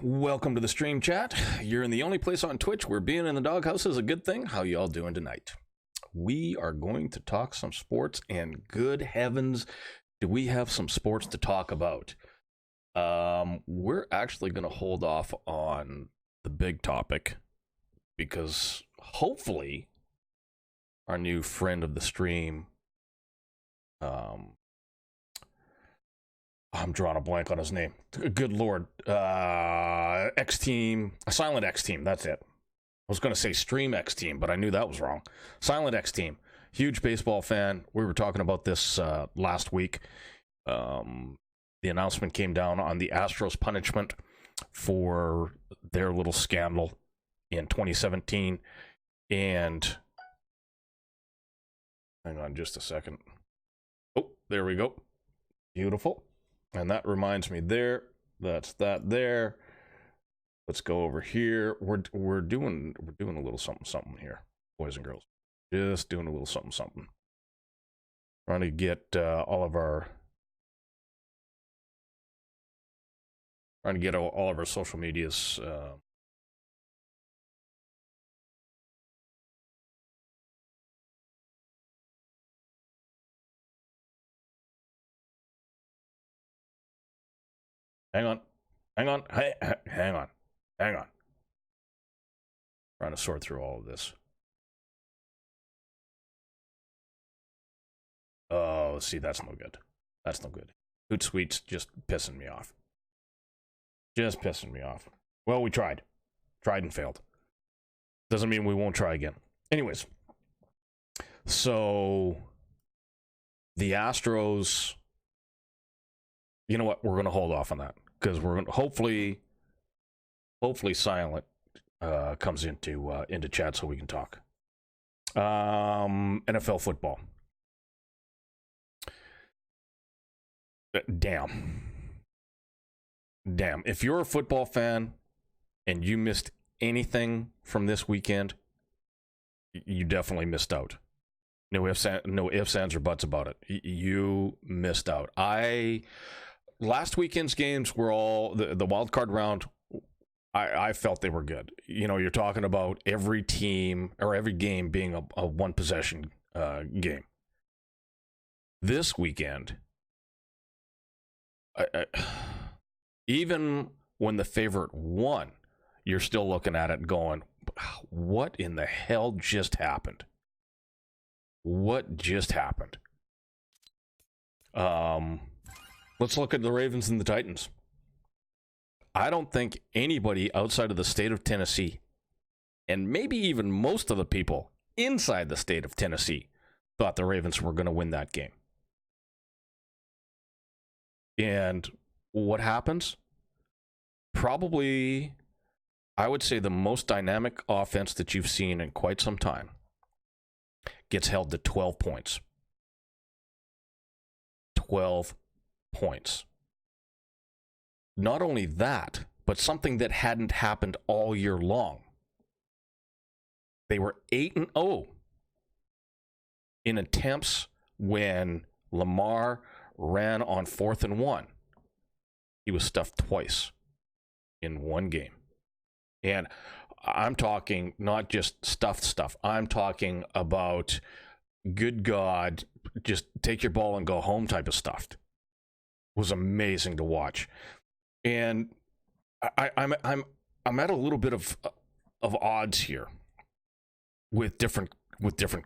Welcome to the stream chat. You're in the only place on Twitch where being in the doghouse is a good thing. How y'all doing tonight? We are going to talk some sports, and good heavens, do we have some sports to talk about? We're actually going to hold off on the big topic because hopefully our new friend of the stream, I'm drawing a blank on his name. Good Lord. X Team. Silent X Team. That's it. I was going to say Stream X Team, but I knew that was wrong. Silent X Team. Huge baseball fan. We were talking about this last week. The announcement came down on the Astros punishment for their little scandal in 2017. And hang on just a second. Oh, there we go. Beautiful. And that reminds me there. That's that there. Let's go over here. We're doing a little something here, boys and girls. Just doing a little something. Trying to get all of our social medias. Hang on. Hang on. Trying to sort through all of this. Oh, see, that's no good. That's no good. Hootsuite's just pissing me off. Well, we tried. Tried and failed. Doesn't mean we won't try again. Anyways. So, the Astros... You know what? We're going to hold off on that because we're going to hopefully Silent comes into chat so we can talk. NFL football. Damn. If you're a football fan and you missed anything from this weekend, you definitely missed out. No ifs, ands, or buts about it. You missed out. Last weekend's games were all the wild card round. I felt they were good. You know, you're talking about every team or every game being a one possession game. This weekend, even when the favorite won, you're still looking at it going, "What in the hell just happened? What just happened?" Let's look at the Ravens and the Titans. I don't think anybody outside of the state of Tennessee, and maybe even most of the people inside the state of Tennessee, thought the Ravens were going to win that game. And what happens? Probably, I would say, the most dynamic offense that you've seen in quite some time gets held to 12 points. 12 points. Not only that, but something that hadn't happened all year long. They were 8-0 in attempts when Lamar ran on 4th and 1. He was stuffed twice in one game. And I'm talking not just stuffed stuff. I'm talking about, good God, just take your ball and go home type of stuff. Was amazing to watch. And I'm at a little bit of odds here with different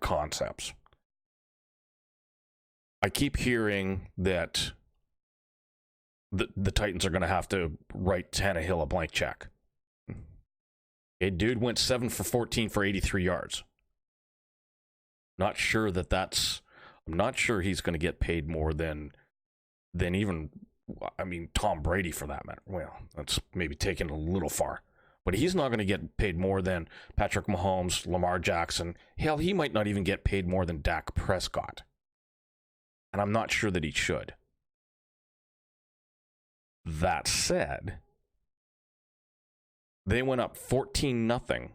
concepts. I keep hearing that the Titans are going to have to write Tannehill a blank check. A dude went 7 for 14 for 83 yards. I'm not sure he's going to get paid more than even, Tom Brady for that matter. Well, that's maybe taken a little far. But he's not going to get paid more than Patrick Mahomes, Lamar Jackson. Hell, he might not even get paid more than Dak Prescott. And I'm not sure that he should. That said, they went up 14-0.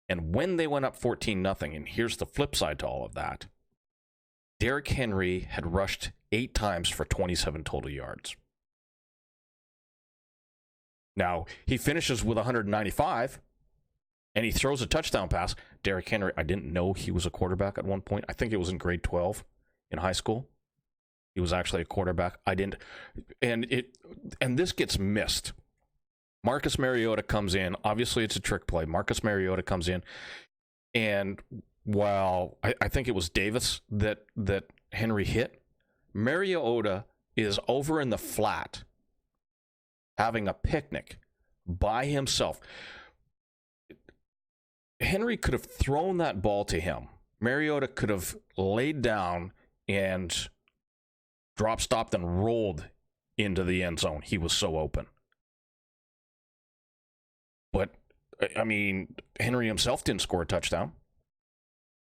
And when they went up 14-0, and here's the flip side to all of that, Derrick Henry had rushed 8 times for 27 total yards. Now, he finishes with 195, and he throws a touchdown pass. Derrick Henry, I didn't know he was a quarterback at one point. I think it was in grade 12 in high school. He was actually a quarterback. I didn't. And this gets missed. Marcus Mariota comes in. Obviously, it's a trick play. Marcus Mariota comes in, and while I think it was Davis that Henry hit, Mariota is over in the flat having a picnic by himself. Henry could have thrown that ball to him. Mariota could have laid down and drop, stopped, and rolled into the end zone. He was so open. But, I mean, Henry himself didn't score a touchdown.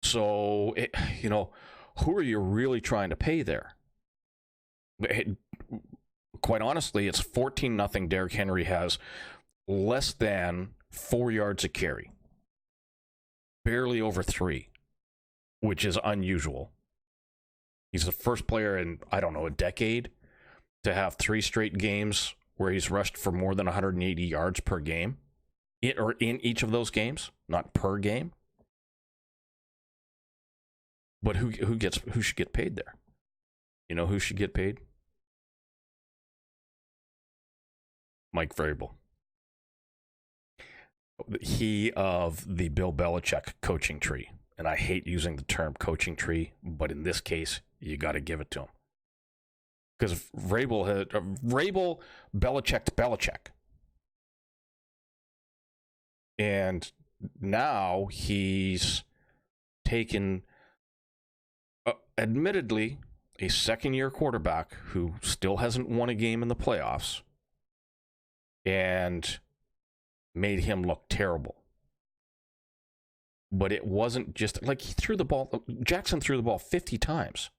So, who are you really trying to pay there? Quite honestly, it's 14-0. Derrick Henry has less than 4 yards a carry. Barely over 3, which is unusual. He's the first player in, a decade to have 3 straight games where he's rushed for more than 180 yards per game. In each of those games, not per game. But who should get paid there? You know who should get paid? Mike Vrabel. He of the Bill Belichick coaching tree. And I hate using the term coaching tree, but in this case, you got to give it to him. Because Vrabel Belichicked Belichick. And now he's taken, admittedly, a second-year quarterback who still hasn't won a game in the playoffs and made him look terrible. But it wasn't just like Jackson threw the ball 50 times.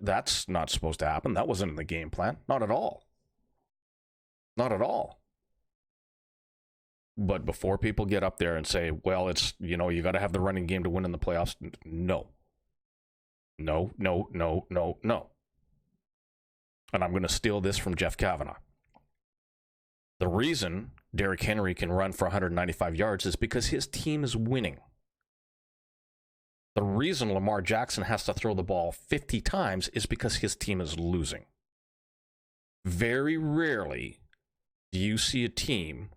That's not supposed to happen. That wasn't in the game plan. Not at all. Not at all. But before people get up there and say, well, it's, you got to have the running game to win in the playoffs. No. No. And I'm going to steal this from Jeff Kavanaugh. The reason Derrick Henry can run for 195 yards is because his team is winning. The reason Lamar Jackson has to throw the ball 50 times is because his team is losing. Very rarely do you see a team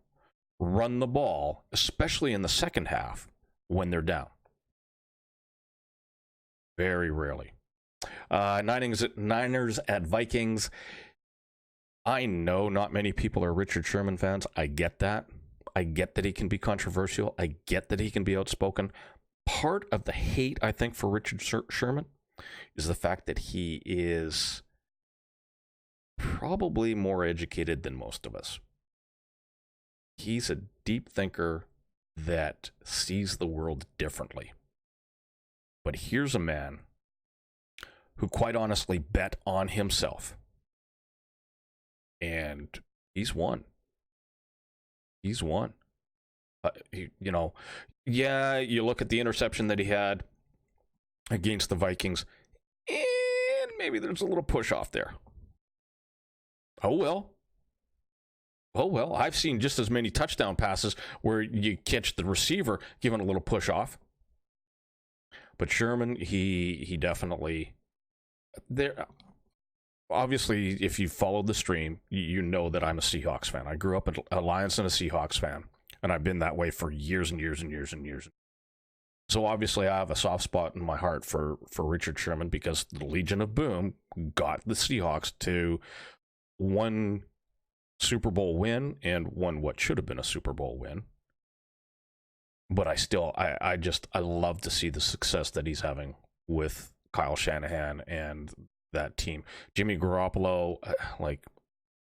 run the ball, especially in the second half, when they're down. Very rarely. Niners at Vikings. I know not many people are Richard Sherman fans. I get that. I get that he can be controversial. I get that he can be outspoken. Part of the hate, I think, for Richard Sherman is the fact that he is probably more educated than most of us. He's a deep thinker that sees the world differently. But here's a man who quite honestly bet on himself. And he's won. He's won. You look at the interception that he had against the Vikings, and maybe there's a little push off there. Oh, well, I've seen just as many touchdown passes where you catch the receiver giving a little push off. But Sherman, he definitely there. Obviously, if you followed the stream, you know that I'm a Seahawks fan. I grew up a Lions and a Seahawks fan, and I've been that way for years and years and years and years. So obviously, I have a soft spot in my heart for Richard Sherman because the Legion of Boom got the Seahawks to one Super Bowl win and won what should have been a Super Bowl win. But I love to see the success that he's having with Kyle Shanahan and that team. Jimmy Garoppolo,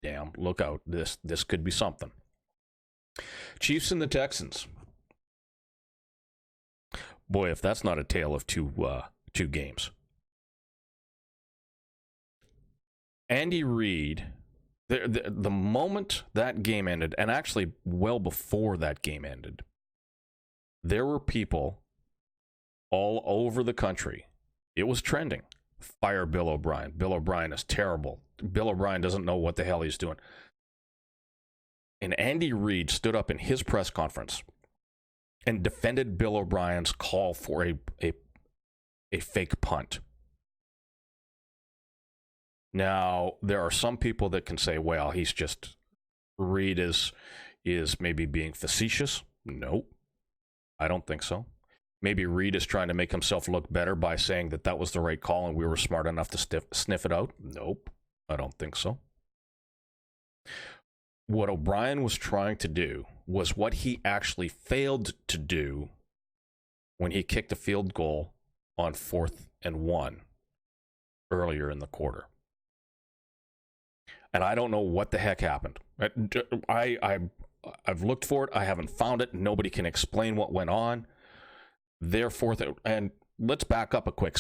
damn, look out. This could be something. Chiefs and the Texans. Boy, if that's not a tale of two games. Andy Reid, the moment that game ended, and actually well before that game ended, there were people all over the country. It was trending. Fire Bill O'Brien. Bill O'Brien is terrible. Bill O'Brien doesn't know what the hell he's doing. And Andy Reid stood up in his press conference and defended Bill O'Brien's call for a fake punt. Now, there are some people that can say, well, Reid is maybe being facetious. No, I don't think so. Maybe Reid is trying to make himself look better by saying that was the right call and we were smart enough to sniff it out. Nope, I don't think so. What O'Brien was trying to do was what he actually failed to do when he kicked a field goal on 4th and 1 earlier in the quarter. And I don't know what the heck happened. I've looked for it. I haven't found it. Nobody can explain what went on. Therefore, and let's back up a quick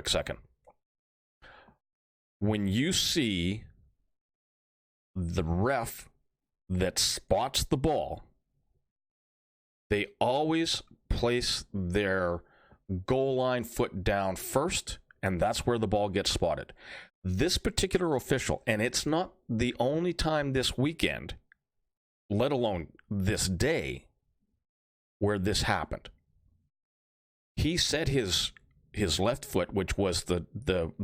second. When you see the ref that spots the ball, they always place their goal line foot down first, and that's where the ball gets spotted. This particular official, and it's not the only time this weekend, let alone this day, where this happened. He set his left foot, which was the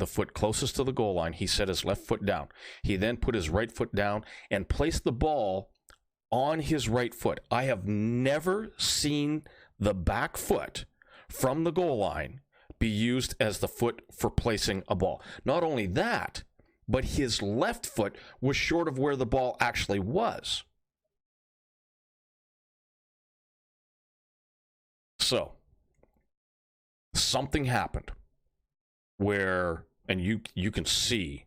foot closest to the goal line, he set his left foot down. He then put his right foot down and placed the ball on his right foot. I have never seen the back foot from the goal line be used as the foot for placing a ball. Not only that, but his left foot was short of where the ball actually was. So, something happened where, and you can see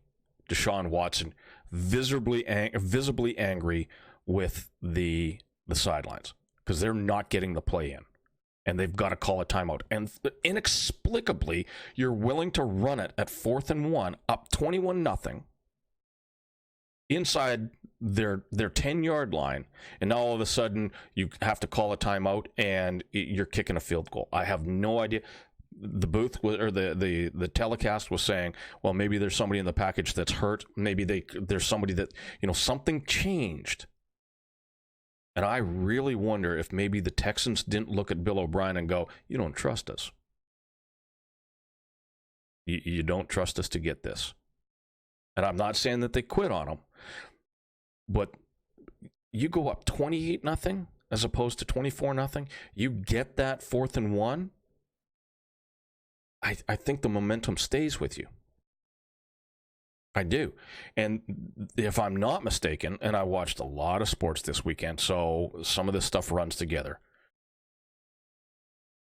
Deshaun Watson visibly angry with the sidelines because they're not getting the play in, and they've got to call a timeout. And inexplicably, you're willing to run it at 4th and 1, up 21-0, inside their 10-yard line, and now all of a sudden you have to call a timeout and you're kicking a field goal. I have no idea. The booth or the telecast was saying, well, maybe there's somebody in the package that's hurt. Maybe there's somebody that, something changed. And I really wonder if maybe the Texans didn't look at Bill O'Brien and go, you don't trust us. You don't trust us to get this. And I'm not saying that they quit on him, but you go up 28-0 as opposed to 24-0. You get that 4th and 1. I think the momentum stays with you. I do. And if I'm not mistaken, and I watched a lot of sports this weekend, so some of this stuff runs together.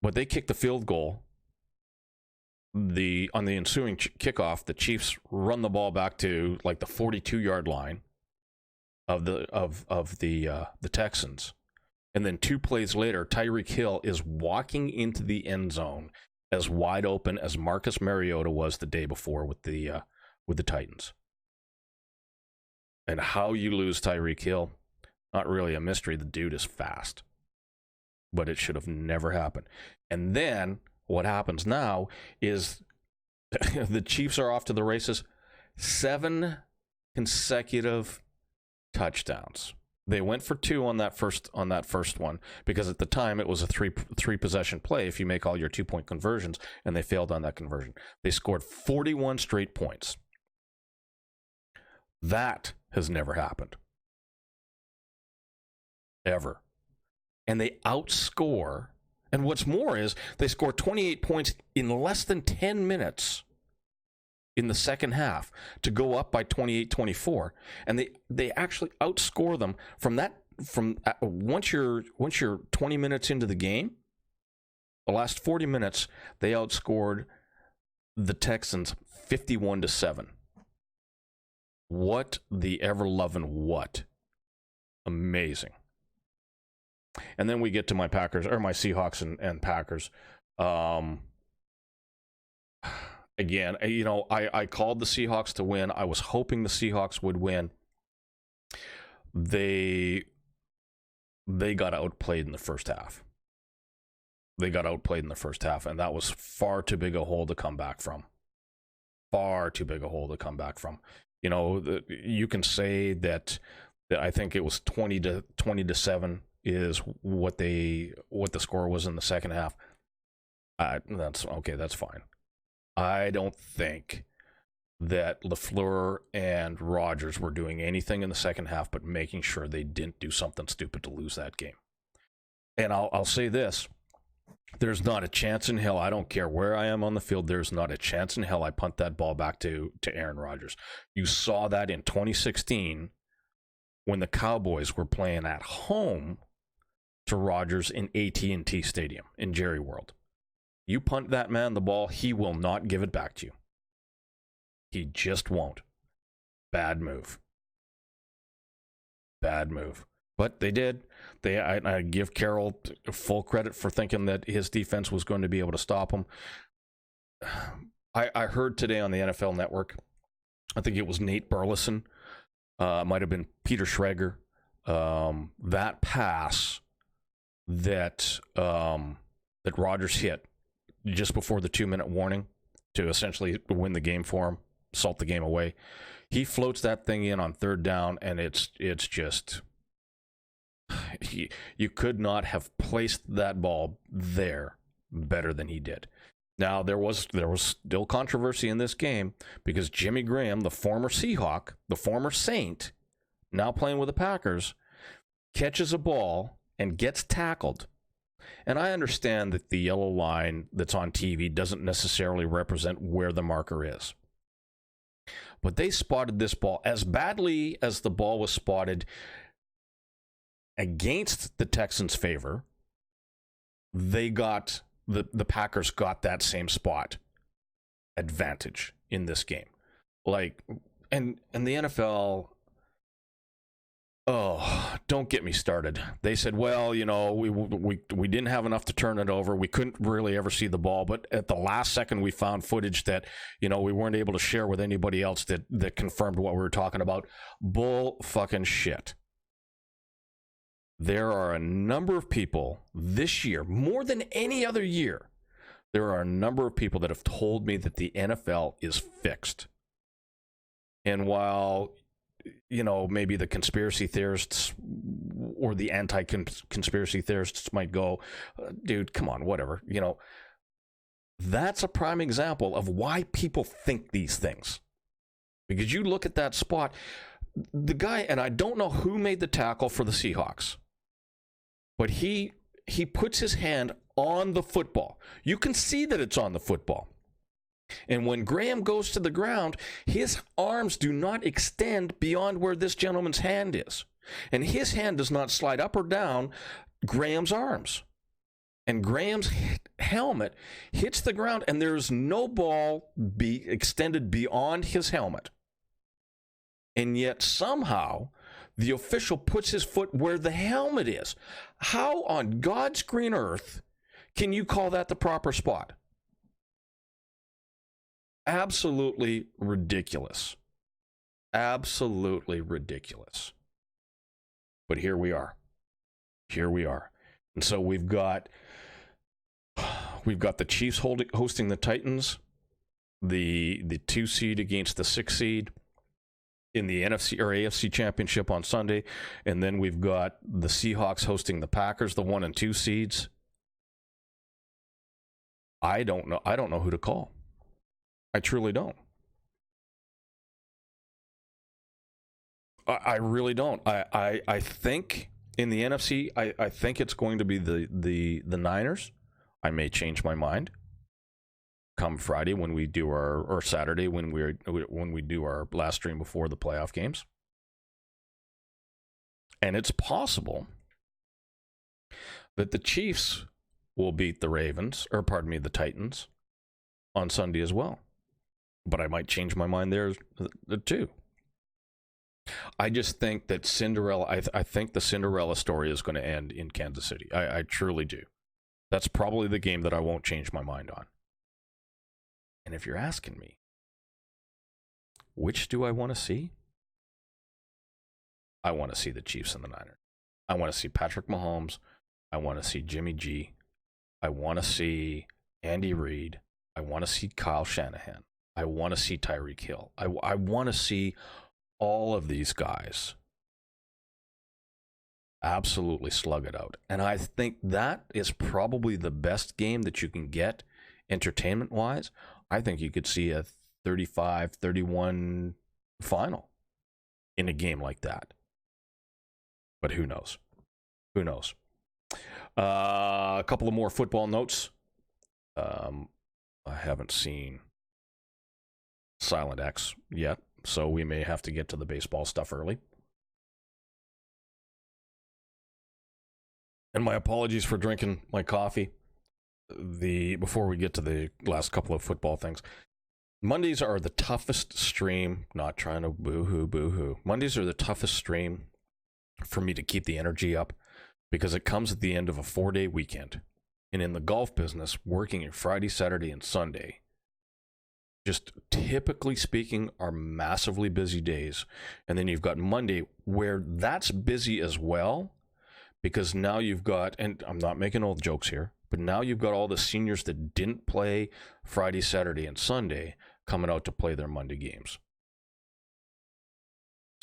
But they kicked the field goal. On the ensuing kickoff, the Chiefs run the ball back to like the 42-yard line of the Texans. And then 2 plays later, Tyreek Hill is walking into the end zone as wide open as Marcus Mariota was the day before with the Titans. And how you lose Tyreek Hill, not really a mystery. The dude is fast. But it should have never happened. And then what happens now is the Chiefs are off to the races. 7 consecutive touchdowns. They went for 2 on that first one because at the time it was a three possession play if you make all your 2-point conversions, and they failed on that conversion. They scored 41 straight points. That has never happened. Ever. And they outscore, and what's more is they score 28 points in less than 10 minutes in the second half to go up by 28-24, and they actually outscore them from once you're 20 minutes into the game. The last 40 minutes they outscored the Texans 51-7. What the ever-loving what? Amazing. And then we get to my Seahawks and Packers. Again, I called the Seahawks to win. I was hoping the Seahawks would win. They got outplayed in the first half. And that was far too big a hole to come back from. You can say that I think it was 20-7 is what the score was in the second half. That's okay. That's fine. I don't think that LaFleur and Rodgers were doing anything in the second half but making sure they didn't do something stupid to lose that game. And I'll say this. There's not a chance in hell, I don't care where I am on the field, there's not a chance in hell I punt that ball back to Aaron Rodgers. You saw that in 2016 when the Cowboys were playing at home to Rodgers in AT&T Stadium in Jerry World. You punt that man the ball, he will not give it back to you. He just won't. Bad move. Bad move. But they did. I give Carroll full credit for thinking that his defense was going to be able to stop him. I heard today on the NFL Network, I think it was Nate Burleson, might have been Peter Schrager, that pass that Rodgers hit just before the 2-minute warning to essentially win the game for him, salt the game away. He floats that thing in on third down, and it's just... You could not have placed that ball there better than he did. Now, there was still controversy in this game because Jimmy Graham, the former Seahawk, the former Saint, now playing with the Packers, catches a ball and gets tackled. And I understand that the yellow line that's on TV doesn't necessarily represent where the marker is. But they spotted this ball as badly as the ball was spotted against the Texans' favor. They got the Packers got that same spot advantage in this game. Like, and the NFL, oh, don't get me started. They said, well, you know, we didn't have enough to turn it over. We couldn't really ever see the ball, but at the last second we found footage that, you know, we weren't able to share with anybody else that confirmed what we were talking about. Bull fucking shit. There are a number of people this year, more than any other year, there are a number of people that have told me that the NFL is fixed. And while, you know, maybe the conspiracy theorists or the anti-conspiracy theorists might go, dude, come on, whatever. You know, that's a prime example of why people think these things. Because you look at that spot, the guy, and I don't know who made the tackle for the Seahawks, but he puts his hand on the football. You can see that it's on the football. And when Graham goes to the ground, his arms do not extend beyond where this gentleman's hand is. And his hand does not slide up or down Graham's arms. And Graham's helmet hits the ground, and there's no ball extended beyond his helmet. And yet somehow the official puts his foot where the helmet is. How on God's green earth can you call that the proper spot? Absolutely ridiculous. Absolutely ridiculous. But here we are. Here we are. And so we've got the Chiefs hosting the Titans, the 2 seed against the 6 seed in the NFC or AFC Championship on Sunday, and then we've got the Seahawks hosting the Packers, the 1 and 2 seeds. I don't know who to call. I truly don't. I really don't. I think in the NFC, I think it's going to be the Niners. I may change my mind come Friday when we do or Saturday when we do our last stream before the playoff games. And it's possible that the Chiefs will beat the Titans on Sunday as well. But I might change my mind there too. I just think that I think the Cinderella story is going to end in Kansas City. I truly do. That's probably the game that I won't change my mind on. And if you're asking me, which do I want to see? I want to see the Chiefs and the Niners. I want to see Patrick Mahomes. I want to see Jimmy G. I want to see Andy Reid. I want to see Kyle Shanahan. I want to see Tyreek Hill. I want to see all of these guys Absolutely slug it out. And I think that is probably the best game that you can get entertainment wise. I think you could see a 35-31 final in a game like that. But who knows? Who knows? A couple of more football notes. I haven't seen Silent X yet, so we may have to get to the baseball stuff early. And my apologies for drinking my coffee. Before we get to the last couple of football things, Mondays are the toughest stream. Not trying to boo-hoo. Mondays are the toughest stream for me to keep the energy up because it comes at the end of a 4-day weekend. And in the golf business, working Friday, Saturday, and Sunday, just typically speaking, are massively busy days. And then you've got Monday where that's busy as well, because now you've got, and I'm not making old jokes here, but now you've got all the seniors that didn't play Friday, Saturday, and Sunday coming out to play their Monday games.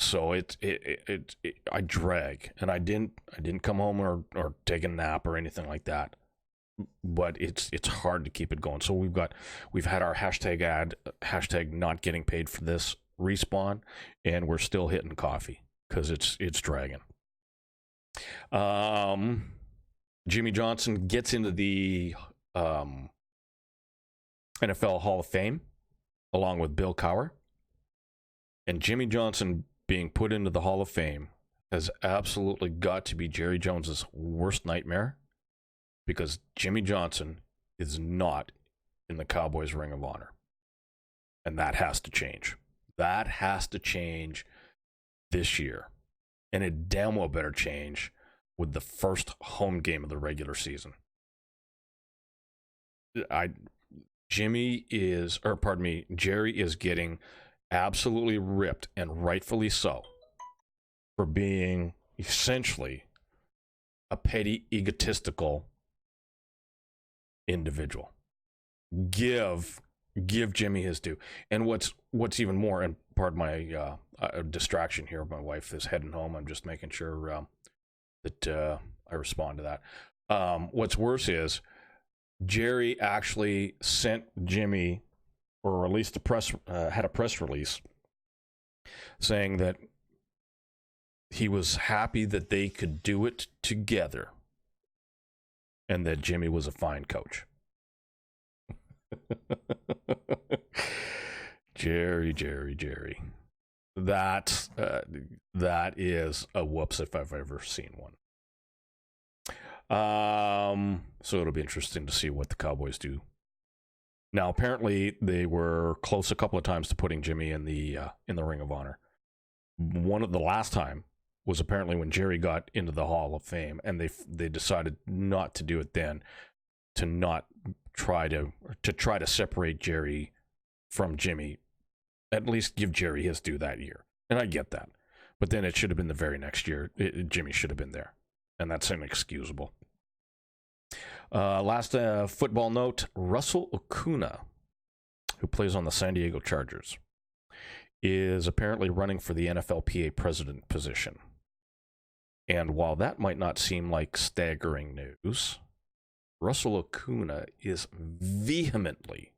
So I drag, and I didn't come home or take a nap or anything like that. But it's hard to keep it going. So we've had our hashtag not getting paid for this respawn, and we're still hitting coffee because it's dragging. Jimmy Johnson gets into the NFL Hall of Fame along with Bill Cowher, and Jimmy Johnson being put into the Hall of Fame has absolutely got to be Jerry Jones's worst nightmare, because Jimmy Johnson is not in the Cowboys Ring of Honor. And that has to change. That has to change this year. And it damn well better change with the first home game of the regular season. Jerry is getting absolutely ripped, and rightfully so, for being essentially a petty, egotistical individual. Give Jimmy his due. And what's even more, and pardon my distraction here, my wife is heading home. I'm just making sure that I respond to that. What's worse is Jerry actually sent Jimmy, or released had a press release saying that he was happy that they could do it together, and that Jimmy was a fine coach. Jerry. That is a whoops if I've ever seen one. So it'll be interesting to see what the Cowboys do. Now, apparently, they were close a couple of times to putting Jimmy in the Ring of Honor. The last time was apparently when Jerry got into the Hall of Fame, and they decided not to do it then, to not try to separate Jerry from Jimmy, at least give Jerry his due that year. And I get that. But then it should have been the very next year. Jimmy should have been there. And that's inexcusable. Last football note, Russell Okuna, who plays on the San Diego Chargers, is apparently running for the NFLPA president position. And while that might not seem like staggering news, Russell Okuna is vehemently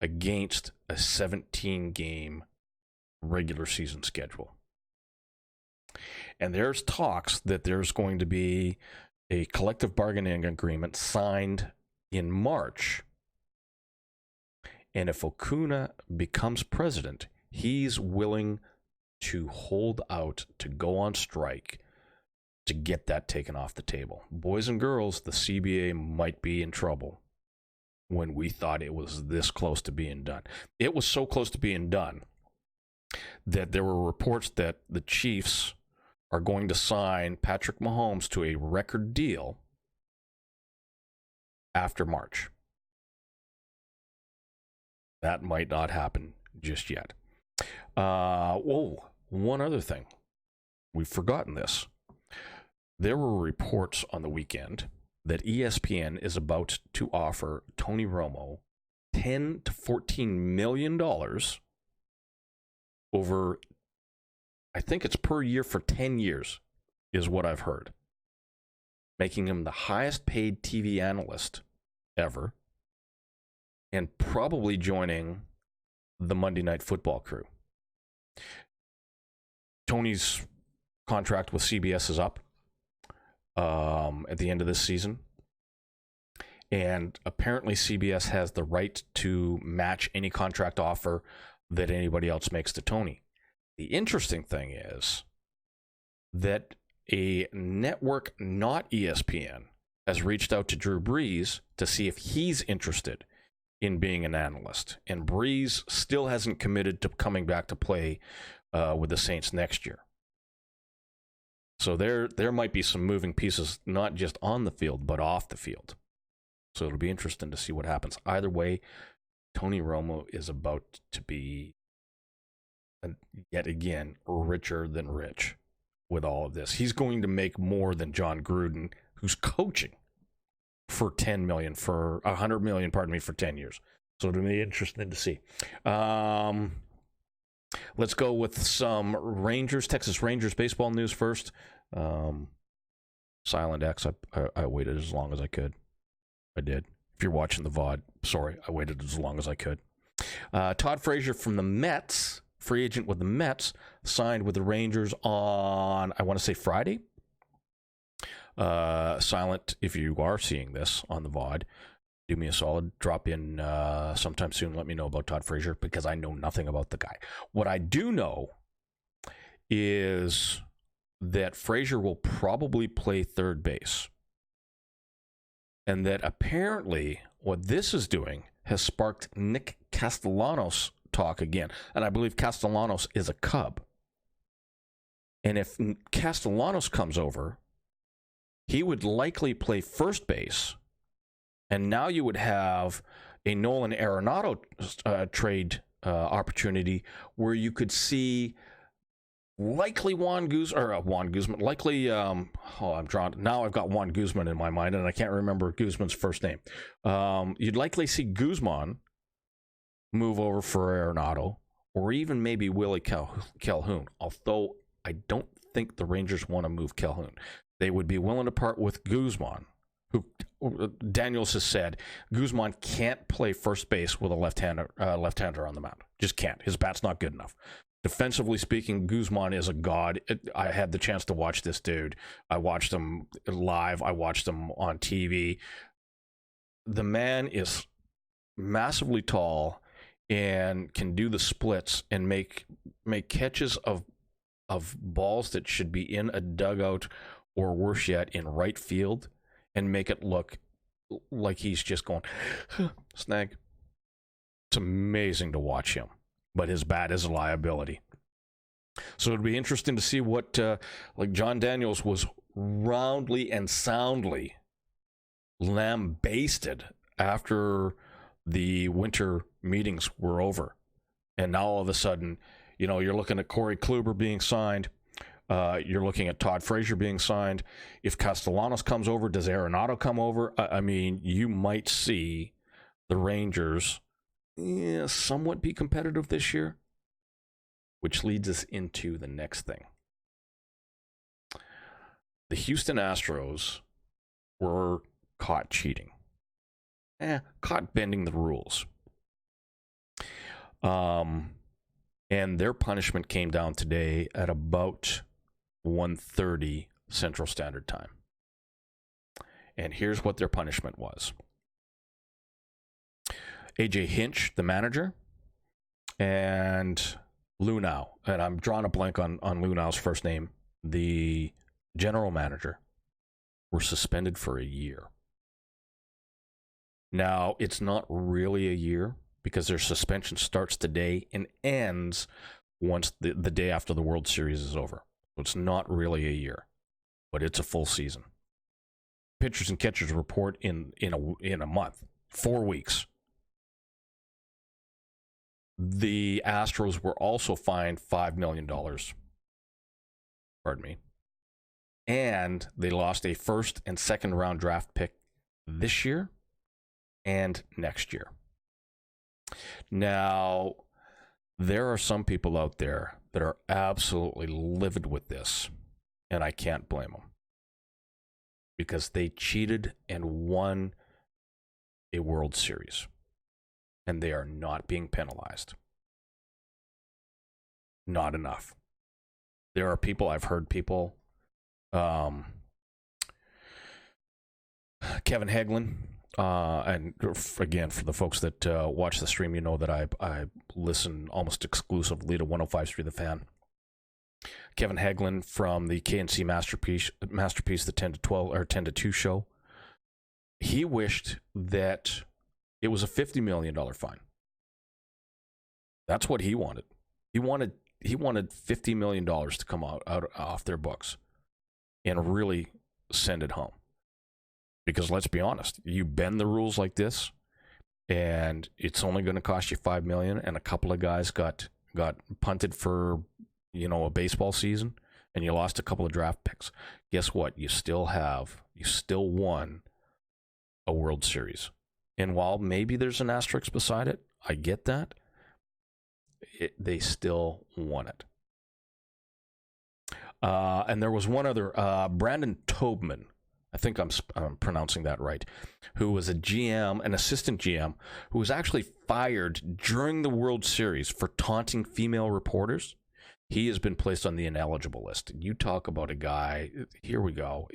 against a 17-game regular season schedule. And there's talks that there's going to be a collective bargaining agreement signed in March. And if Okuna becomes president, he's willing to hold out, to go on strike, to get that taken off the table. Boys and girls, the CBA might be in trouble when we thought it was this close to being done. It was so close to being done that there were reports that the Chiefs are going to sign Patrick Mahomes to a record deal after March. That might not happen just yet. One other thing. We've forgotten this. There were reports on the weekend that ESPN is about to offer Tony Romo $10 to $14 million over, I think it's per year for 10 years. is what I've heard, making him the highest paid TV analyst ever, and probably joining the Monday Night Football crew. Tony's contract with CBS is up at the end of this season. And apparently CBS has the right to match any contract offer that anybody else makes to Tony. The interesting thing is that a network not ESPN has reached out to Drew Brees to see if he's interested in being an analyst. And Brees still hasn't committed to coming back to play with the Saints next year. So there might be some moving pieces, not just on the field, but off the field. So it'll be interesting to see what happens. Either way, Tony Romo is about to be, yet again, richer than rich with all of this. He's going to make more than John Gruden, who's coaching for $100 million, for 10 years. So it'll be interesting to see. Let's go with some Texas Rangers baseball news first. Silent X, I waited as long as I could. I did. If you're watching the VOD, sorry, I waited as long as I could. Todd Frazier from the Mets, free agent with the Mets, signed with the Rangers on, I want to say Friday. Silent, if you are seeing this on the VOD, do me a solid, drop in sometime soon. Let me know about Todd Frazier, because I know nothing about the guy. What I do know is that Frazier will probably play third base. And that apparently what this is doing has sparked Nick Castellanos talk again. And I believe Castellanos is a Cub. And if Castellanos comes over, he would likely play first base. And now you would have a Nolan Arenado trade opportunity where you could see likely Juan Guzman, likely, I'm drawn. Now I've got Juan Guzman in my mind, and I can't remember Guzman's first name. You'd likely see Guzman move over for Arenado, or even maybe Willie Calhoun, although I don't think the Rangers want to move Calhoun. They would be willing to part with Guzman, who Daniels has said Guzman can't play first base with a left-hander on the mound. Just can't. His bat's not good enough. Defensively speaking, Guzman is a god. I had the chance to watch this dude. I watched him live. I watched him on TV. The man is massively tall and can do the splits and make catches of balls that should be in a dugout or worse yet in right field and make it look like he's just going snag. It's amazing to watch him. But his bat is a liability. So it'd be interesting to see what, like John Daniels was roundly and soundly lambasted after the winter meetings were over. And now all of a sudden, you're looking at Corey Kluber being signed. You're looking at Todd Frazier being signed. If Castellanos comes over, does Arenado come over? I mean, you might see the Rangers somewhat be competitive this year, which leads us into the next thing. The Houston Astros were caught cheating, caught bending the rules. And their punishment came down today at about 1:30 Central Standard Time. And here's what their punishment was. AJ Hinch, the manager, and Luhnow, and I'm drawing a blank on Luhnow's first name, the general manager, were suspended for a year. Now, it's not really a year because their suspension starts today and ends once the day after the World Series is over. So it's not really a year, but it's a full season. Pitchers and catchers report in a month, 4 weeks. The Astros were also fined $5 million. Pardon me. And they lost a first and second round draft pick this year and next year. Now, there are some people out there that are absolutely livid with this. And I can't blame them. Because they cheated and won a World Series. And they are not being penalized. Not enough. There are people, I've heard people, Kevin Hagelin, and again, for the folks that watch the stream, you know that I listen almost exclusively to 105.3 The Fan. Kevin Hagelin from the KNC Masterpiece, the 10 to 12 or 10 to 2 show. He wished that it was a $50 million fine. That's what he wanted. He wanted $50 million to come out off their books and really send it home. Because let's be honest, you bend the rules like this, and it's only going to cost you $5 million, and a couple of guys got punted for, a baseball season, and you lost a couple of draft picks. Guess what? You still won a World Series. And while maybe there's an asterisk beside it, I get that. They still won it. And there was one other, Brandon Tobman, I think I'm pronouncing that right, who was a GM, an assistant GM, who was actually fired during the World Series for taunting female reporters. He has been placed on the ineligible list. You talk about a guy, here we go.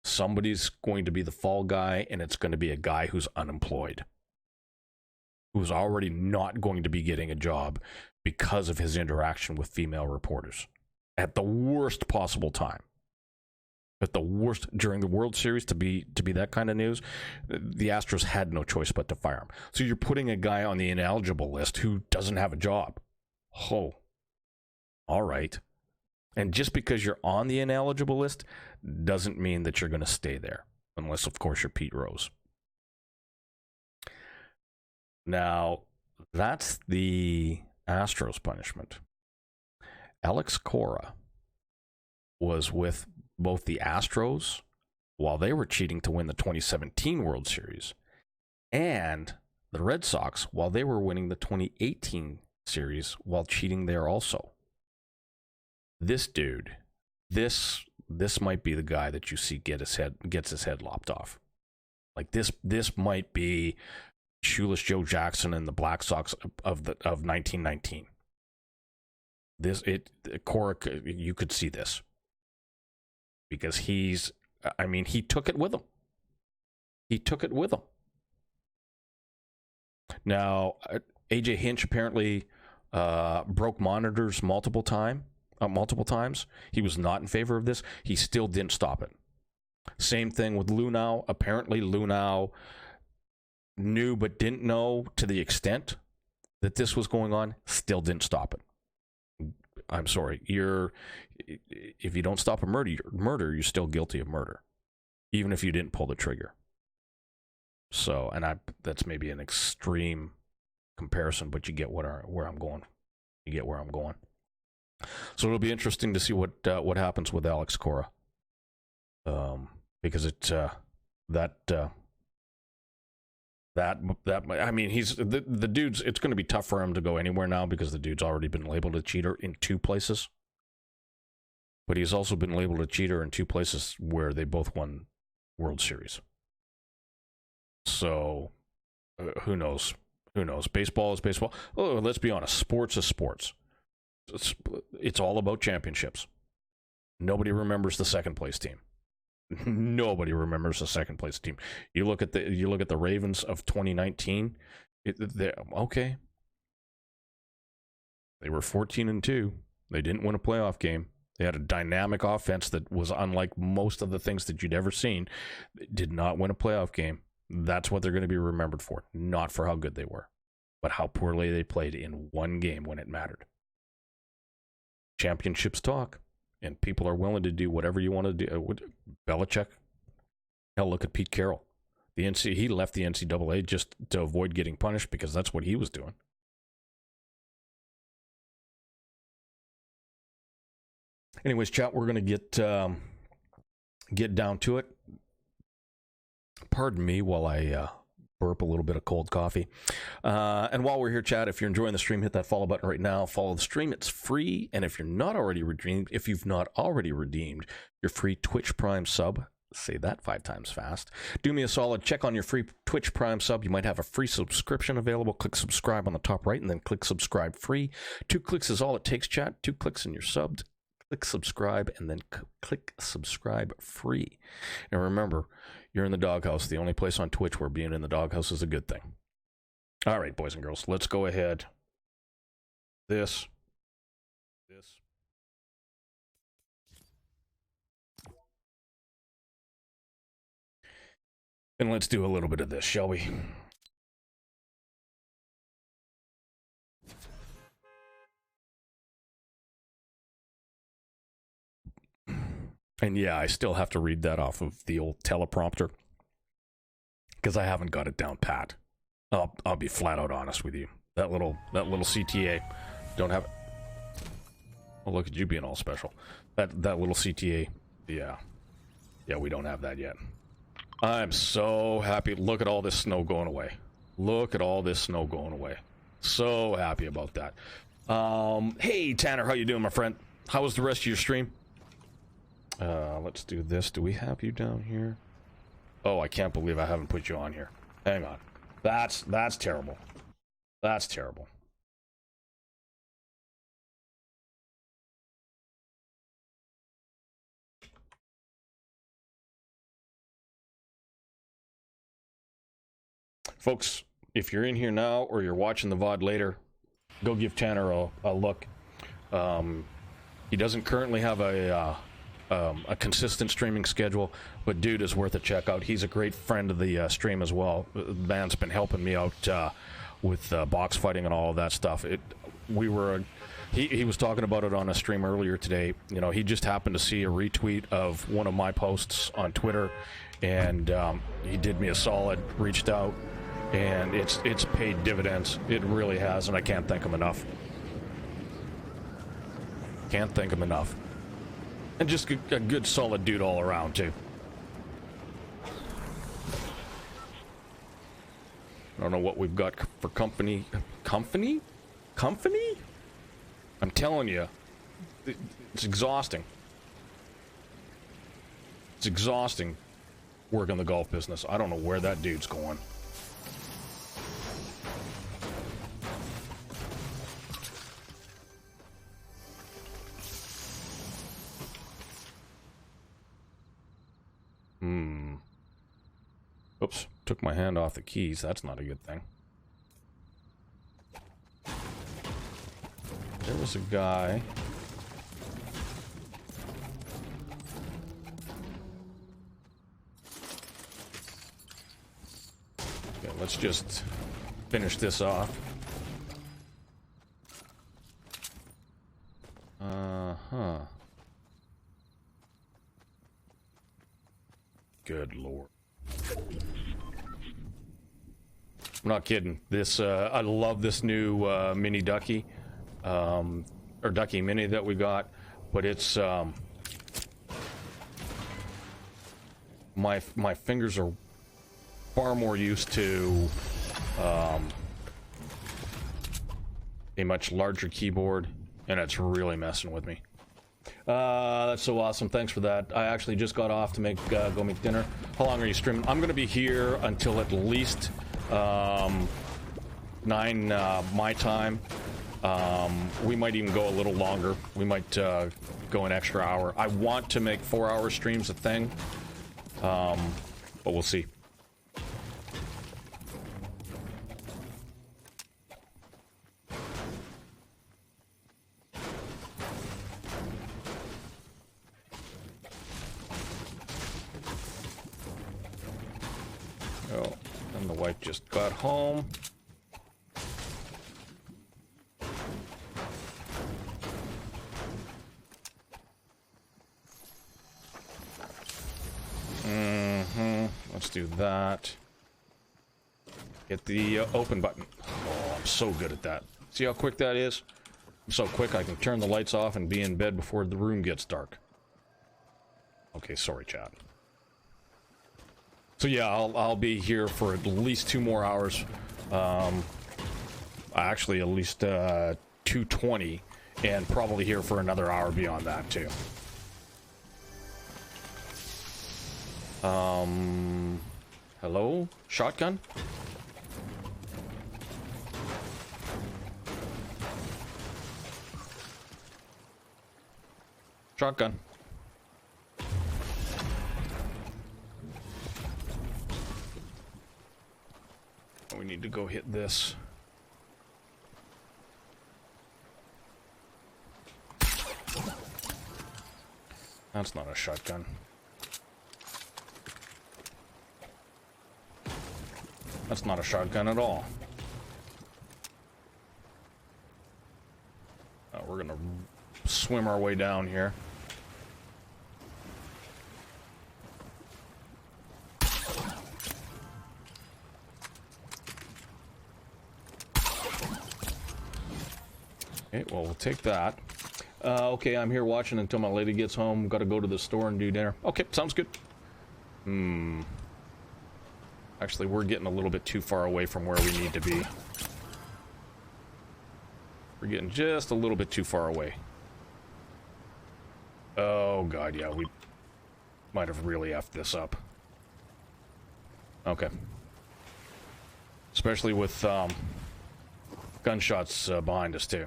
Somebody's going to be the fall guy, and it's going to be a guy who's unemployed, who's already not going to be getting a job because of his interaction with female reporters at the worst possible time. At the worst during the World Series to be that kind of news, the Astros had no choice but to fire him. So you're putting a guy on the ineligible list who doesn't have a job. Oh, all right. And just because you're on the ineligible list doesn't mean that you're going to stay there, unless, of course, you're Pete Rose. Now, that's the Astros punishment. Alex Cora was with both the Astros while they were cheating to win the 2017 World Series, and the Red Sox while they were winning the 2018 series while cheating there also. This dude, this might be the guy that you see gets his head lopped off. Like this might be Shoeless Joe Jackson and the Black Sox of 1919. Cora, you could see this. Because he took it with him. He took it with him. Now, AJ Hinch apparently broke monitors multiple times. He was not in favor of this. He still didn't stop it. Same thing with Luhnow. Apparently, Luhnow knew but didn't know to the extent that this was going on. Still didn't stop it. I'm sorry. If you don't stop a murder, you're still guilty of murder, even if you didn't pull the trigger. So, that's maybe an extreme comparison, but you get where I'm going. You get where I'm going. So it'll be interesting to see what happens with Alex Cora, because he's the dude's. It's going to be tough for him to go anywhere now because the dude's already been labeled a cheater in 2 places. But he's also been labeled a cheater in 2 places where they both won World Series. So, who knows? Who knows? Baseball is baseball. Oh, let's be honest. Sports is sports. It's all about championships. Nobody remembers the second place team. Nobody remembers the second place team. You look at the Ravens of 2019. Okay. They were 14-2. They didn't win a playoff game. They had a dynamic offense that was unlike most of the things that you'd ever seen. They did not win a playoff game. That's what they're going to be remembered for. Not for how good they were, but how poorly they played in one game when it mattered. Championships talk, and people are willing to do whatever you want to do. Belichick, hell, look at Pete Carroll. He left the NCAA just to avoid getting punished because that's what he was doing. Anyways, chat, we're going to get down to it. Pardon me while I burp a little bit of cold coffee. And while we're here, chat, if you're enjoying the stream, hit that follow button right now. Follow the stream. It's free. And if you're not already redeemed, if you've not already redeemed your free Twitch Prime sub, say that 5 times fast. Do me a solid. Check on your free Twitch Prime sub. You might have a free subscription available. Click subscribe on the top right and then click subscribe free. 2 clicks is all it takes, chat. 2 clicks and you're subbed. Click subscribe and then click subscribe free. And remember, you're in the doghouse. The only place on Twitch where being in the doghouse is a good thing. All right, boys and girls, let's go ahead. This. And let's do a little bit of this, shall we? And yeah, I still have to read that off of the old teleprompter because I haven't got it down pat. I'll be flat out honest with you. That little CTA, don't have it. Oh, look at you being all special. That little CTA, yeah, we don't have that yet. I'm so happy. Look at all this snow going away. Look at all this snow going away. So happy about that. Hey Tanner, how you doing, my friend? How was the rest of your stream? Let's do this. Do we have you down here? Oh, I can't believe I haven't put you on here. Hang on. That's terrible. That's terrible. Folks, if you're in here now or you're watching the VOD later, go give Tanner a look. He doesn't currently have a consistent streaming schedule, but dude is worth a check out. He's a great friend of the stream as well. The man's been helping me out with box fighting and all of that stuff. He was talking about it on a stream earlier today. You know, he just happened to see a retweet of one of my posts on Twitter, and he did me a solid, reached out, and it's paid dividends. It really has, and I can't thank him enough. Can't thank him enough. And just a good, solid dude all around, too. I don't know what we've got for company. Company? I'm telling you, it's exhausting. It's exhausting working the golf business. I don't know where that dude's going. Oops, took my hand off the keys. That's not a good thing. There was a guy. Okay, let's just finish this off. Uh-huh. Good Lord. I'm not kidding. This I love this new mini ducky, or ducky mini that we got, but it's my fingers are far more used to a much larger keyboard, and it's really messing with me. That's so awesome. Thanks for that. I actually just got off to go make dinner. How long are you streaming? I'm going to be here until at least 9 my time. We might even go a little longer. We might go an extra hour. I want to make 4-hour streams a thing, but we'll see. And the wife just got home. Let's do that. Hit the open button. Oh, I'm so good at that. See how quick that is? I'm so quick I can turn the lights off and be in bed before the room gets dark. Okay, sorry, chat. So yeah, I'll be here for at least 2 more hours. Actually, at least 2:20, and probably here for another hour beyond that too. Hello? Shotgun? Shotgun. We need to go hit this. That's not a shotgun. That's not a shotgun at all. We're gonna swim our way down here. Okay, well, we'll take that. Okay, I'm here watching until my lady gets home. Gotta go to the store and do dinner. Okay, sounds good. Actually, we're getting a little bit too far away from where we need to be. We're getting just a little bit too far away. Oh, God, yeah, we might have really effed this up. Okay. Especially with gunshots behind us, too.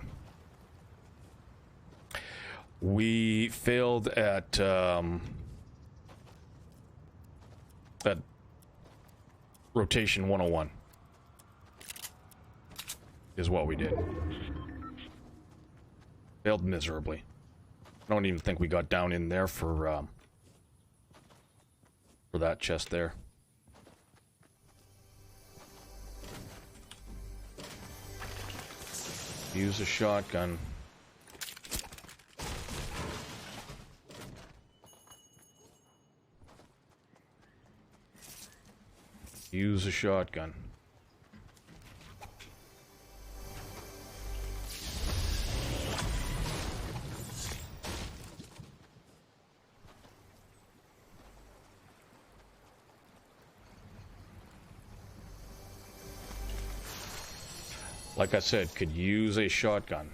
We failed at rotation 101 is what we did. Failed miserably. I don't even think we got down in there for that chest there. Use a shotgun. Use a shotgun. Like I said, could use a shotgun.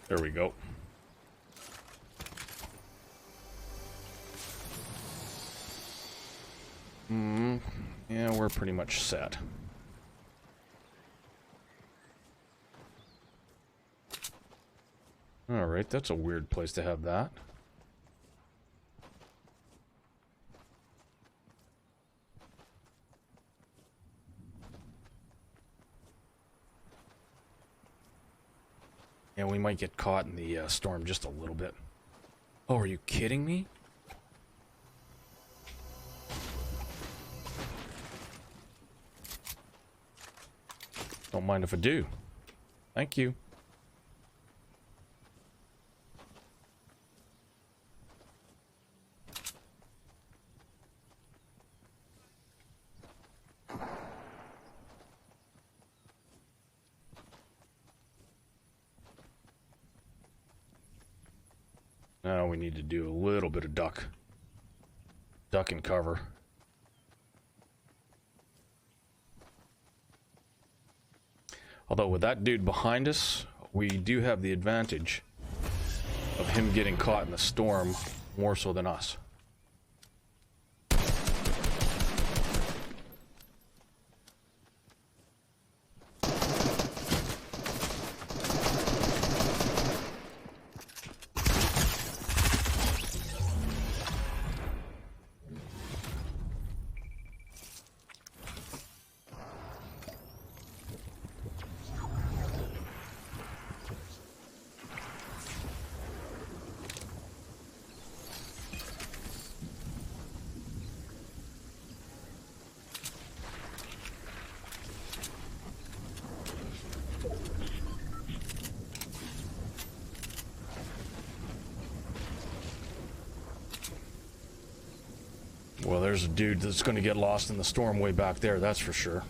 There we go. Yeah, we're pretty much set. Alright, that's a weird place to have that. Yeah, we might get caught in the storm just a little bit. Oh, are you kidding me? Don't mind if I do. Thank you. Now we need to do a little bit of duck and cover. Although with that dude behind us, we do have the advantage of him getting caught in the storm more so than us. Well, there's a dude that's going to get lost in the storm way back there, that's for sure.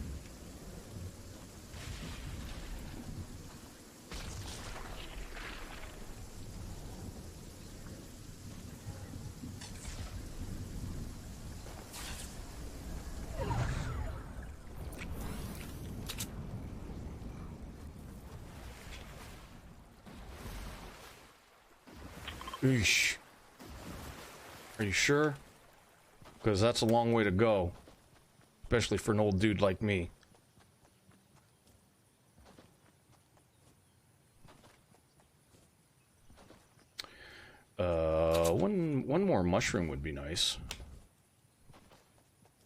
Eesh. Are you sure? Because that's a long way to go. Especially for an old dude like me. One more mushroom would be nice.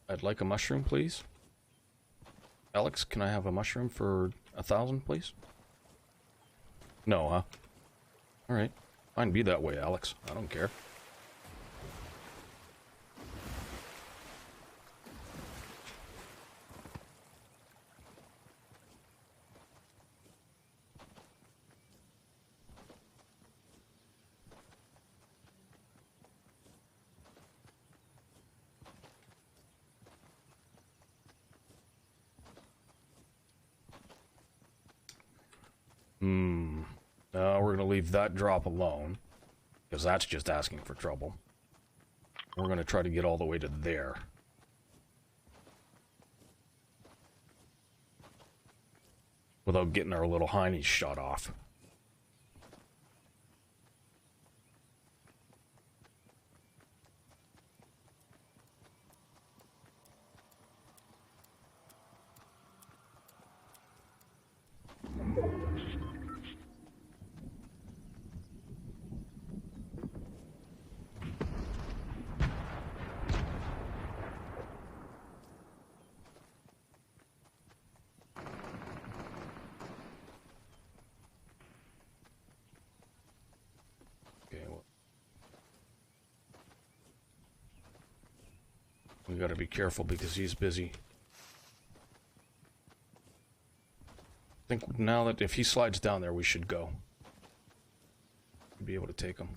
I'd like a mushroom, please. Alex, can I have a mushroom for 1,000, please? No, huh? Alright. Fine, be that way, Alex. I don't care. No, we're gonna leave that drop alone. Because that's just asking for trouble. We're gonna try to get all the way to there. Without getting our little heinies shot off. We gotta be careful because he's busy. I think now that if he slides down there, we should go. Be able to take him.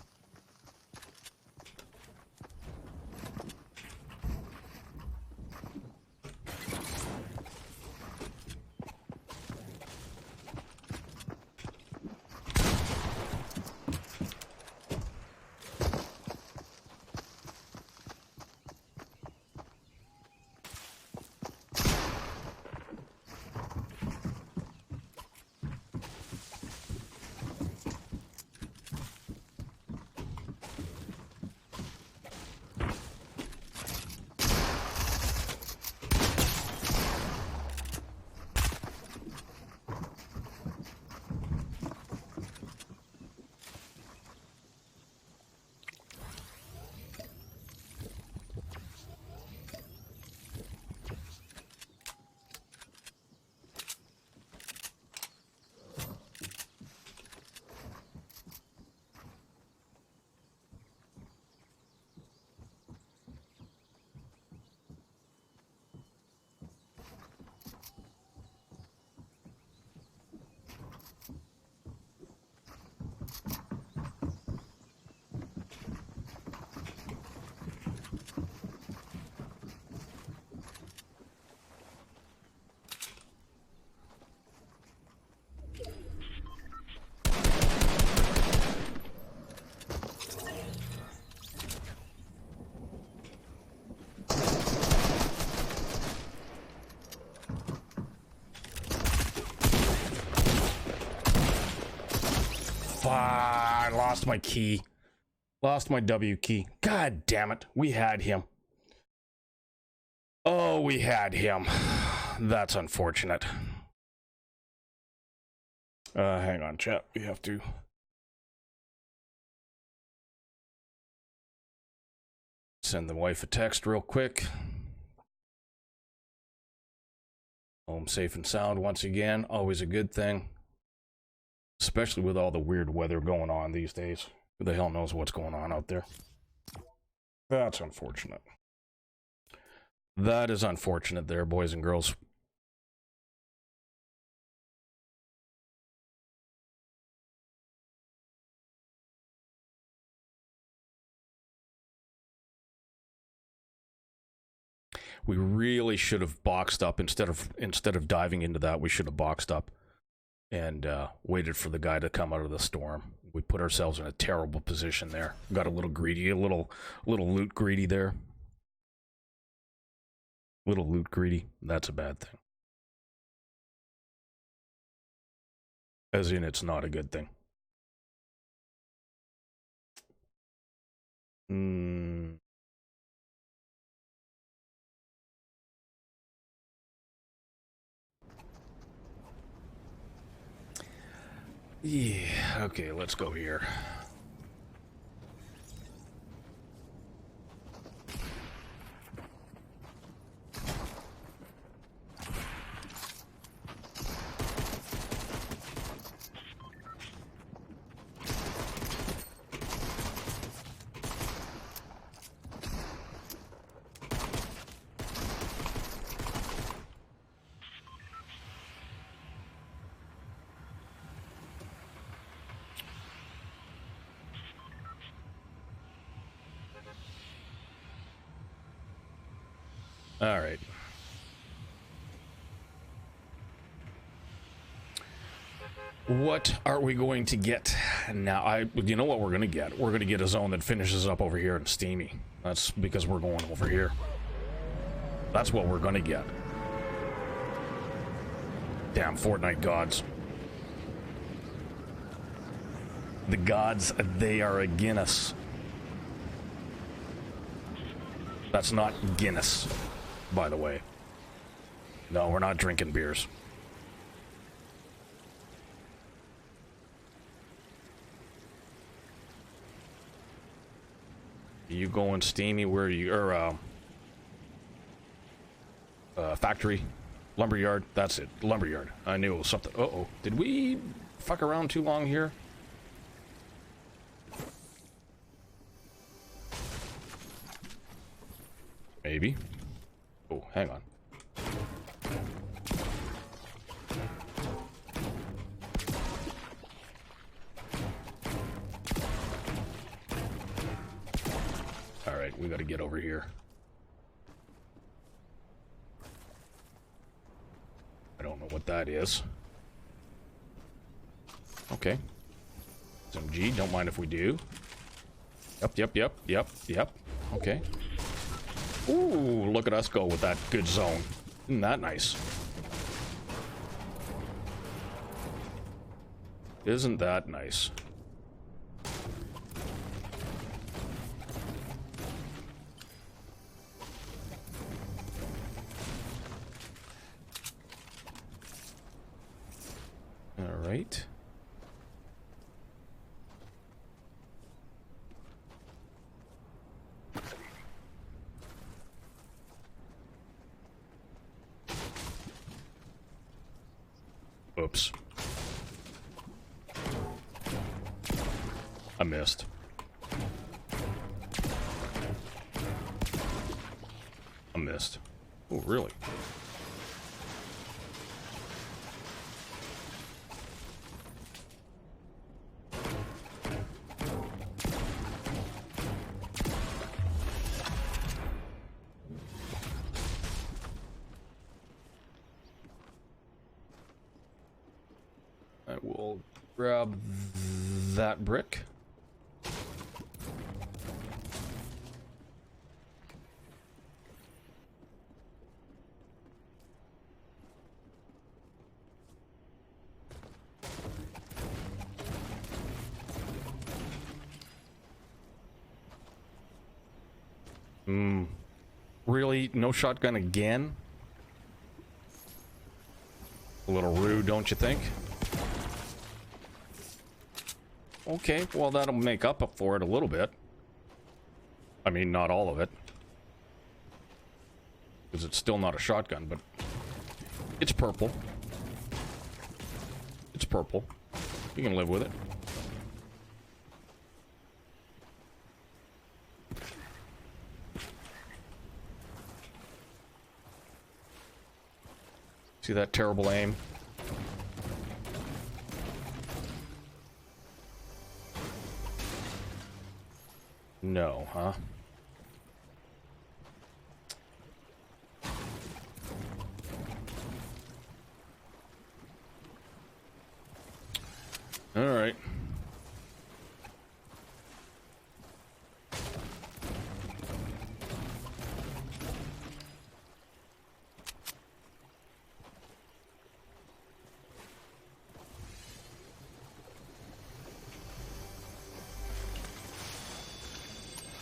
I lost my key. Lost my W key. God damn it. We had him. Oh, we had him. That's unfortunate. Hang on, chat. We have to send the wife a text real quick. Home safe and sound once again. Always a good thing. Especially with all the weird weather going on these days. Who the hell knows what's going on out there? That's unfortunate. That is unfortunate there, boys and girls. We really should have boxed up instead of diving into that. We should have boxed up and waited for the guy to come out of the storm. We put ourselves in a terrible position there. Got a little greedy, a little loot greedy there. Little loot greedy. That's a bad thing. As in, it's not a good thing. Yeah, okay, let's go here. All right. What are we going to get now? You know what we're going to get? We're going to get a zone that finishes up over here in Steamy. That's because we're going over here. That's what we're going to get. Damn Fortnite gods. The gods, they are a Guinness. That's not Guinness, by the way. No, we're not drinking beers. You going Steamy? Where are you? Or factory, lumberyard. That's it, lumberyard. I knew it was something. Uh-oh, did we fuck around too long here? Maybe. Oh, hang on. Alright, we gotta get over here. I don't know what that is. Okay. SMG, don't mind if we do. Yep. Okay. Ooh, look at us go with that good zone. Isn't that nice? Isn't that nice? All right. Oops. I missed. I missed. Oh, really? I will grab that brick. Really? No shotgun again? A little rude, don't you think? Okay, well that'll make up for it a little bit. I mean, not all of it. Because it's still not a shotgun, but it's purple. It's purple. You can live with it. See that terrible aim? No, huh? All right.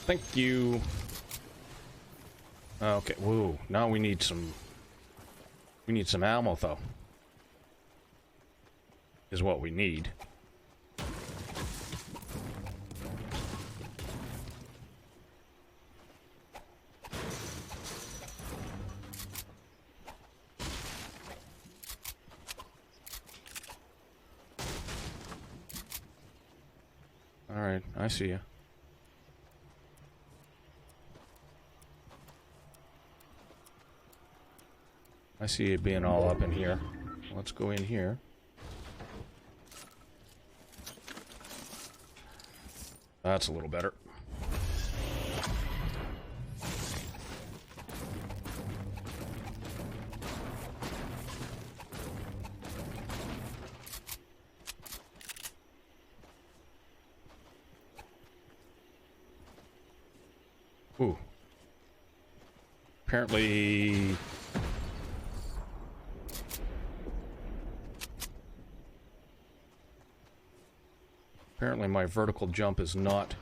Thank you. Okay, whoa. Now we need some... We need some ammo, though. Is what we need. Alright, I see you. I see it being all up in here. Let's go in here. That's a little better. Ooh. Apparently... Apparently my vertical jump is not...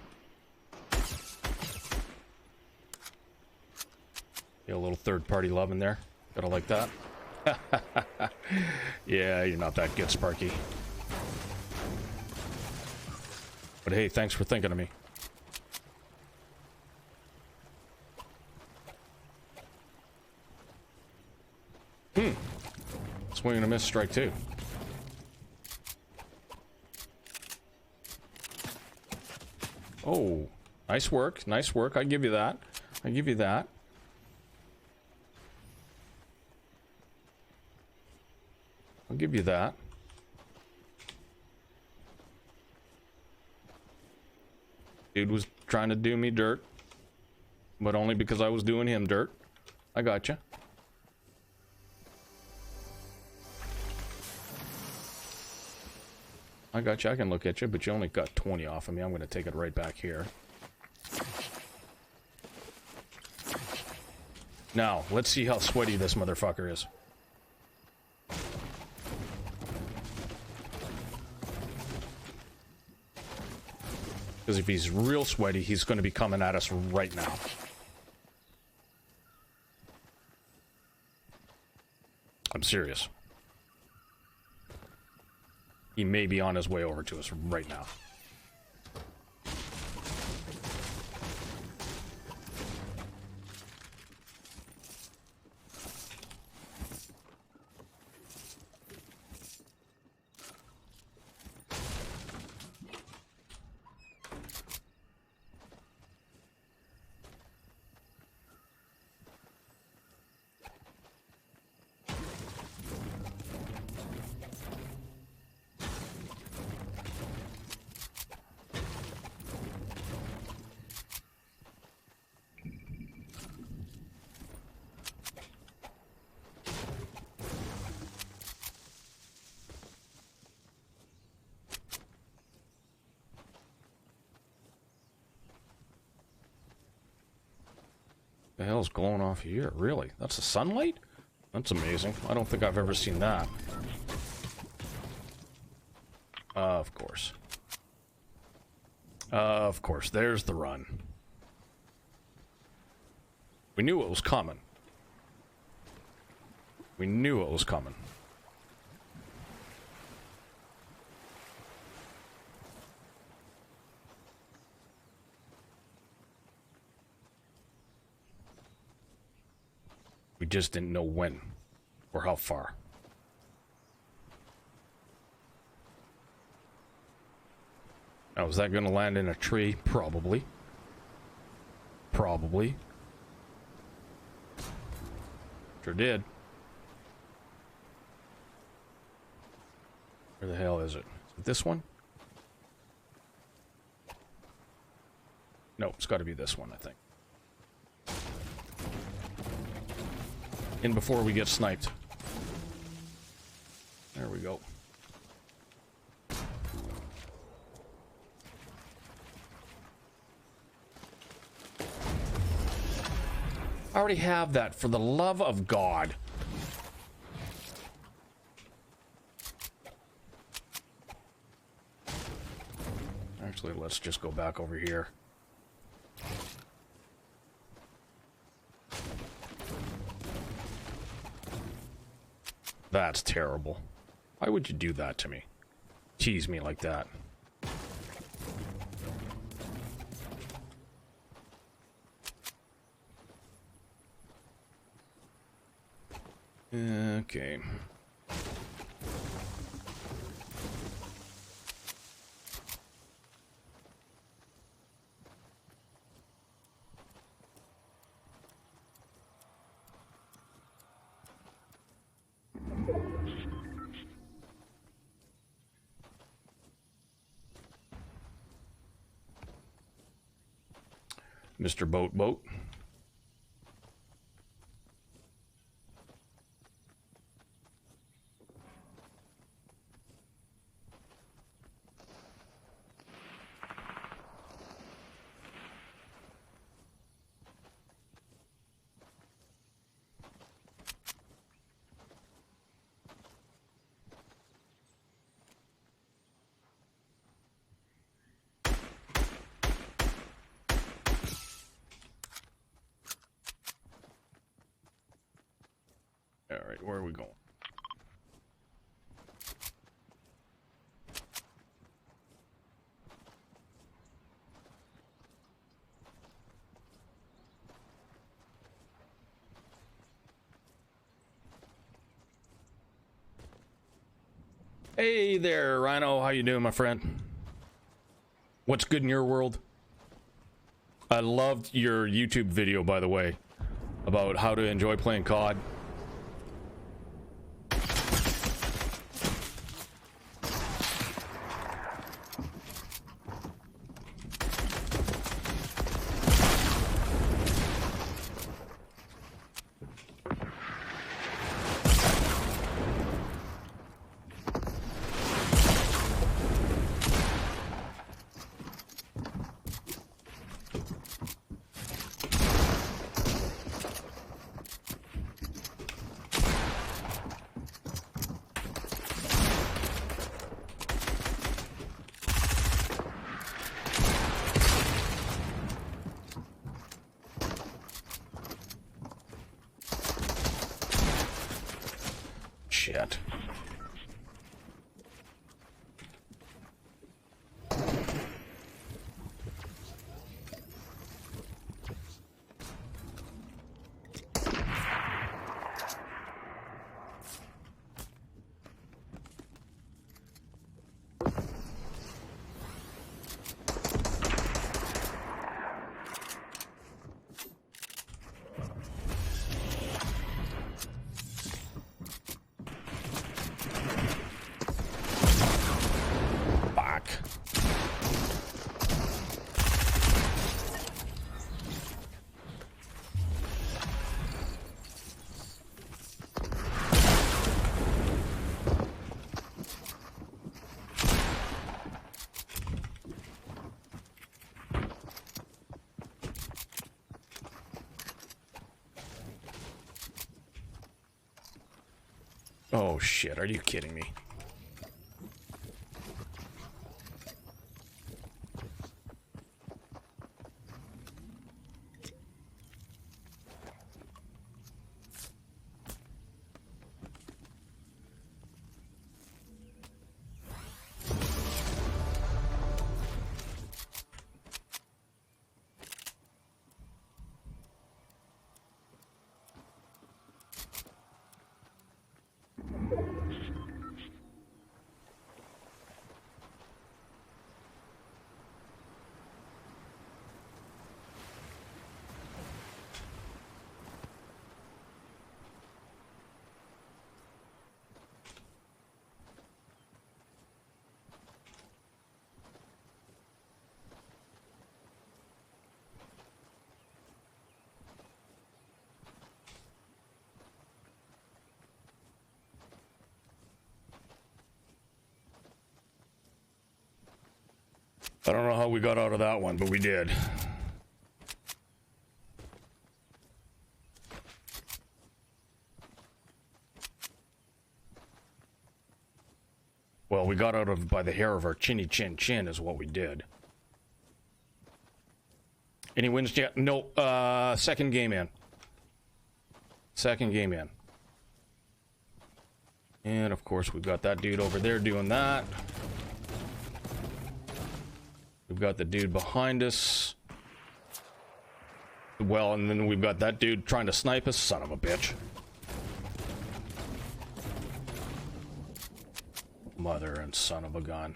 Yeah, a little third-party love in there. Gotta like that. Yeah, you're not that good, Sparky. But hey, thanks for thinking of me. Swing and a miss, strike two. Oh, nice work, nice work. I give you that. I give you that. I'll give you that. Dude was trying to do me dirt, but only because I was doing him dirt. I gotcha. I got you. I can look at you, but you only got 20 off of me. I'm going to take it right back here. Now, let's see how sweaty this motherfucker is. Because if he's real sweaty, he's going to be coming at us right now. I'm serious. He may be on his way over to us right now. The hell's glowing off here? Really? That's the sunlight? That's amazing. I don't think I've ever seen that. Of course. Of course. There's the run. We knew it was coming. We knew it was coming. We just didn't know when or how far. Now, is that going to land in a tree? Probably. Probably. Sure did. Where the hell is it? Is it this one? No, it's got to be this one, I think. In before we get sniped. There we go. already have that, for the love of God. Actually, let's just go back over here. That's terrible. Why would you do that to me? Tease me like that. Okay. Mr. Boat. All right, where are we going? Hey there, Rhino. How you doing, my friend? What's good in your world? I loved your YouTube video, by the way, about how to enjoy playing COD. Shit. Oh shit, are you kidding me? I don't know how we got out of that one, but we did. Well, we got out of by the hair of our chinny chin chin is what we did. Any wins yet? No. Second game in. Second game in. And of course, we've got that dude over there doing that. We've got the dude behind us. Well, and then we've got that dude trying to snipe us. Son of a bitch. Mother and son of a gun.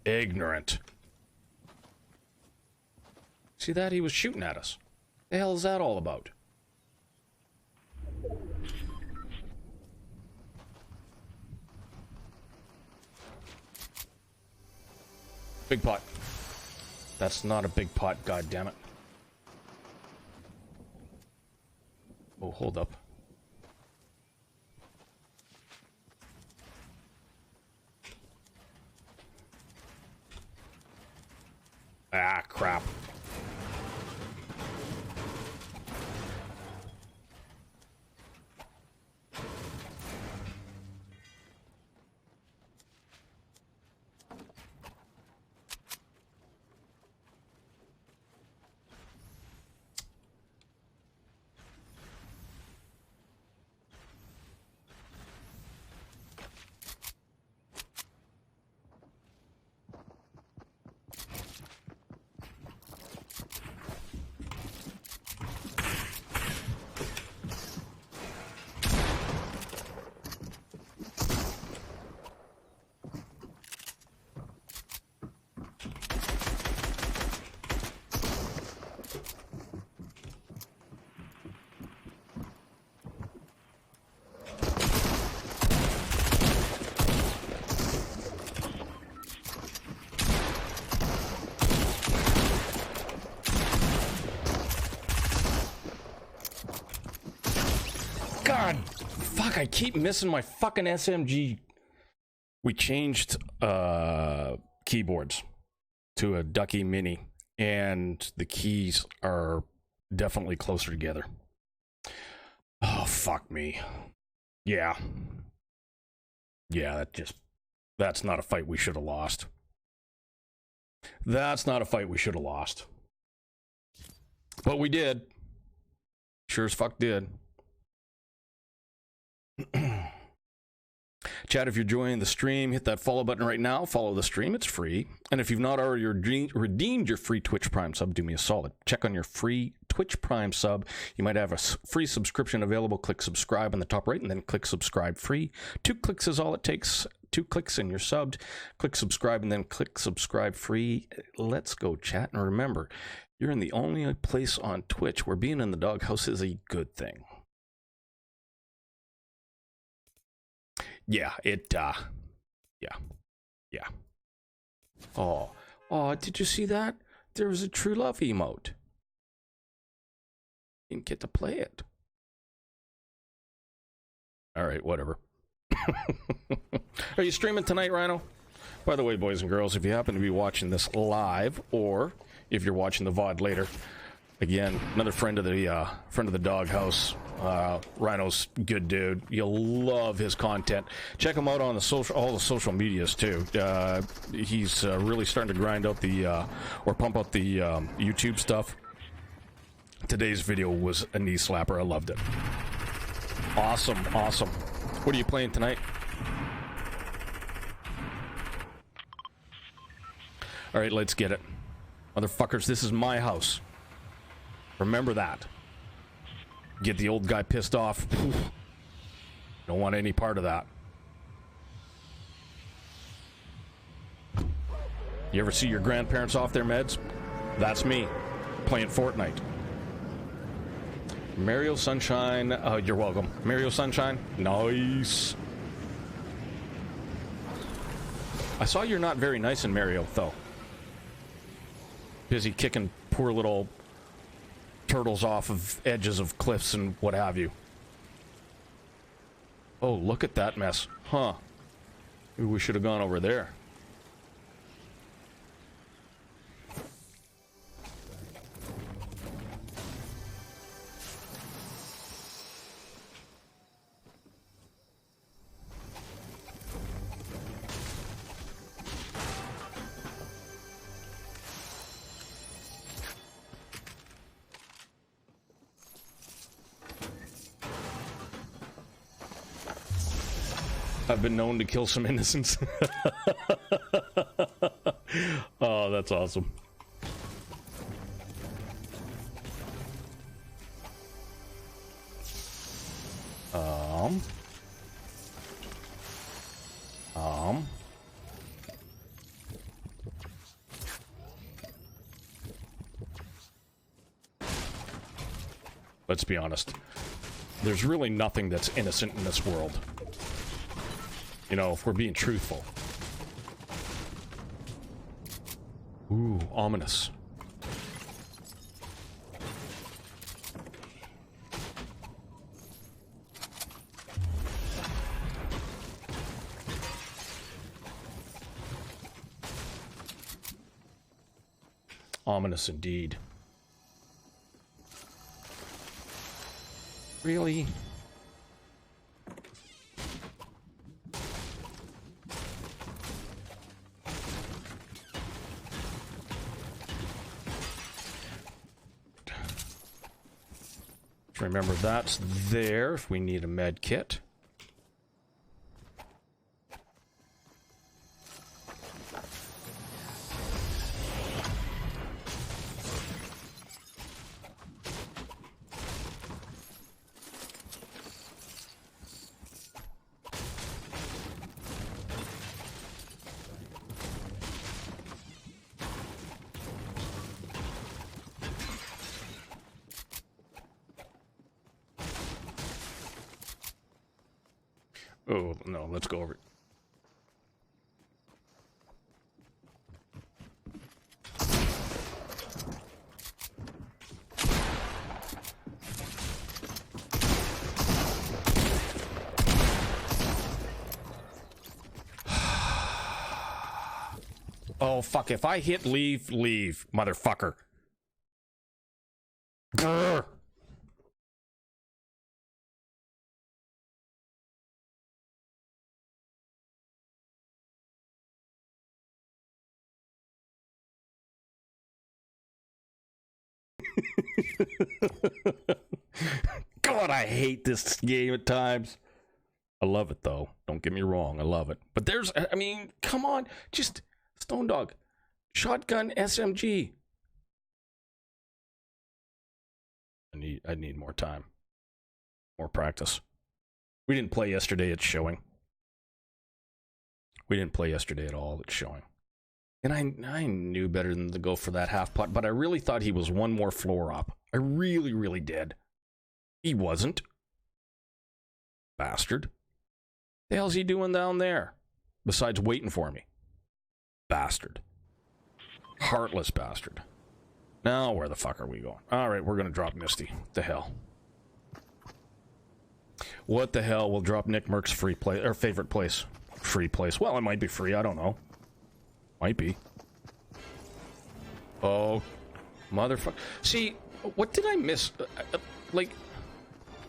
Ignorant. See that? He was shooting at us. The hell is that all about? Big pot. That's not a big pot, goddammit. Oh, hold up. Ah, crap. God, fuck, I keep missing my fucking SMG. We changed keyboards to a Ducky Mini, and the keys are definitely closer together. Oh, fuck me. Yeah. Yeah, that's not a fight we should have lost. That's not a fight we should have lost. But we did. Sure as fuck did. Chat, if you're joining the stream, hit that follow button right now. Follow the stream. It's free. And if you've not already redeemed your free Twitch Prime sub, do me a solid. Check on your free Twitch Prime sub. You might have a free subscription available. Click subscribe on the top right and then click subscribe free. 2 clicks is all it takes. 2 clicks and you're subbed. Click subscribe and then click subscribe free. Let's go, chat. And remember, you're in the only place on Twitch where being in the doghouse is a good thing. Yeah, yeah. Oh, did you see that? There was a true love emote. Didn't get to play it. All right, whatever. Are you streaming tonight, Rhino? By the way, boys and girls, if you happen to be watching this live, or if you're watching the VOD later, again, another friend of the doghouse. Rhino's good dude. You'll love his content. Check him out on all the social medias too. He's really starting to grind out or pump out the YouTube stuff. Today's video was a knee slapper. I loved it. Awesome. What are you playing tonight? All right, let's get it. Motherfuckers, this is my house. Remember that. Get the old guy pissed off. Don't want any part of that. You ever see your grandparents off their meds? That's me, playing Fortnite. Mario Sunshine, you're welcome. Mario Sunshine, nice. I saw you're not very nice in Mario, though. Busy kicking poor little turtles off of edges of cliffs and what have you. Oh, look at that mess. Huh. Maybe we should have gone over there. I've been known to kill some innocents. Oh, that's awesome. Let's be honest. There's really nothing that's innocent in this world. You know, if we're being truthful. Ooh, ominous. Ominous indeed. Really? Remember, that's there if we need a med kit. Oh, no, let's go over it. Oh, fuck. If I hit leave, motherfucker. Grr. God, I hate this game at times. I love it, though. Don't get me wrong. I love it. But there's, I mean, come on. Just Stone Dog. Shotgun SMG. I need more time. More practice. We didn't play yesterday. It's showing. We didn't play yesterday at all. It's showing. And I knew better than to go for that half putt, but I really thought he was one more floor up. I really, really did. He wasn't. Bastard. The hell's he doing down there? Besides waiting for me. Bastard. Heartless bastard. Now, where the fuck are we going? Alright, we're gonna drop Misty. What the hell? What the hell? We'll drop Nick Merck's free place, or favorite place. Free place. Well, it might be free, I don't know. Might be. Oh, motherfucker. See, what did I miss? Like,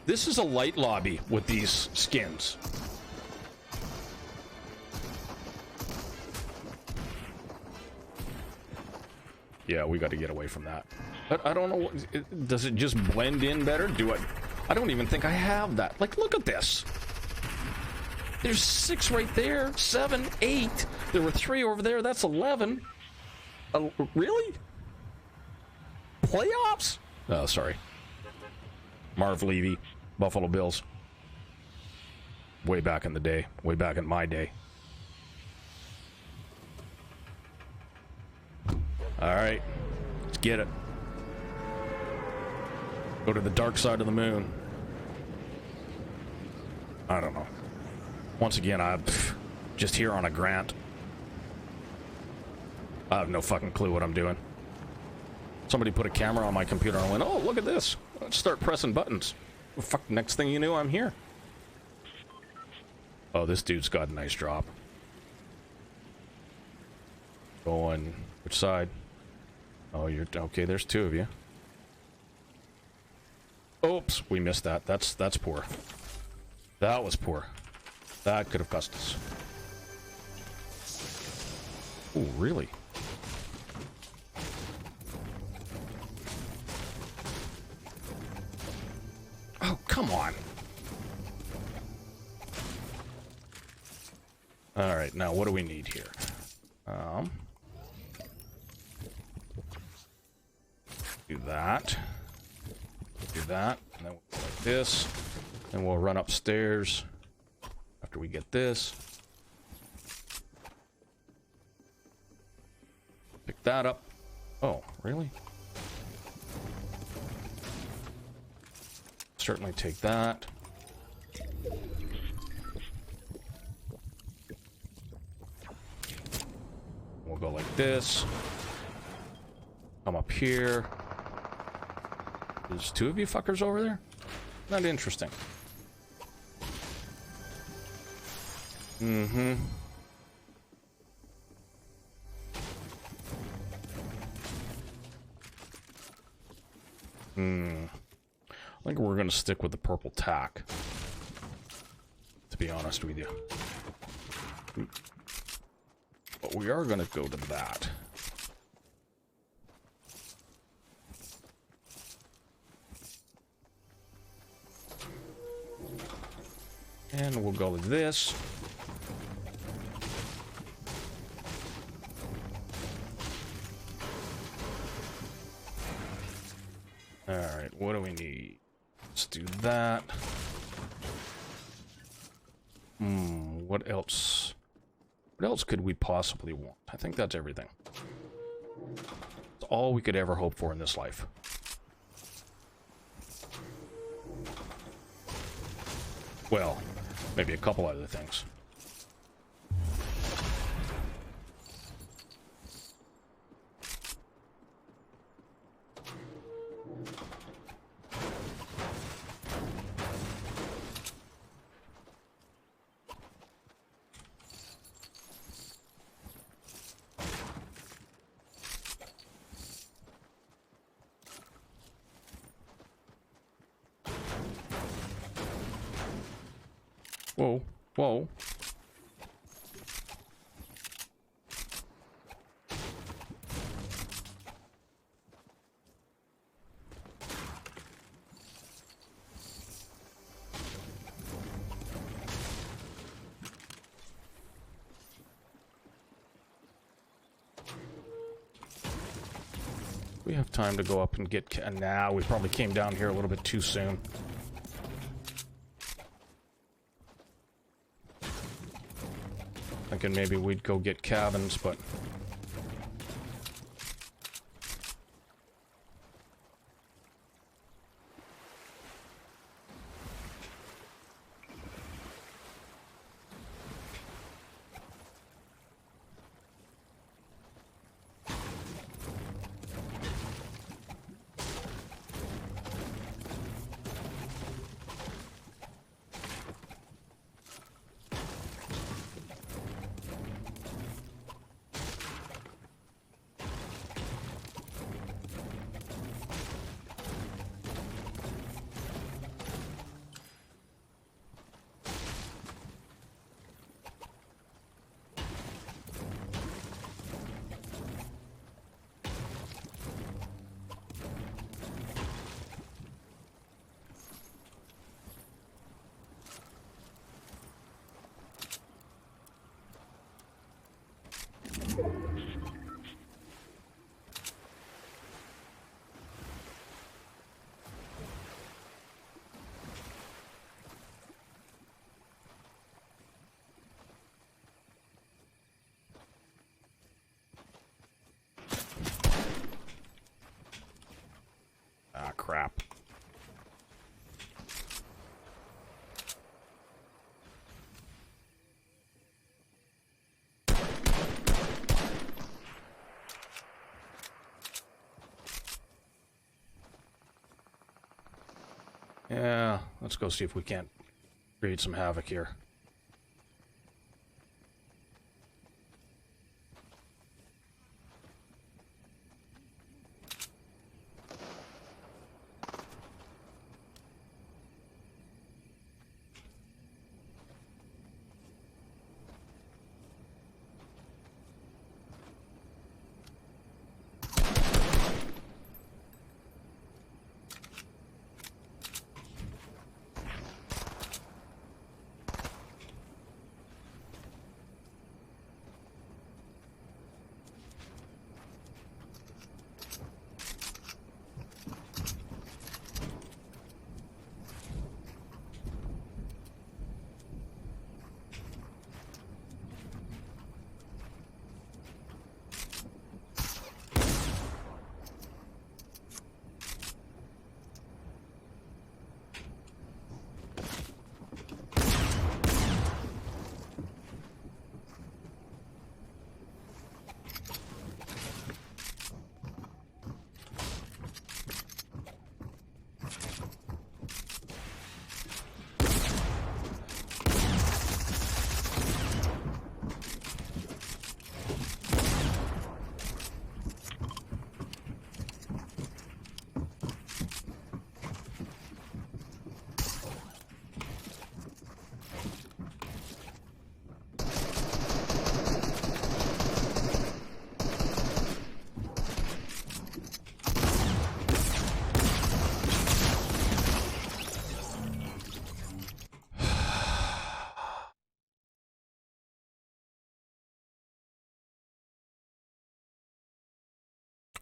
this is a light lobby with these skins. Yeah, we got to get away from that. But I don't know. Does it just blend in better? I don't even think I have that. Like, look at this. There's 6 right there. 7, 8. There were 3 over there. That's 11. Really? Playoffs? Oh, sorry. Marv Levy, Buffalo Bills. Way back in the day. Way back in my day. All right. Let's get it. Go to the dark side of the moon. I don't know. Once again, I'm just here on a grant. I have no fucking clue what I'm doing. Somebody put a camera on my computer and went, oh, look at this. Let's start pressing buttons. Well, fuck, next thing you knew, I'm here. Oh, this dude's got a nice drop. Going, which side? Oh, you're, okay, there's 2 of you. Oops, we missed that. That's poor. That was poor. That could have cost us. Oh, really? Oh, come on. All right, now what do we need here? Do that. Do that, and then we'll go like this. Then we'll run upstairs after we get this. Pick that up. Oh, really? Certainly take that. We'll go like this. Come up here. There's two of you fuckers over there? Not interesting. Mm-hmm. I think we're gonna stick with the purple tack, to be honest with you. But we are gonna go to that. And we'll go with this. Alright, what do we need? Let's do that. What else? What else could we possibly want? I think that's everything. It's all we could ever hope for in this life. Well, maybe a couple other things. Whoa, whoa. We have time to go up and get... Nah, we probably came down here a little bit too soon. Thinking maybe we'd go get cabins, but... Ah, crap. Yeah, let's go see if we can't create some havoc here.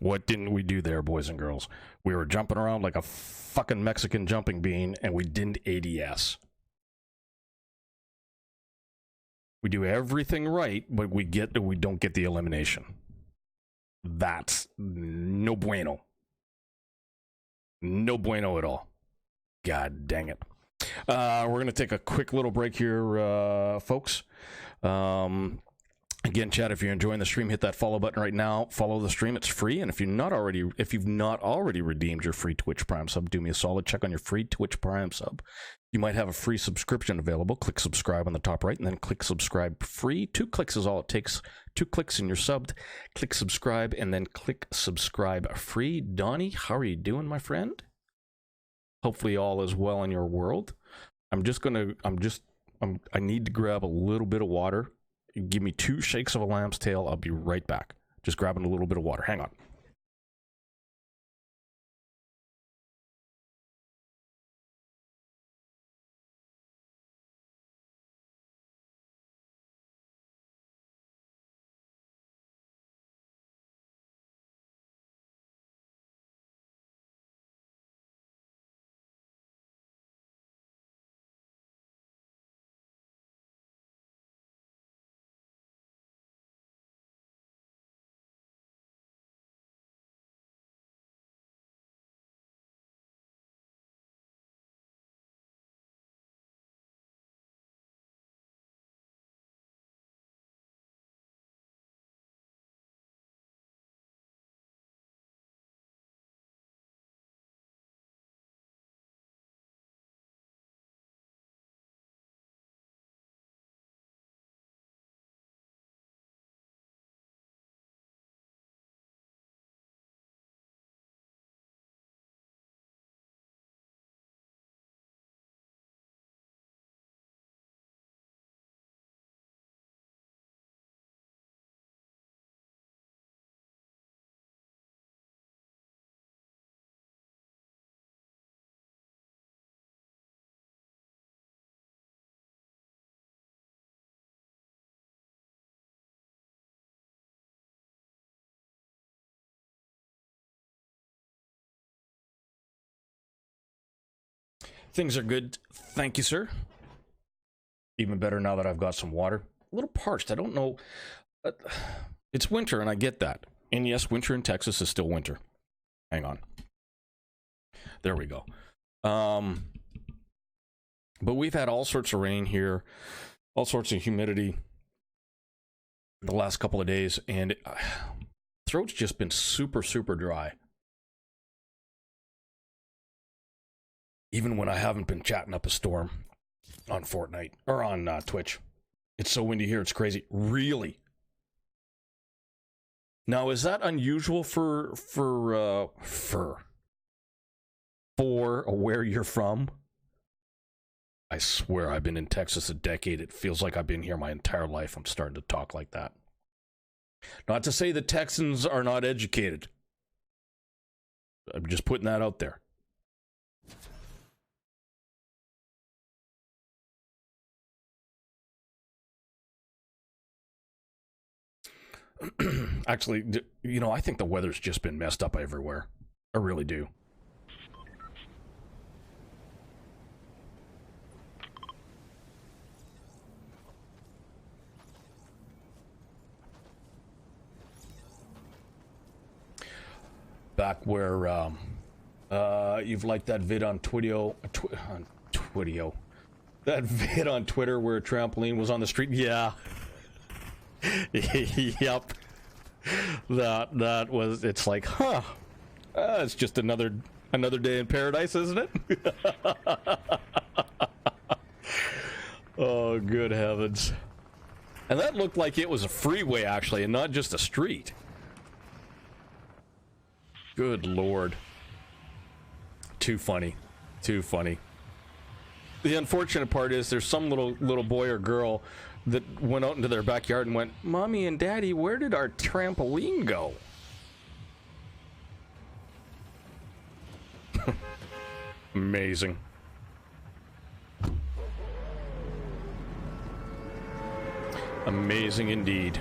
What didn't we do there, boys and girls? We were jumping around like a fucking Mexican jumping bean, and we didn't ADS. We do everything right, but we don't get the elimination. That's no bueno. No bueno at all. God dang it. We're going to take a quick little break here, folks. Again, chat, if you're enjoying the stream, hit that follow button right now. Follow the stream. It's free. And if you've not already redeemed your free Twitch Prime sub, do me a solid. Check on your free Twitch Prime sub. You might have a free subscription available. Click subscribe on the top right, and then click subscribe free. 2 clicks is all it takes. 2 clicks and you're subbed. Click subscribe, and then click subscribe free. Donnie, how are you doing, my friend? Hopefully all is well in your world. I need to grab a little bit of water. Give me 2 shakes of a lamb's tail. I'll be right back. Just grabbing a little bit of water. Hang on. Things are good. Thank you, sir. Even better now that I've got some water. A little parched. I don't know. It's winter, and I get that. And yes, winter in Texas is still winter. Hang on. There we go. But we've had all sorts of rain here, all sorts of humidity the last couple of days, and throat's just been super, super dry. Even when I haven't been chatting up a storm on Fortnite or on Twitch. It's so windy here, it's crazy. Really? Now, is that unusual for where you're from? I swear I've been in Texas a decade. It feels like I've been here my entire life. I'm starting to talk like that. Not to say the Texans are not educated. I'm just putting that out there. Actually, you know, I think the weather's just been messed up everywhere. I really do. Back where you've liked that vid on Twitio, that vid on Twitter where a trampoline was on the street. Yeah. Yep. That was. It's like, huh? It's just another day in paradise, isn't it? Oh, good heavens! And that looked like it was a freeway, actually, and not just a street. Good Lord. Too funny. Too funny. The unfortunate part is there's some little boy or girl that went out into their backyard and went, "Mommy and Daddy, where did our trampoline go?" Amazing. Amazing indeed.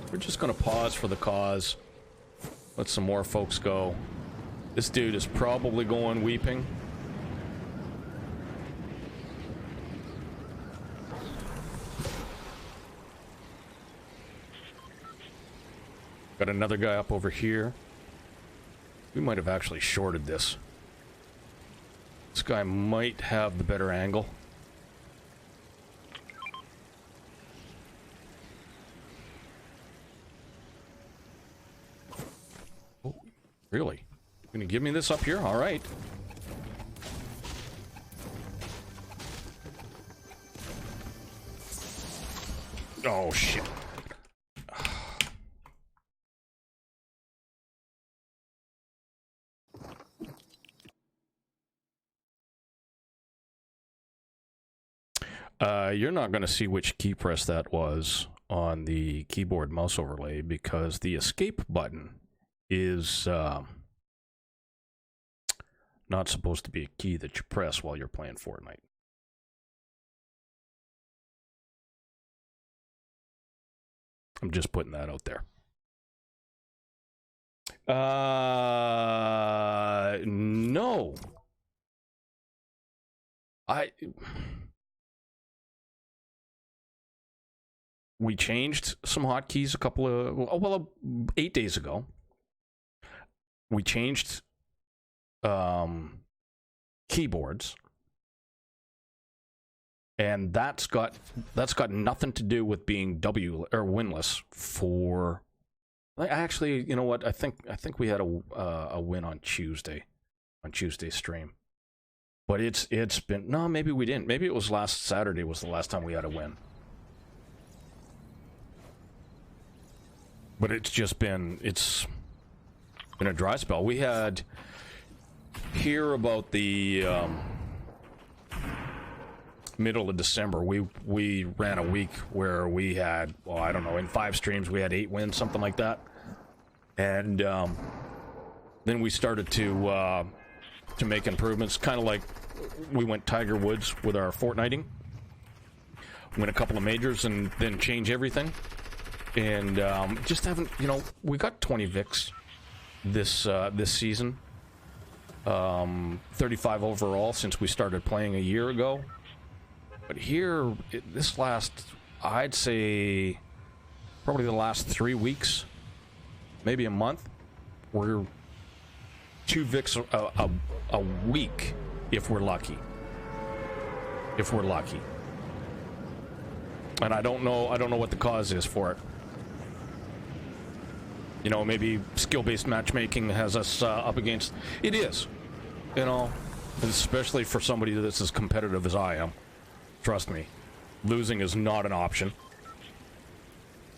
We're just going to pause for the cause. Let some more folks go. This dude is probably going weeping. Got another guy up over here. We might have actually shorted this. This guy might have the better angle. Oh, really? You're gonna give me this up here? All right. Oh, shit. You're not going to see which key press that was on the keyboard mouse overlay because the escape button is not supposed to be a key that you press while you're playing Fortnite. I'm just putting that out there. No. We changed some hotkeys a couple of, 8 days ago. We changed keyboards, and that's got nothing to do with being winless for. Actually, you know what? I think we had a win on Tuesday stream, but it's been maybe we didn't. Maybe it was last Saturday was the last time we had a win. But it's been a dry spell. We had here about the middle of December. We ran a week where we had, well, I don't know, in 5 streams we had 8 wins, something like that. And then we started to make improvements, kind of like we went Tiger Woods with our Fortniting. Win a couple of majors and then change everything. And just haven't, we got 20 Vicks this season. 35 overall since we started playing a year ago. But here, this last, I'd say, probably the last 3 weeks, maybe a month, we're 2 Vicks a week if we're lucky. If we're lucky. And I don't know what the cause is for it. Maybe skill-based matchmaking has us up against... It is. Especially for somebody that's as competitive as I am. Trust me. Losing is not an option.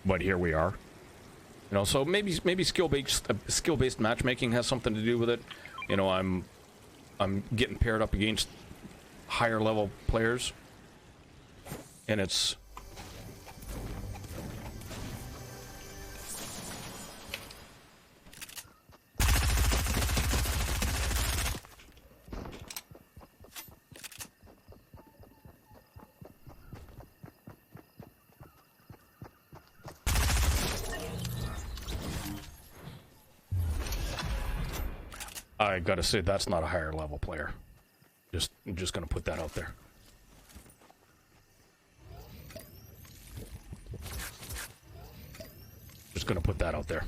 But here we are. So maybe skill-based matchmaking has something to do with it. I'm getting paired up against higher-level players. And it's... I gotta say, that's not a higher level player. I'm just gonna put that out there. Just gonna put that out there.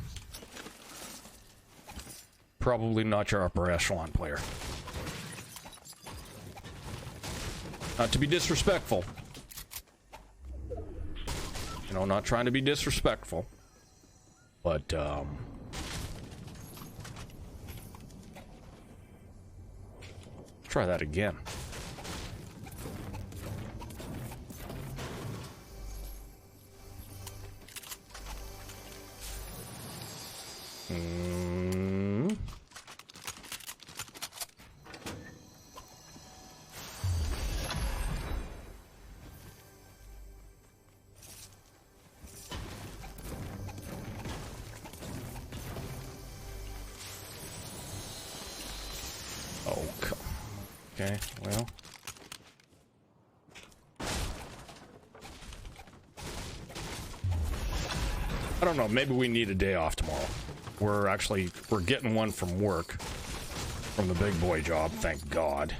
Probably not your upper echelon player. Not to be disrespectful. Not trying to be disrespectful. But, try that again. Okay, well. I don't know, maybe we need a day off tomorrow. We're getting one from work. From the big boy job, thank God.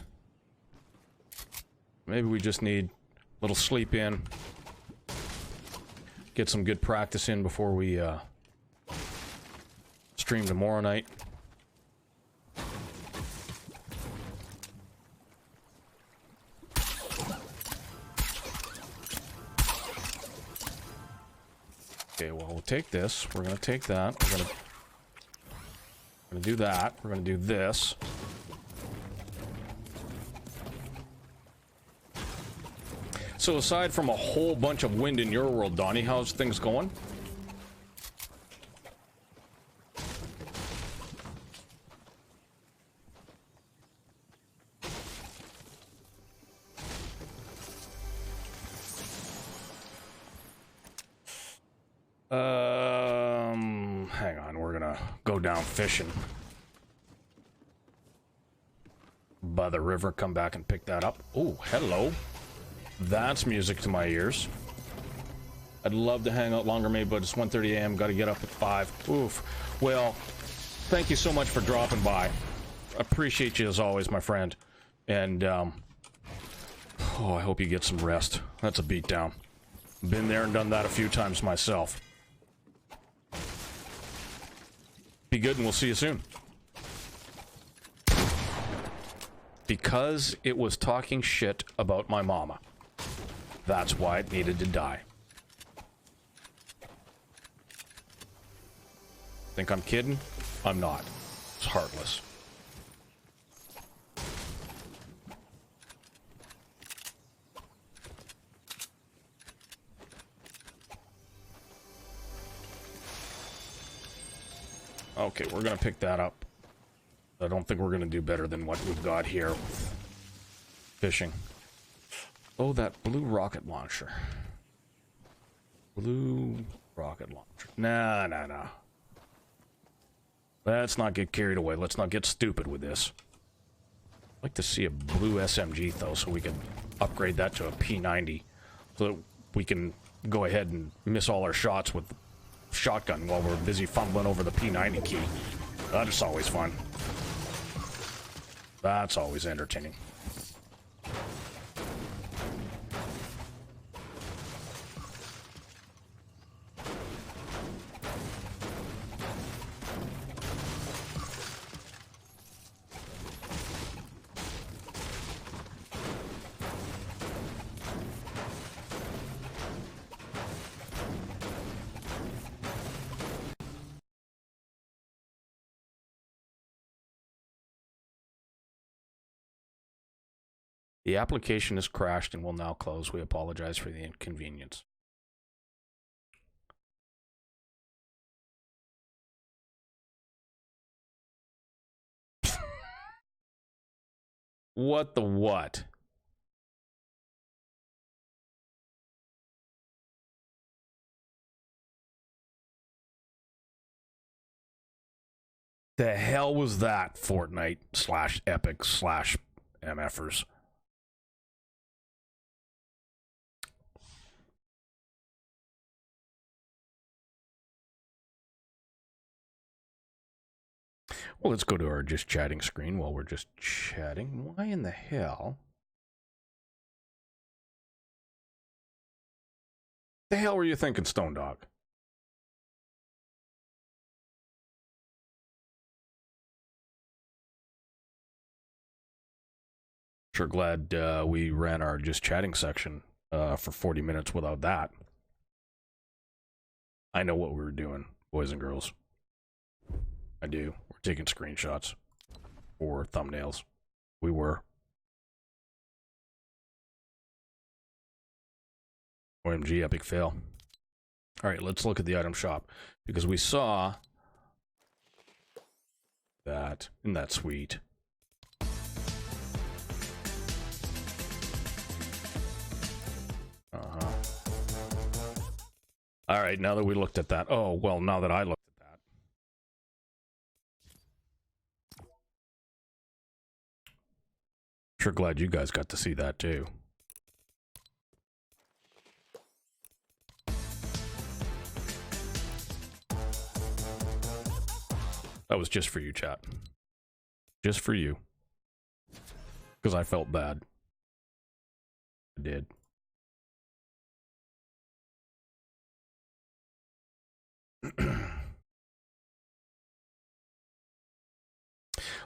Maybe we just need a little sleep in. Get some good practice in before we stream tomorrow night. Okay, well, we'll take this. We're gonna take that. We're gonna do that. We're gonna do this. So aside from a whole bunch of wind in your world, Donnie, how's things going? Hang on, we're gonna go down fishing by the river, come back and pick that up. Oh, hello. That's music to my ears. I'd love to hang out longer, maybe, but it's 1:30 a.m. Got to get up at 5. Oof. Well, thank you so much for dropping by. Appreciate you as always, my friend. And, oh, I hope you get some rest. That's a beatdown. Been there and done that a few times myself. Be good, and we'll see you soon. Because it was talking shit about my mama. That's why it needed to die. Think I'm kidding? I'm not. It's heartless. Okay, we're gonna pick that up. I don't think we're gonna do better than what we've got here with fishing. Oh, that blue rocket launcher. Blue rocket launcher. Nah. Let's not get carried away. Let's not get stupid with this. I'd like to see a blue SMG, though, so we can upgrade that to a P90. So that we can go ahead and miss all our shots with the shotgun while we're busy fumbling over the P90 key. That's always fun. That's always entertaining. The application has crashed and will now close. We apologize for the inconvenience. What the what? The hell was that, Fortnite / Epic / MFers? Well, let's go to our just chatting screen while we're just chatting. Why in the hell? The hell were you thinking, Stone Dog? Sure glad we ran our just chatting section for 40 minutes without that. I know what we were doing, boys and girls. I do. We're taking screenshots or thumbnails. We were. OMG, epic fail. All right, let's look at the item shop because we saw that. Isn't that sweet? All right, now that we looked at that. Oh, well, now that I looked at that. Sure glad you guys got to see that too. That was just for you, chat. Just for you. Because I felt bad. I did.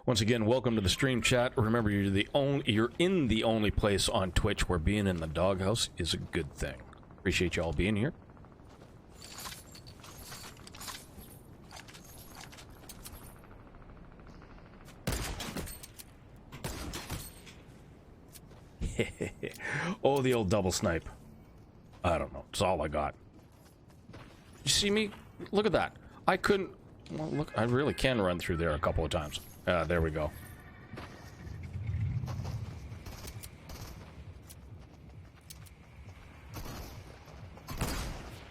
Once again, welcome to the stream, chat. Remember, you're in the only place on Twitch where being in the doghouse is a good thing. Appreciate y'all being here. Oh, the old double snipe. I don't know. It's all I got. You see me? Look at that. I couldn't... Well, look, I really can run through there a couple of times. There we go.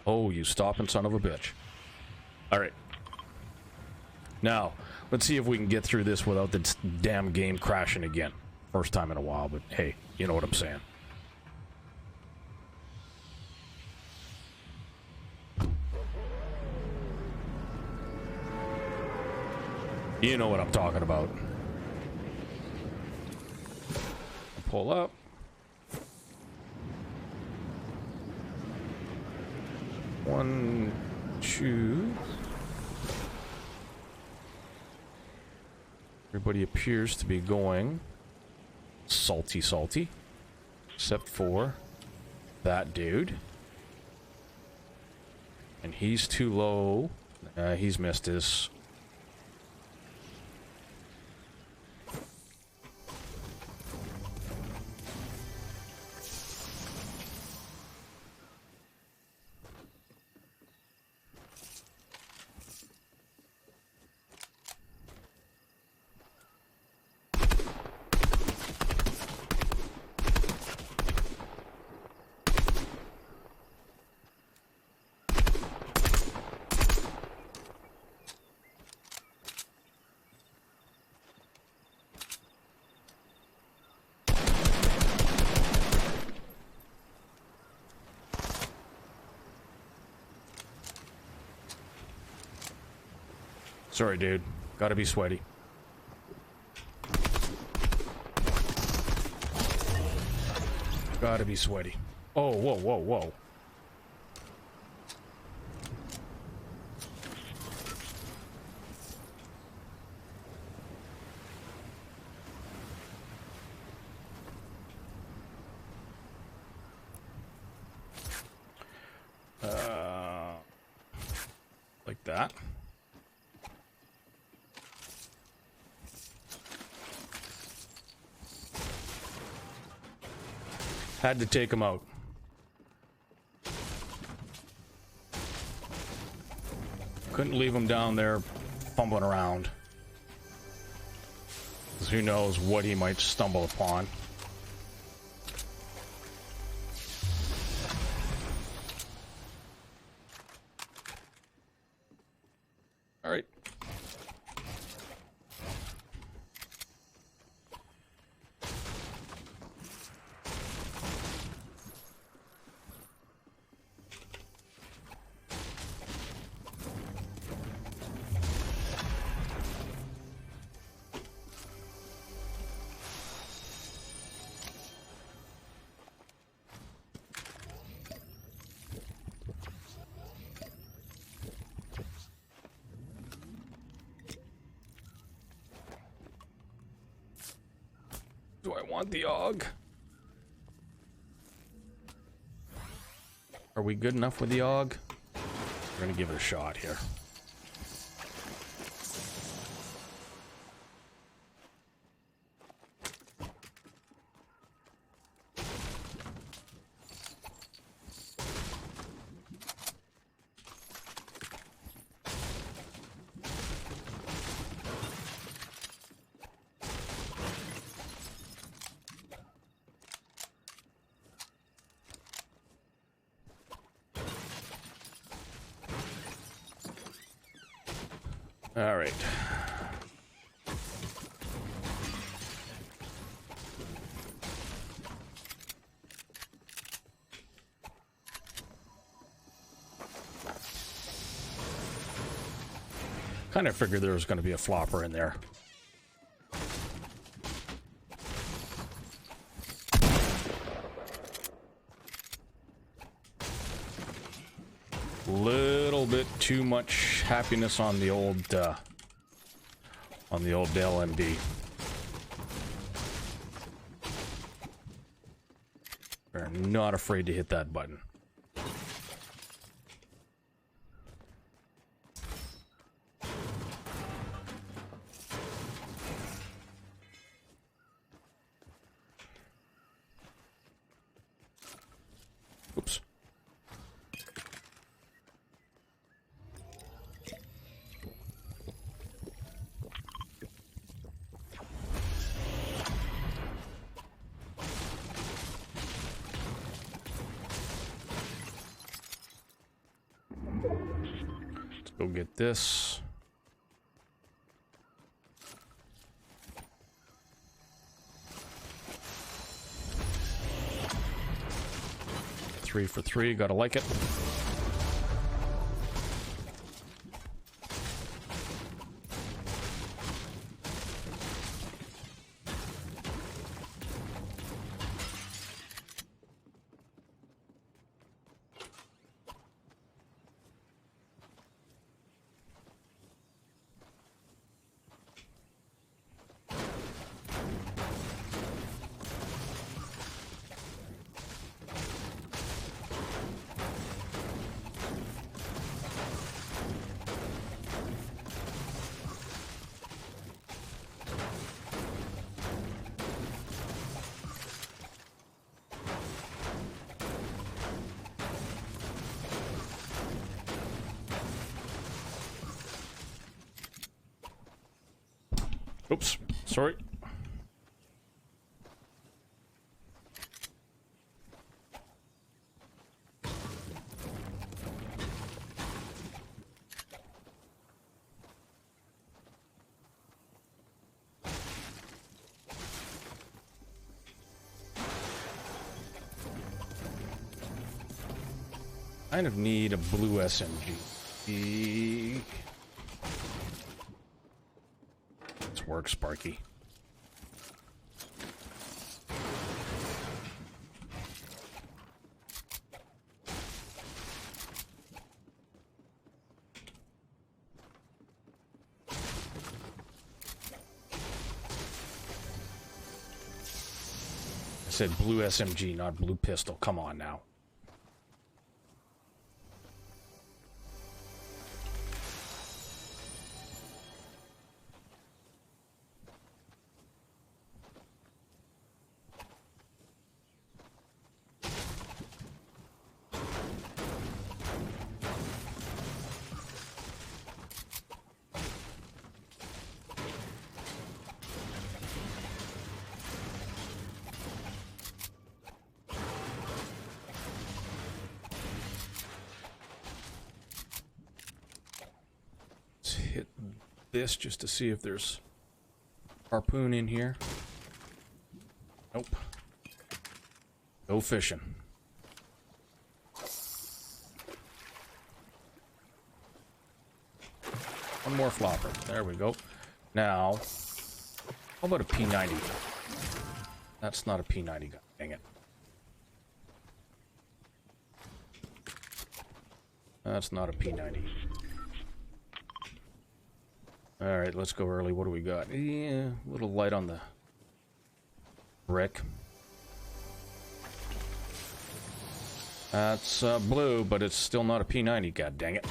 Oh, you stopping son of a bitch. Alright. Now, let's see if we can get through this without the damn game crashing again. First time in a while, but hey, you know what I'm saying. You know what I'm talking about. Pull up. One, two. Everybody appears to be going salty, salty. Except for that dude. And he's too low. He's missed his... Sorry, dude. Gotta be sweaty. Gotta be sweaty. Oh, whoa, whoa, whoa. Like that. Had to take him out. Couldn't leave him down there fumbling around. 'Cause who knows what he might stumble upon. All right. Do I want the AUG? Are we good enough with the AUG? We're gonna give it a shot here. All right. Kind of figured there was going to be a flopper in there. Little bit too much happiness on the old LMB. We're not afraid to hit that button. Oops. Let's go get this. Three for three, gotta like it. Oops, sorry. Kind of need a blue SMG. Let's work, Sparky. I said blue SMG, not blue pistol. Come on now. Hit this just to see if there's harpoon in here. Nope. Go fishing. One more flopper. There we go. Now, how about a P90? That's not a P90 gun. Dang it. That's not a P90. Alright, let's go early. What do we got? Yeah, a little light on the brick. That's blue, but it's still not a P90. God dang it.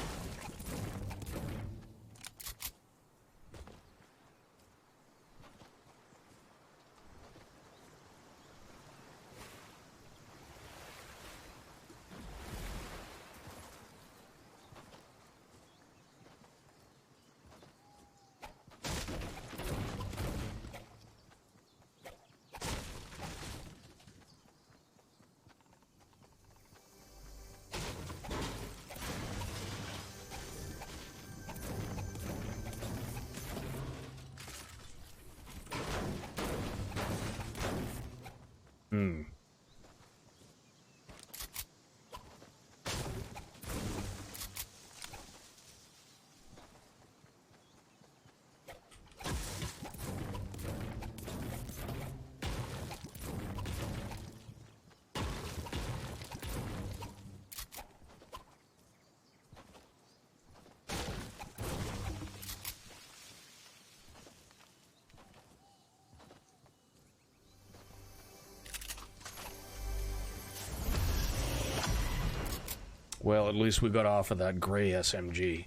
Well, at least we got off of that gray SMG.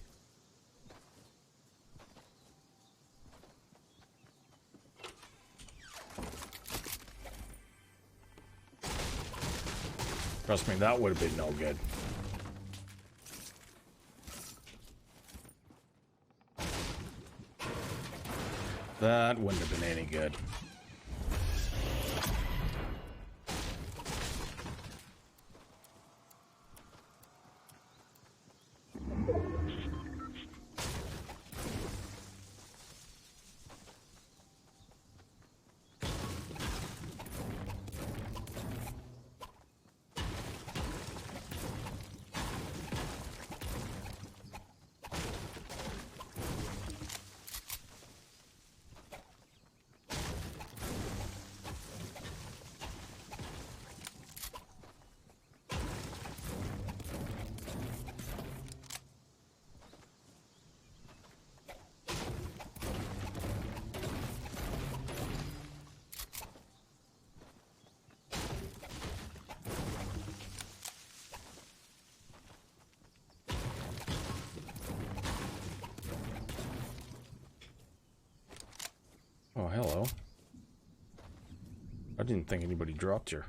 Trust me, that would have been no good. That wouldn't have been any good. Oh, hello. I didn't think anybody dropped here.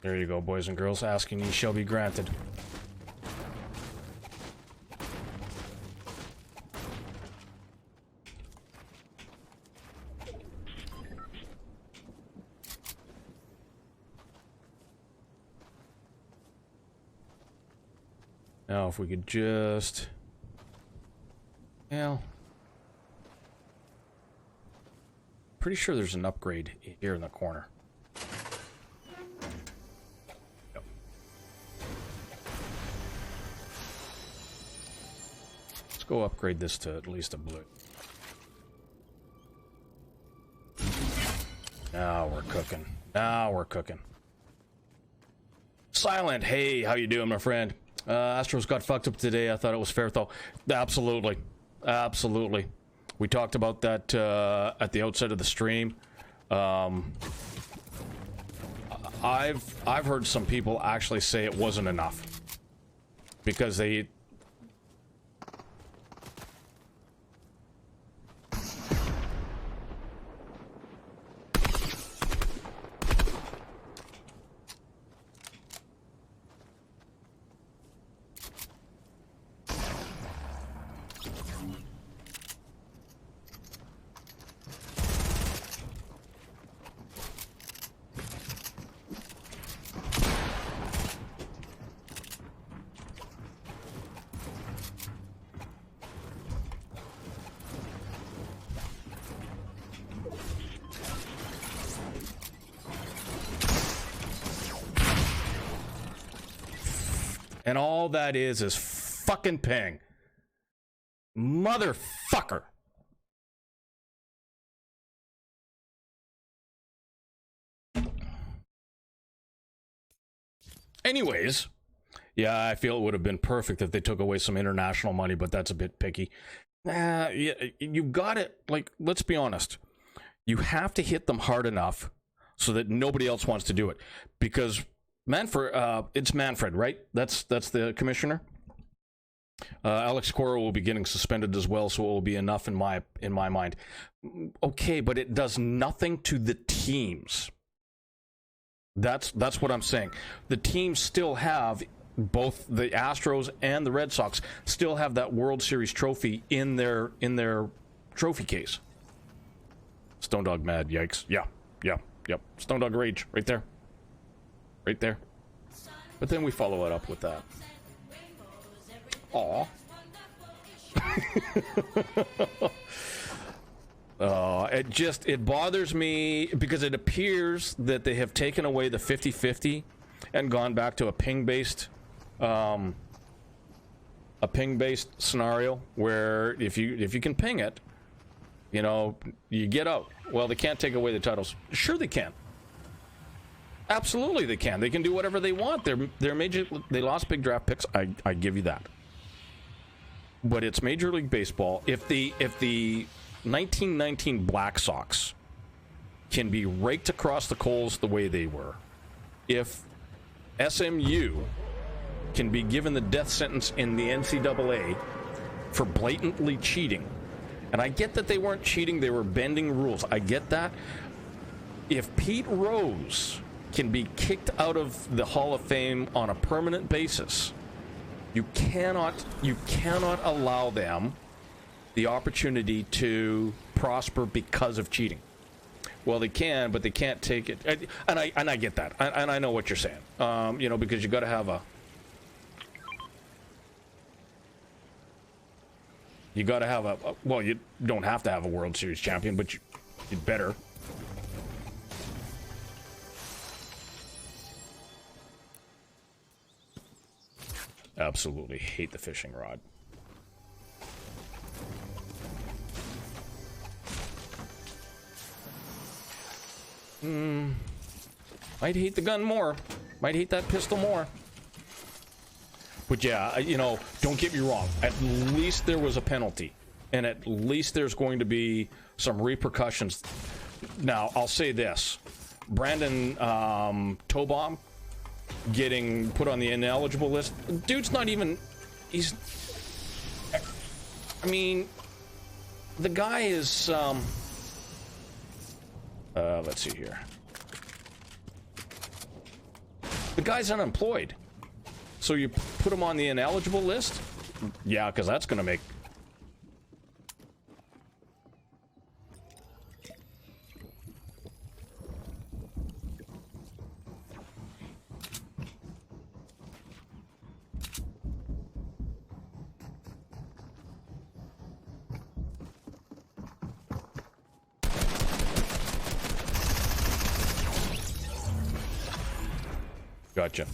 There you go, boys and girls. Asking ye shall be granted. Now, if we could just... Well... Pretty sure there's an upgrade here in the corner. Let's go upgrade this to at least a blue. Now we're cooking. Now we're cooking. Silent, hey, how you doing, my friend? Astros got fucked up today. I thought it was fair, though. Absolutely. Absolutely. We talked about that at the outset of the stream. I've heard some people actually say it wasn't enough. Because they... And all that is fucking ping. Motherfucker. Anyways, yeah, I feel it would have been perfect if they took away some international money, but that's a bit picky. Yeah, you got it. Like, let's be honest. You have to hit them hard enough so that nobody else wants to do it. Because Manfred, it's Manfred, right? That's the commissioner. Alex Cora will be getting suspended as well, so it will be enough in my mind. Okay, but it does nothing to the teams. That's what I'm saying. The teams still have, both the Astros and the Red Sox still have that World Series trophy in their trophy case. Stone Dog mad, yikes. Yeah, yep. Stone Dog rage, right there. Right there. But then we follow it up with that. Aw. It bothers me because it appears that they have taken away the 50-50 and gone back to a ping-based scenario where if you can ping it, you know, you get out. Well, they can't take away the titles. Sure they can. Absolutely they can. They can do whatever they want. They're major. They lost big draft picks. I give you that. But it's Major League Baseball. If the 1919 Black Sox can be raked across the coals the way they were, if SMU can be given the death sentence in the NCAA for blatantly cheating, and I get that they weren't cheating, they were bending rules. I get that. If Pete Rose can be kicked out of the Hall of Fame on a permanent basis, you cannot allow them the opportunity to prosper because of cheating. Well, they can, but they can't take it. And I get that. And I know what you're saying. You know, because you got to have a. You got to have a. Well, you don't have to have a World Series champion, but you'd better. Absolutely hate the fishing rod. Might hate the gun more. Might hate that pistol more. But yeah, you know, don't get me wrong. At least there was a penalty. And at least there's going to be some repercussions. Now, I'll say this. Brandon Tobom getting put on the ineligible list. Dude's not even... He's... I mean... The guy is... let's see here. The guy's unemployed. So you put him on the ineligible list? Yeah, because that's going to make... Gotcha.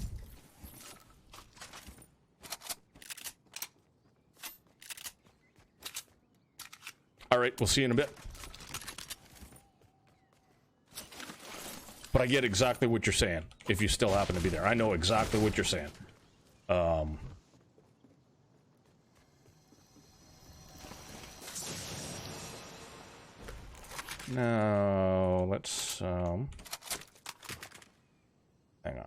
All right, we'll see you in a bit. But I get exactly what you're saying, if you still happen to be there. I know exactly what you're saying. Now, let's, hang on.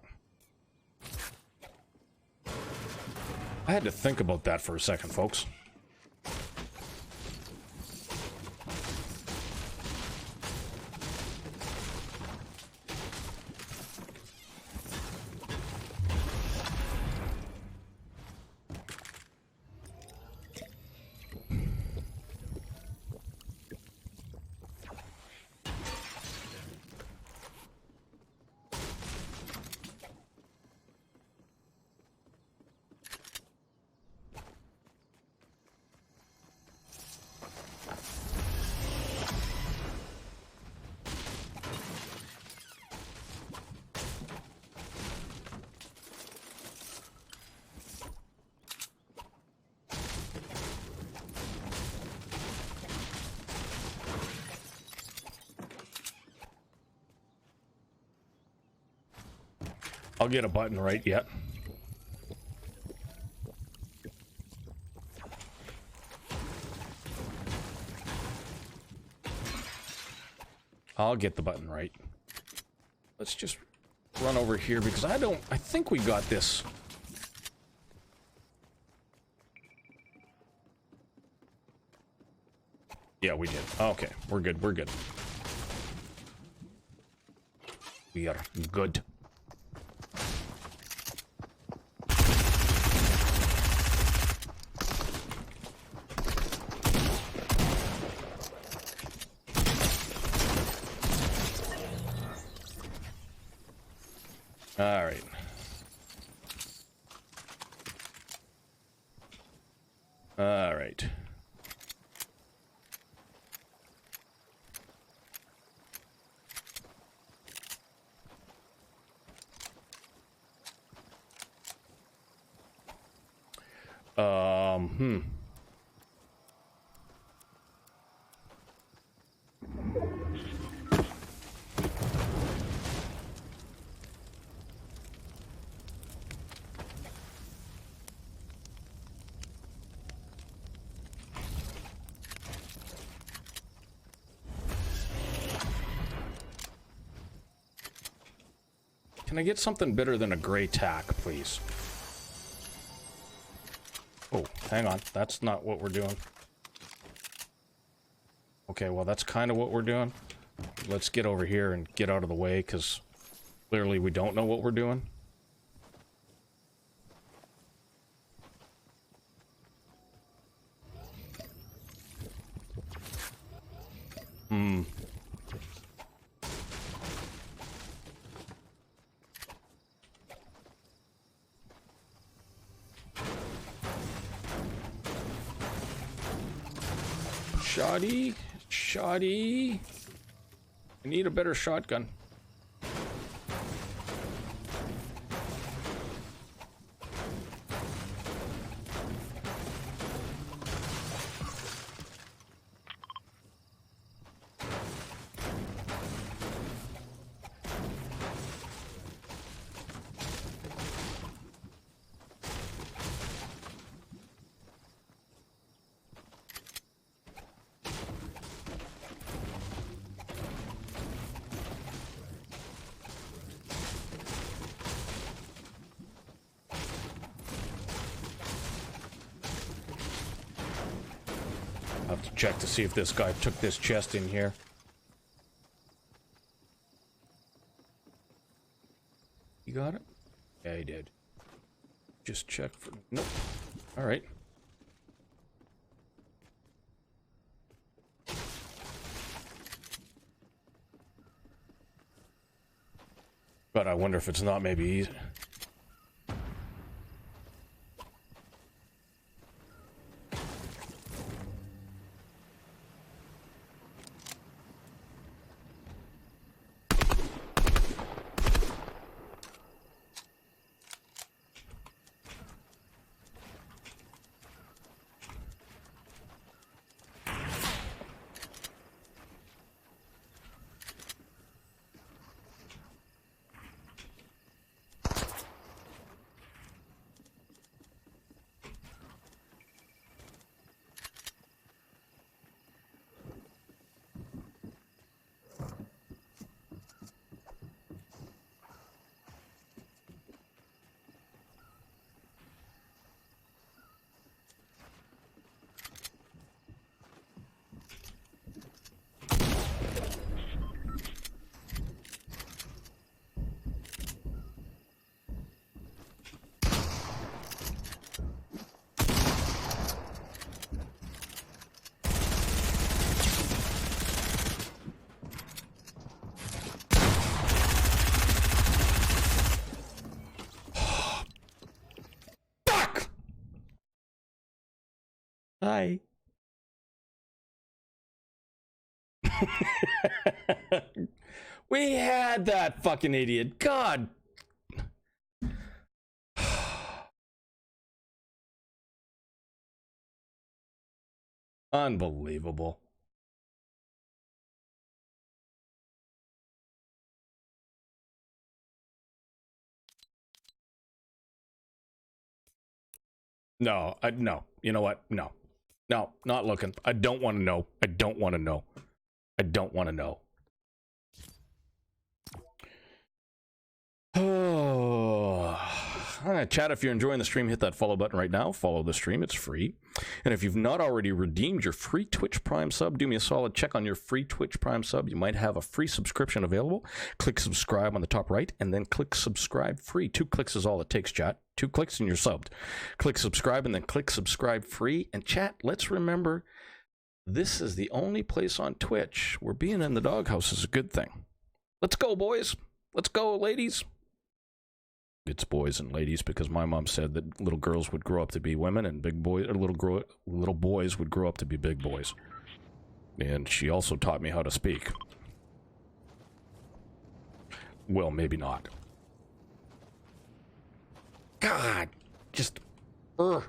I had to think about that for a second, folks. I'll get a button right yet. I'll get the button right. Let's just run over here because I think we got this. Yeah, we did. Okay, we're good. We're good. We are good. All right. All right. Hmm. Can I get something better than a gray tack, please? Oh, hang on. That's not what we're doing. Okay, well, that's kind of what we're doing. Let's get over here and get out of the way, because clearly we don't know what we're doing. Hmm. Shoddy. Shoddy. I need a better shotgun. I'll have to check to see if this guy took this chest in here. You got it? Yeah, he did. Just check for... Nope. Alright. But I wonder if it's not maybe easy. Hi. We had that fucking idiot. God. Unbelievable. No, no. You know what? No. No, not looking. I don't want to know. I don't want to know. I don't want to know. Oh. Chat, if you're enjoying the stream, hit that follow button right now. Follow the stream. It's free. And if you've not already redeemed your free Twitch Prime sub, do me a solid. Check on your free Twitch Prime sub. You might have a free subscription available. Click subscribe on the top right, and then click subscribe free. 2 clicks is all it takes, chat. 2 clicks and you're subbed. Click subscribe and then click subscribe free. And chat, let's remember, this is the only place on Twitch where being in the doghouse is a good thing. Let's go, boys. Let's go, ladies. It's boys and ladies because my mom said that little girls would grow up to be women and big boys, or little boys would grow up to be big boys. And she also taught me how to speak. Well, maybe not. God, just erg.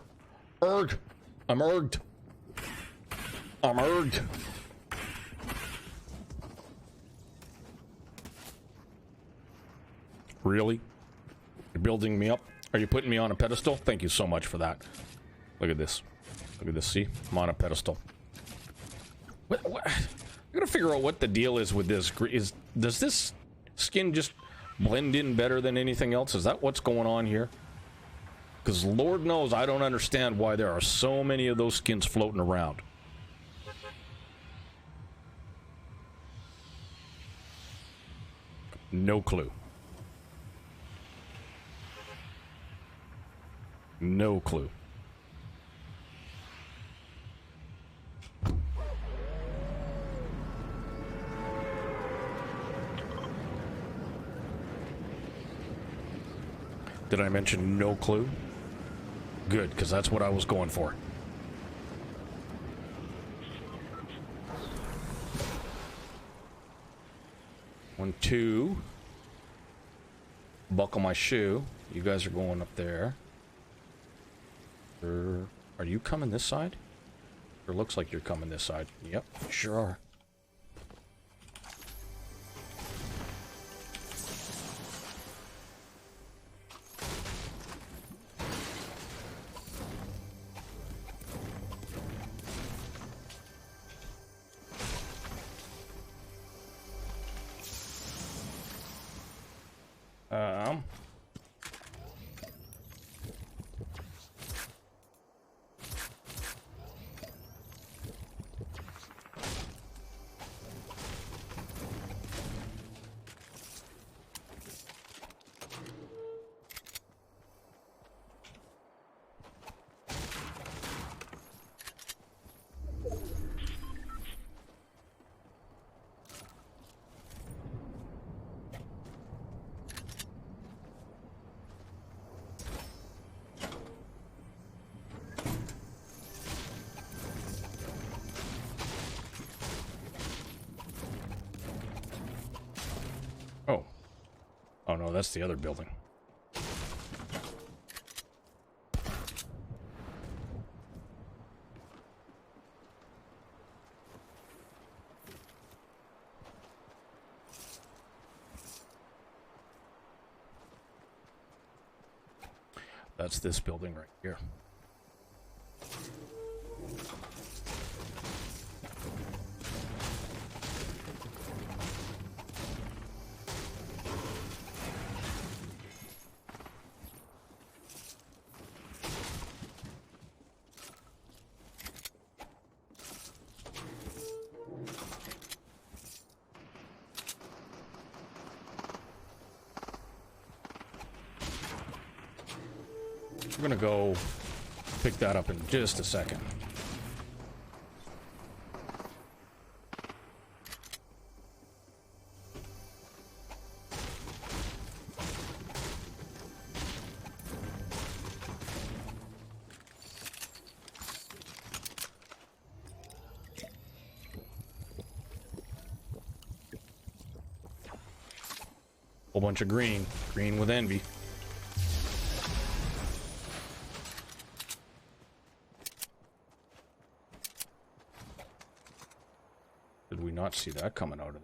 I'm erged. I'm erged. Really? You're building me up? Are you putting me on a pedestal? Thank you so much for that. Look at this. Look at this. See? I'm on a pedestal. What? I gotta figure out what the deal is with this. Does this skin just blend in better than anything else? Is that what's going on here? Because Lord knows I don't understand why there are so many of those skins floating around. No clue. No clue. Did I mention no clue? Good, because that's what I was going for. One, two. Buckle my shoe. You guys are going up there. Are you coming this side? It looks like you're coming this side. Yep, sure are. Oh no, that's the other building. That's this building right here. We're gonna go pick that up in just a second. Whole bunch of green with envy. Did we not see that coming out of it?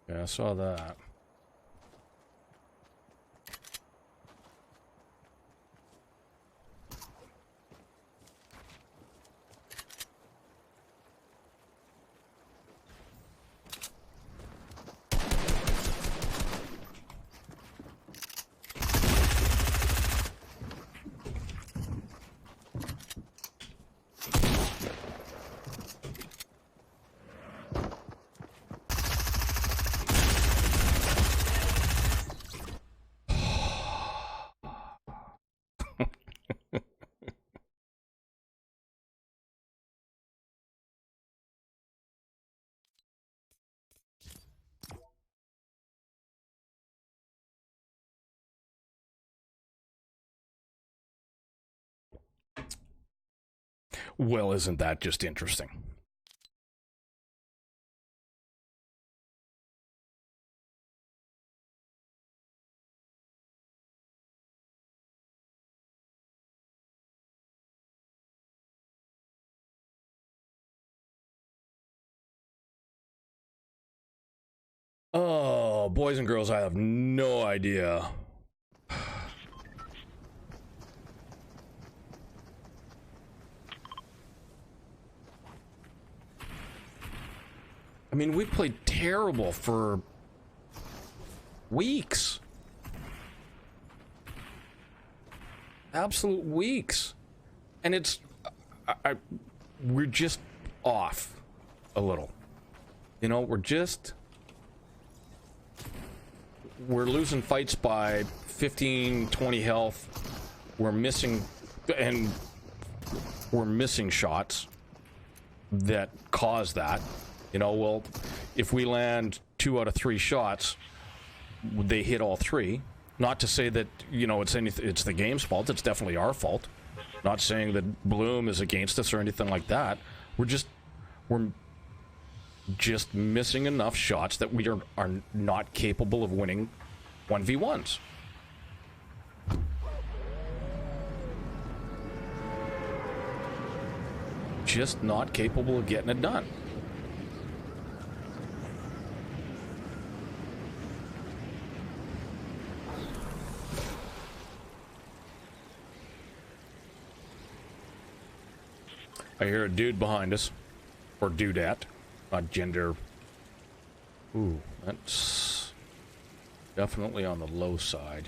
Yeah, I saw that. Well, isn't that just interesting? Oh, boys and girls, I have no idea. I mean, we've played terrible for weeks. Absolute weeks. And it's... we're just off a little. You know, we're losing fights by 15, 20 health. We're missing shots that cause that. You know, well, if we land 2 out of 3 shots, they hit all 3. Not to say that, you know, it's the game's fault. It's definitely our fault. Not saying that Bloom is against us or anything like that. We're just missing enough shots that we are not capable of winning 1v1s. Just not capable of getting it done. I hear a dude behind us. Or dudette. Not gender. Ooh, that's definitely on the low side.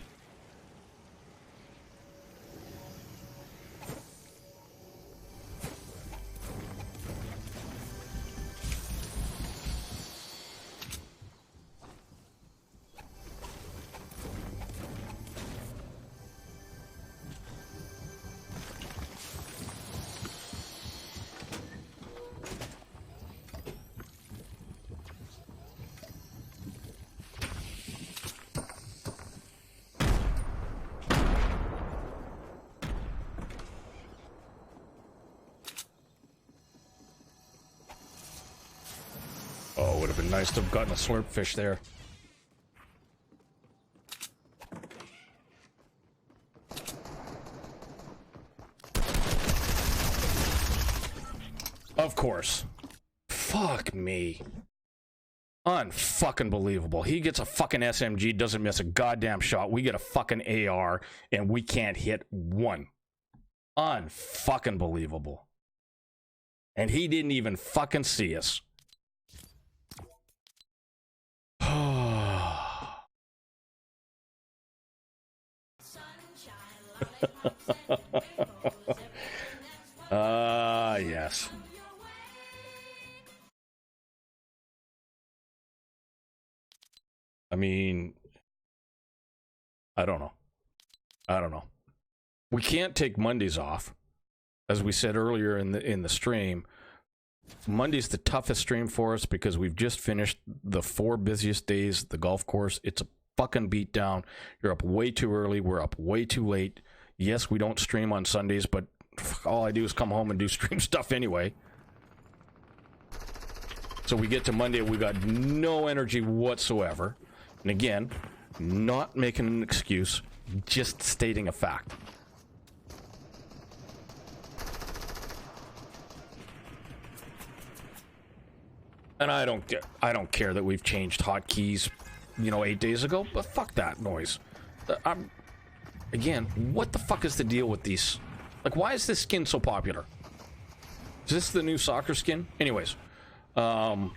Oh, would have been nice to have gotten a slurp fish there. Of course. Fuck me. Unfucking believable. He gets a fucking SMG, doesn't miss a goddamn shot. We get a fucking AR, and we can't hit one. Unfucking believable. And he didn't even fucking see us. Yes. I mean, I don't know. We can't take Mondays off. As we said earlier in the stream, Monday's the toughest stream for us because we've just finished the 4 busiest days at the golf course. It's a fucking beatdown. You're up way too early. We're up way too late. Yes, we don't stream on Sundays, but all I do is come home and do stream stuff anyway. So we get to Monday, we got no energy whatsoever. And again, not making an excuse, just stating a fact. And I don't care that we've changed hotkeys, 8 days ago, but fuck that noise. Again, what the fuck is the deal with these? Like, why is this skin so popular? Is this the new soccer skin? Anyways, I'm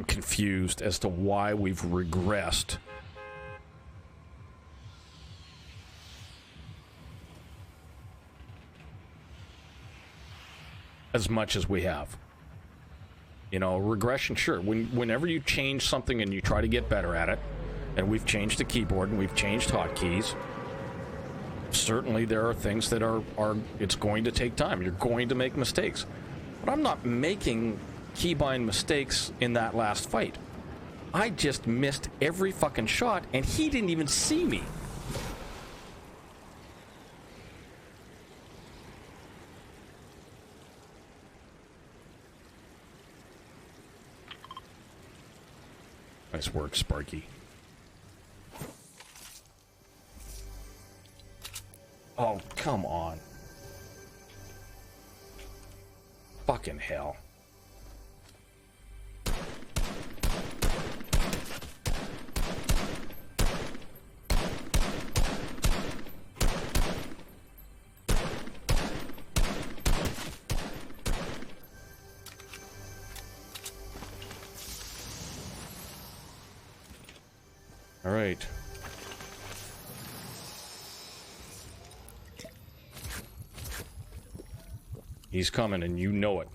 confused as to why we've regressed. As much as we have. Regression, sure. Whenever you change something and you try to get better at it, and we've changed the keyboard and we've changed hotkeys, certainly there are things that are it's going to take time. You're going to make mistakes. But I'm not making keybind mistakes in that last fight. I just missed every fucking shot, and he didn't even see me. Nice work, Sparky. Oh, come on. Fucking hell. All right. He's coming, and you know it.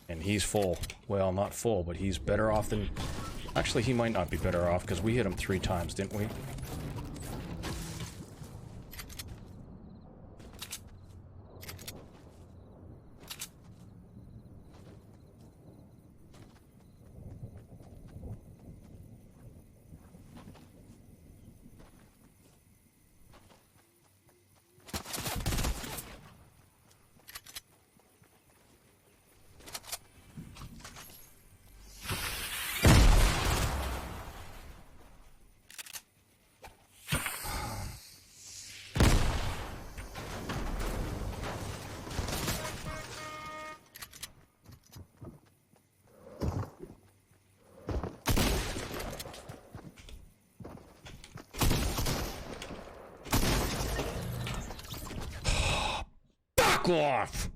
And he's full. Well, not full, but he's better off than... Actually, he might not be better off, because we hit him 3 times, didn't we? Off.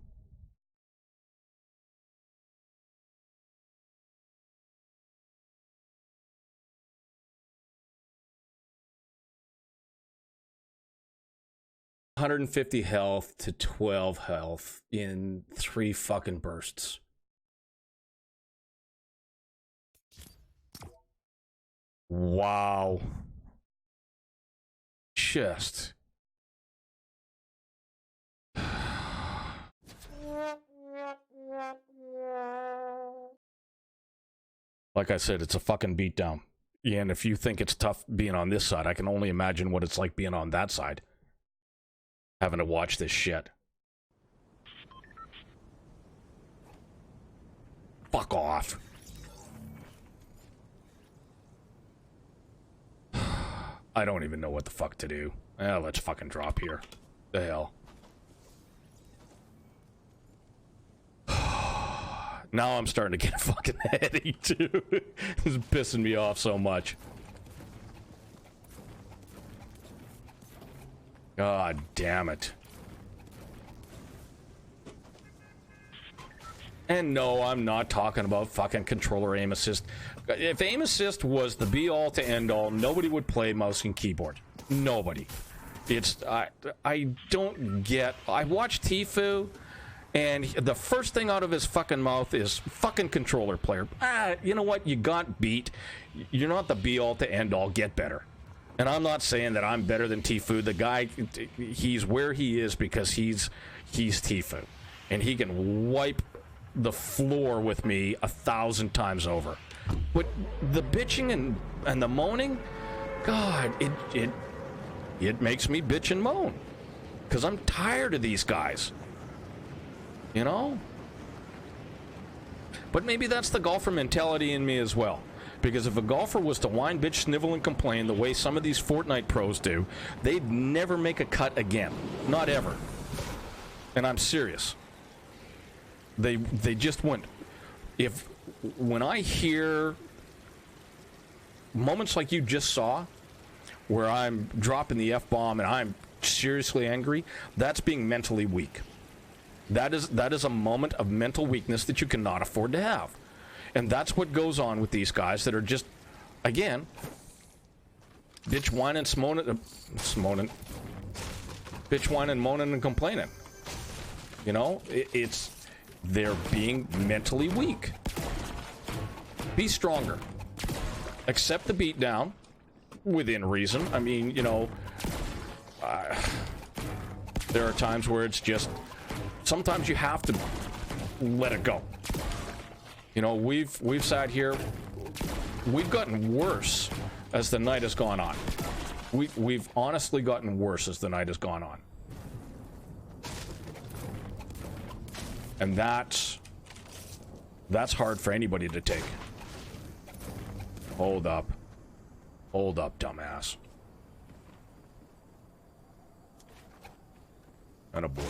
$150 health to 12 health in 3 fucking bursts. Wow. Just. Like I said, it's a fucking beatdown. Yeah, and if you think it's tough being on this side, I can only imagine what it's like being on that side. Having to watch this shit. Fuck off. I don't even know what the fuck to do. Let's fucking drop here. The hell. Now I'm starting to get fucking heady, too. This is pissing me off so much. God damn it. And no, I'm not talking about fucking controller aim assist. If aim assist was the be-all to end-all, nobody would play mouse and keyboard. Nobody. It's... I don't get... I watch Tfue... And the first thing out of his fucking mouth is fucking controller player. You know what? You got beat. You're not the be-all to end-all. Get better. And I'm not saying that I'm better than Tfue. The guy, he's where he is because he's Tfue. And he can wipe the floor with me 1,000 times over. But the bitching and the moaning, God, it makes me bitch and moan. Because I'm tired of these guys. You know? But maybe that's the golfer mentality in me as well. Because if a golfer was to whine, bitch, snivel, and complain the way some of these Fortnite pros do, they'd never make a cut again. Not ever. And I'm serious. They just wouldn't. When I hear moments like you just saw, where I'm dropping the F-bomb and I'm seriously angry, that's being mentally weak. That is a moment of mental weakness that you cannot afford to have. And that's what goes on with these guys that are just, again, bitch whining, bitch whining, moaning, and complaining. You know, they're being mentally weak. Be stronger. Accept the beatdown within reason. I mean, you know, there are times where it's just... Sometimes you have to let it go. You know, we've sat here. We've gotten worse as the night has gone on. We've honestly gotten worse as the night has gone on. And that's hard for anybody to take. Hold up. Hold up, dumbass. Atta boy.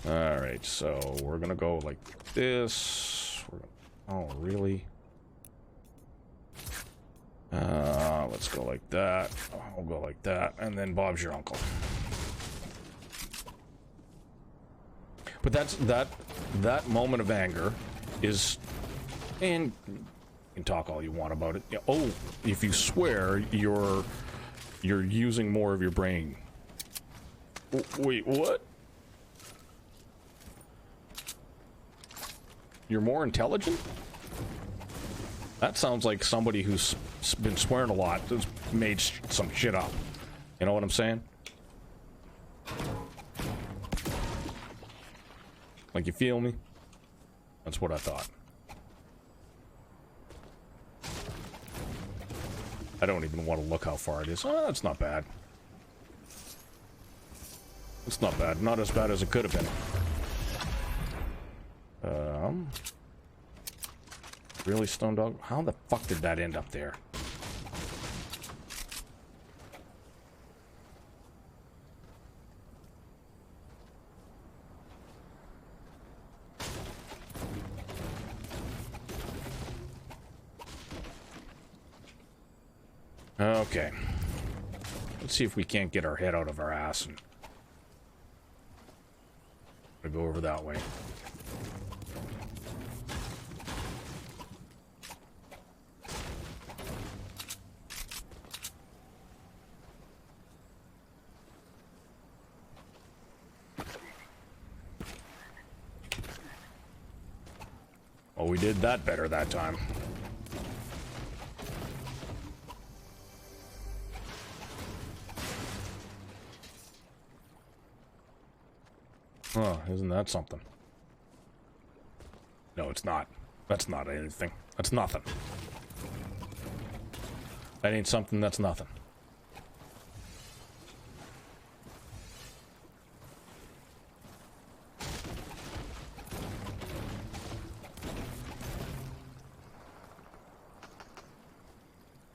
Alright, so we're gonna go like this. Oh, really? Let's go like that. I'll go like that, and then Bob's your uncle. But that moment of anger is, and you can talk all you want about it. Oh, if you swear, you're using more of your brain. Wait, what? You're more intelligent? That sounds like somebody who's been swearing a lot has made some shit up. You know what I'm saying? Like, you feel me? That's what I thought. I don't even want to look how far it is. Oh, that's not bad. It's not bad. Not as bad as it could have been. Really, Stone Dog? How the fuck did that end up there? Okay. Let's see if we can't get our head out of our ass and go over that way. Oh, we did that better that time. Huh, isn't that something? No, it's not. That's not anything. That's nothing. That ain't something, that's nothing.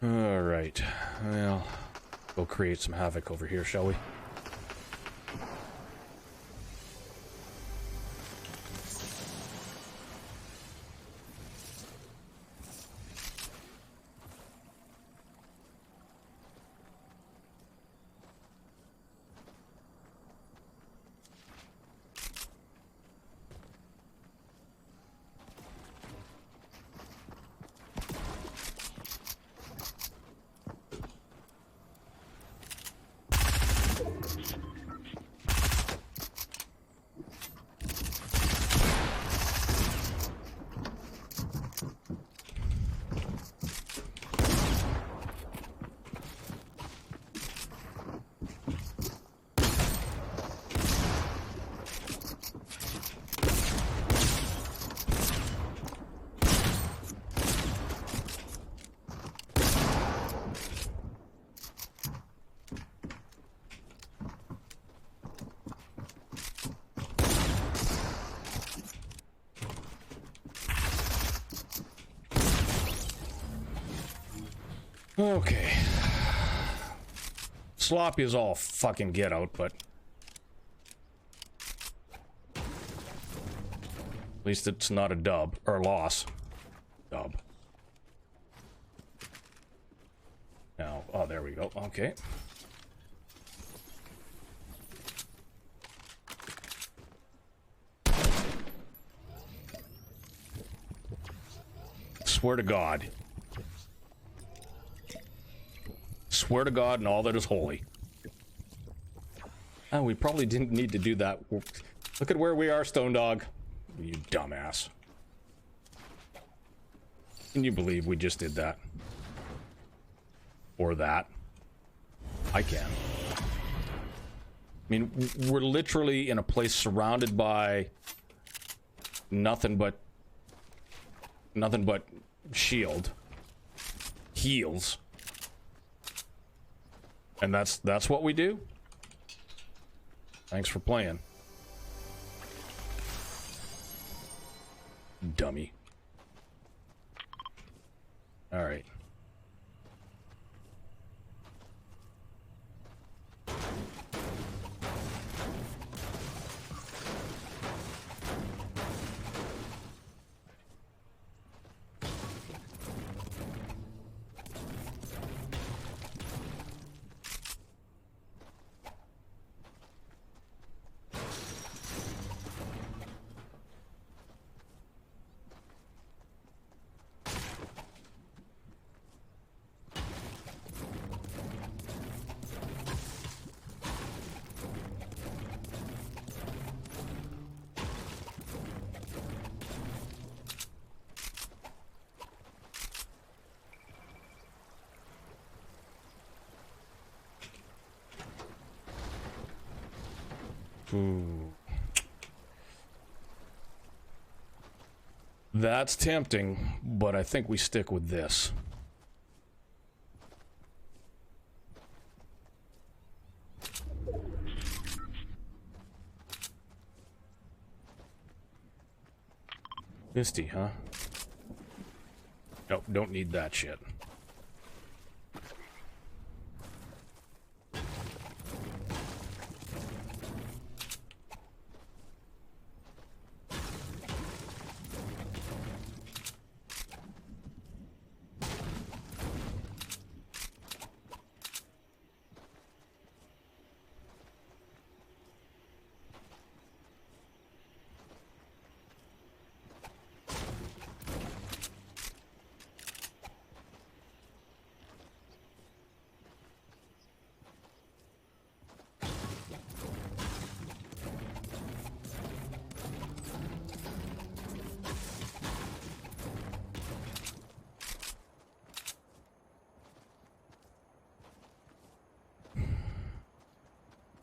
Alright. Well, go create some havoc over here, shall we? Okay. Sloppy is all fucking get out, but at least it's not a dub or a loss. Dub. Now, oh, there we go. Okay. Swear to God. Swear to God and all that is holy. Oh, we probably didn't need to do that. Look at where we are, Stone Dog. You dumbass. Can you believe we just did that? Or that? I can. I mean, we're literally in a place surrounded by nothing but shield, heals, and that's what we do. Thanks for playing, dummy. All right. Ooh. That's tempting, but I think we stick with this. Misty, huh? Nope, don't need that shit.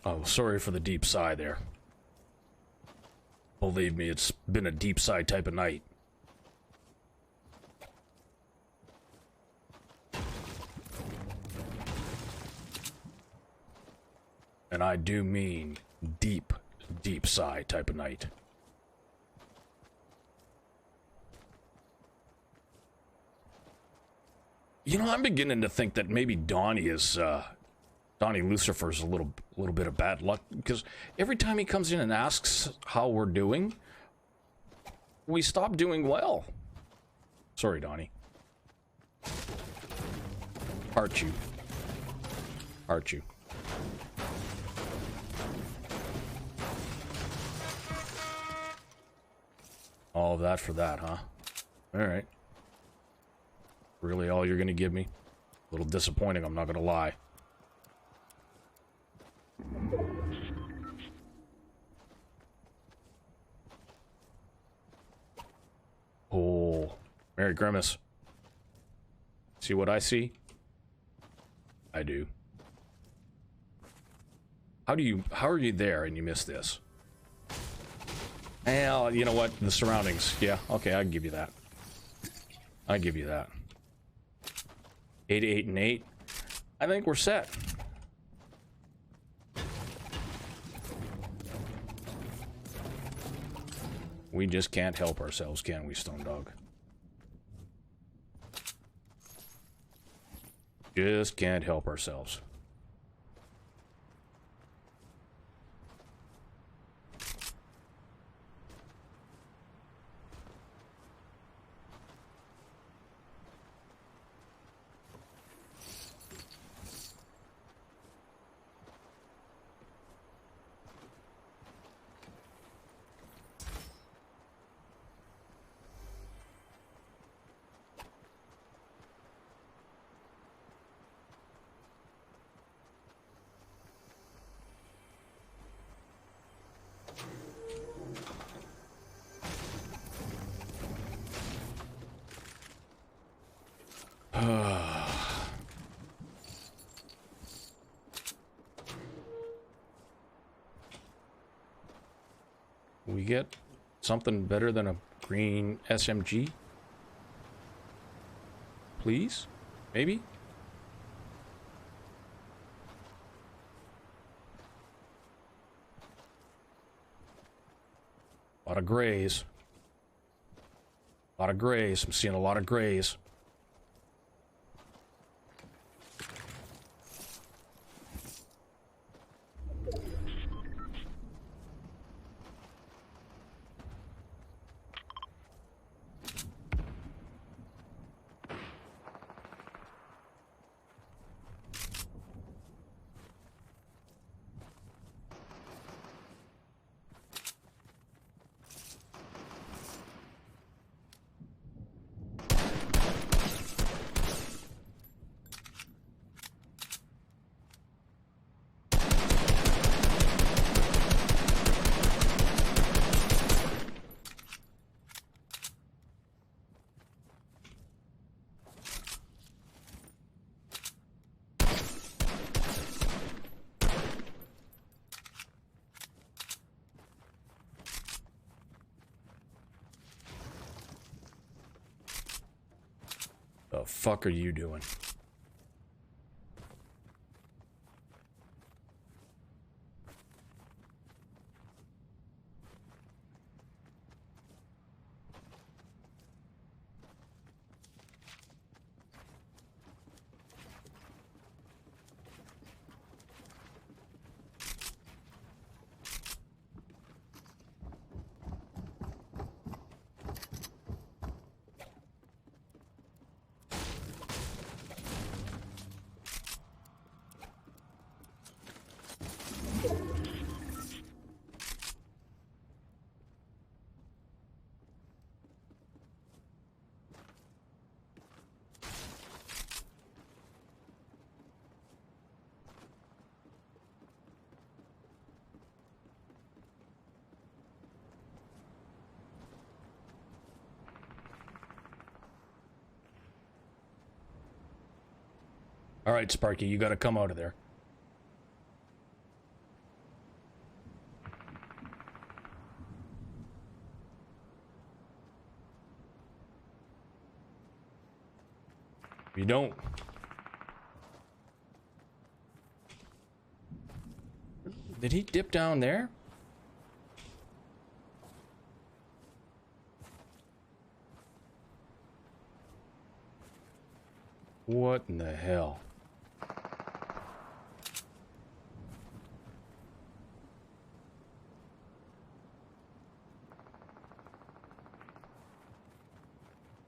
Oh, sorry for the deep sigh there. Believe me, it's been a deep sigh type of night. And I do mean deep, deep sigh type of night. You know, I'm beginning to think that maybe Donnie Lucifer's a little bit of bad luck, because every time he comes in and asks how we're doing, we stop doing well. Sorry, Donnie. Heart you. Heart you. All of that for that, huh? Alright. Really all you're gonna give me? A little disappointing, I'm not gonna lie. Oh, Merry Grimace. See what I see? I do. How are you there and you miss this? Well, you know what? The surroundings. Yeah, okay, I'll give you that. I'll give you that. 8, 8, and 8. I think we're set. We just can't help ourselves, can we, Stone Dog? Just can't help ourselves. We get Something better than a green SMG? Please? Maybe? A lot of grays. A lot of grays. I'm seeing a lot of grays. The fuck are you doing? All right, Sparky, you gotta come out of there. If you don't... Did he dip down there? What in the hell?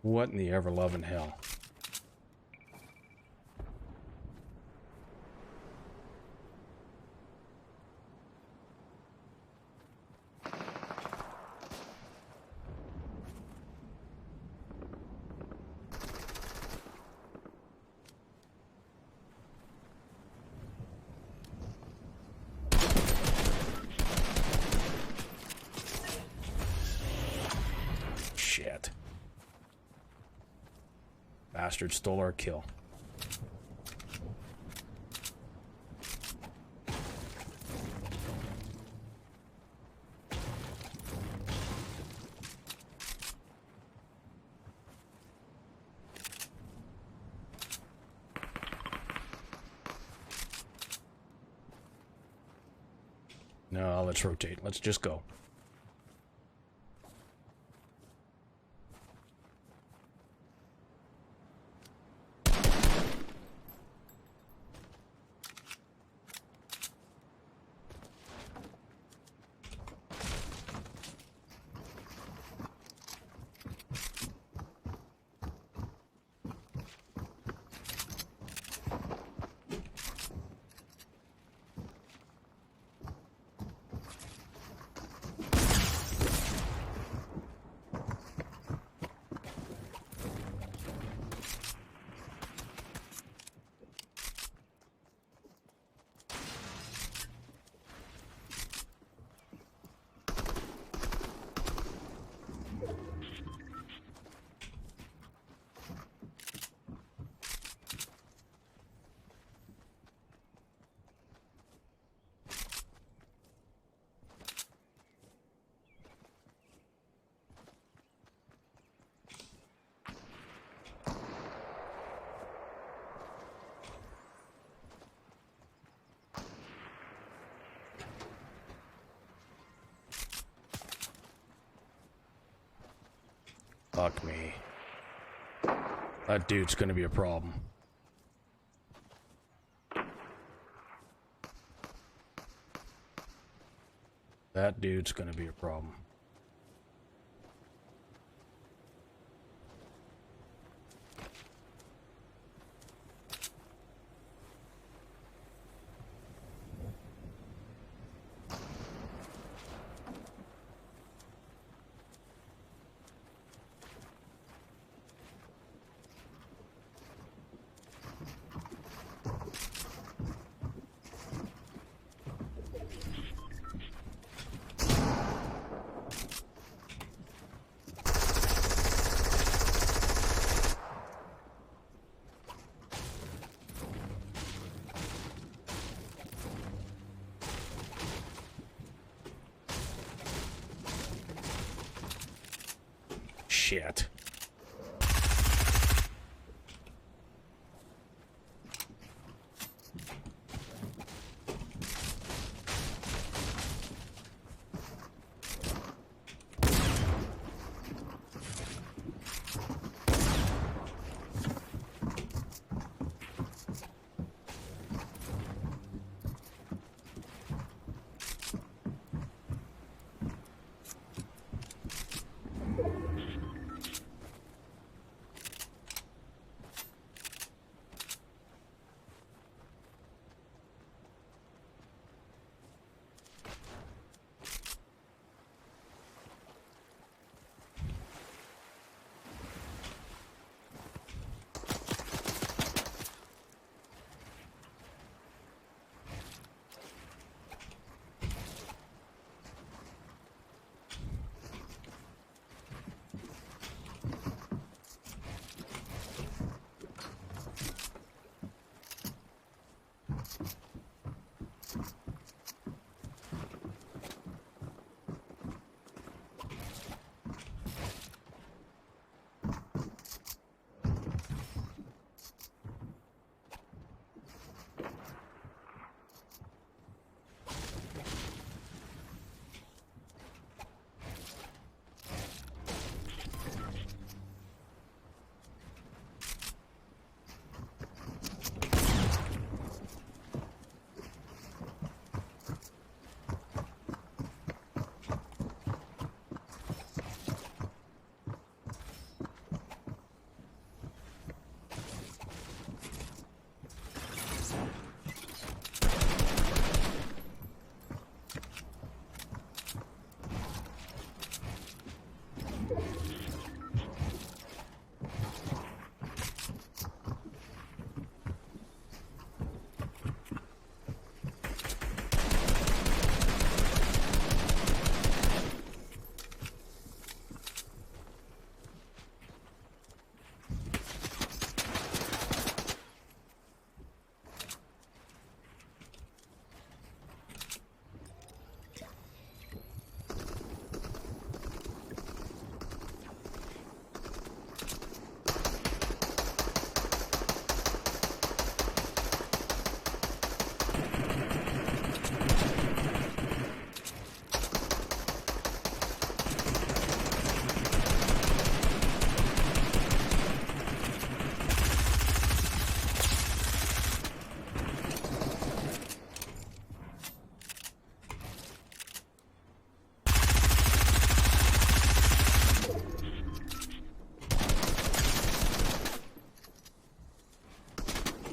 What in the ever-loving hell? Shit. Bastard stole our kill. No, let's rotate. Let's just go. Fuck me. That dude's gonna be a problem. That dude's gonna be a problem. Shit.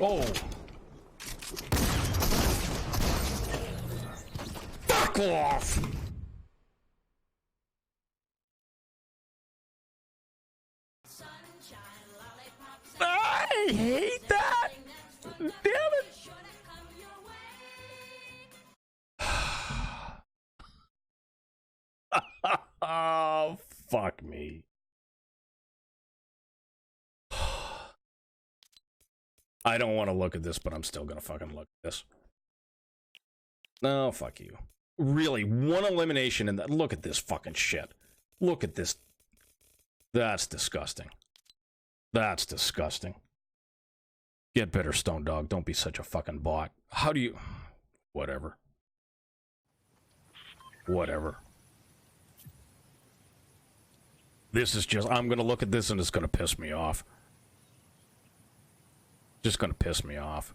Oh. Fuck off. I hate that. Damn it. Oh, fuck me. I don't want to look at this, but I'm still gonna fucking look at this. No, fuck you. Really, one elimination and that. Look at this fucking shit. Look at this. That's disgusting. That's disgusting. Get better, Stone Dog. Don't be such a fucking bot. How do you... Whatever. Whatever. This is just, I'm gonna look at this and it's gonna piss me off. Just gonna piss me off.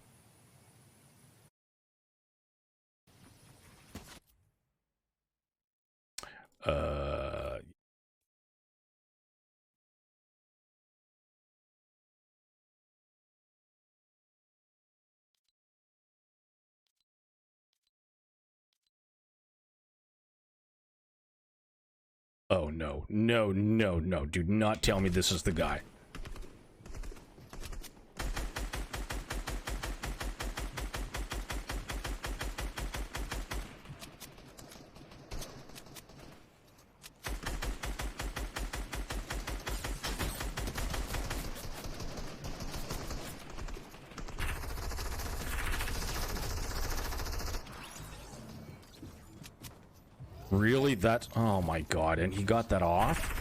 Oh, no. No, no, no. Do not tell me this is the guy. Really? That's... Oh my god, and he got that off?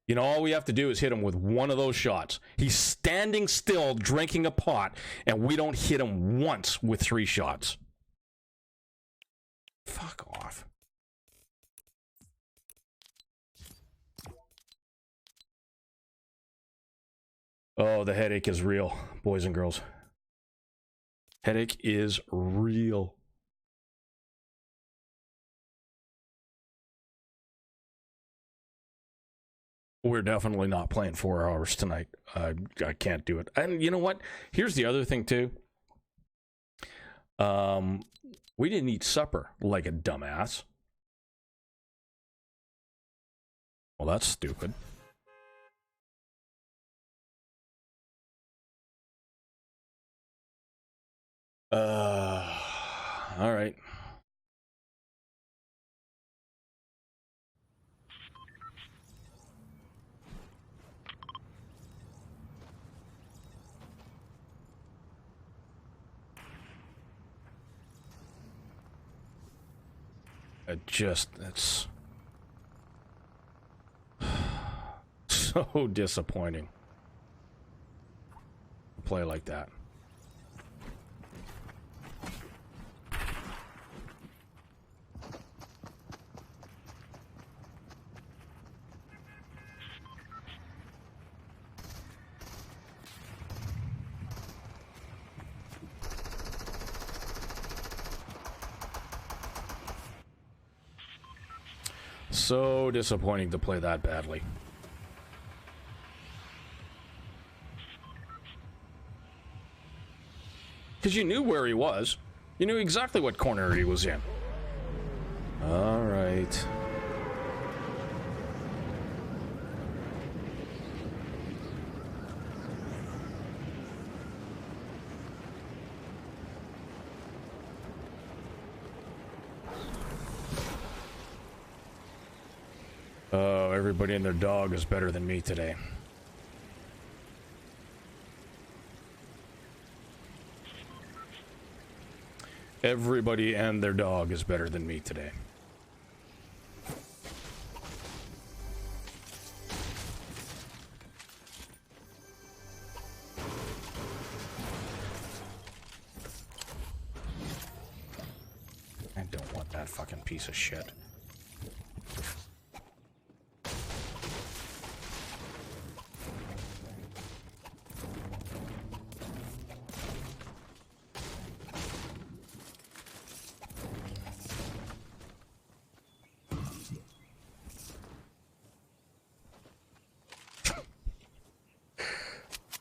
You know, all we have to do is hit him with one of those shots. He's standing still, drinking a pot, and we don't hit him once with 3 shots. Fuck off. Oh, the headache is real, boys and girls. Headache is real. We're definitely not playing 4 hours tonight. I can't do it. And you know what? Here's the other thing, too. We didn't eat supper like a dumbass. Well, that's stupid. All right. It's so disappointing to play like that. So disappointing to play that badly. Because you knew where he was. You knew exactly what corner he was in. All right. Oh, everybody and their dog is better than me today. Everybody and their dog is better than me today. I don't want that fucking piece of shit.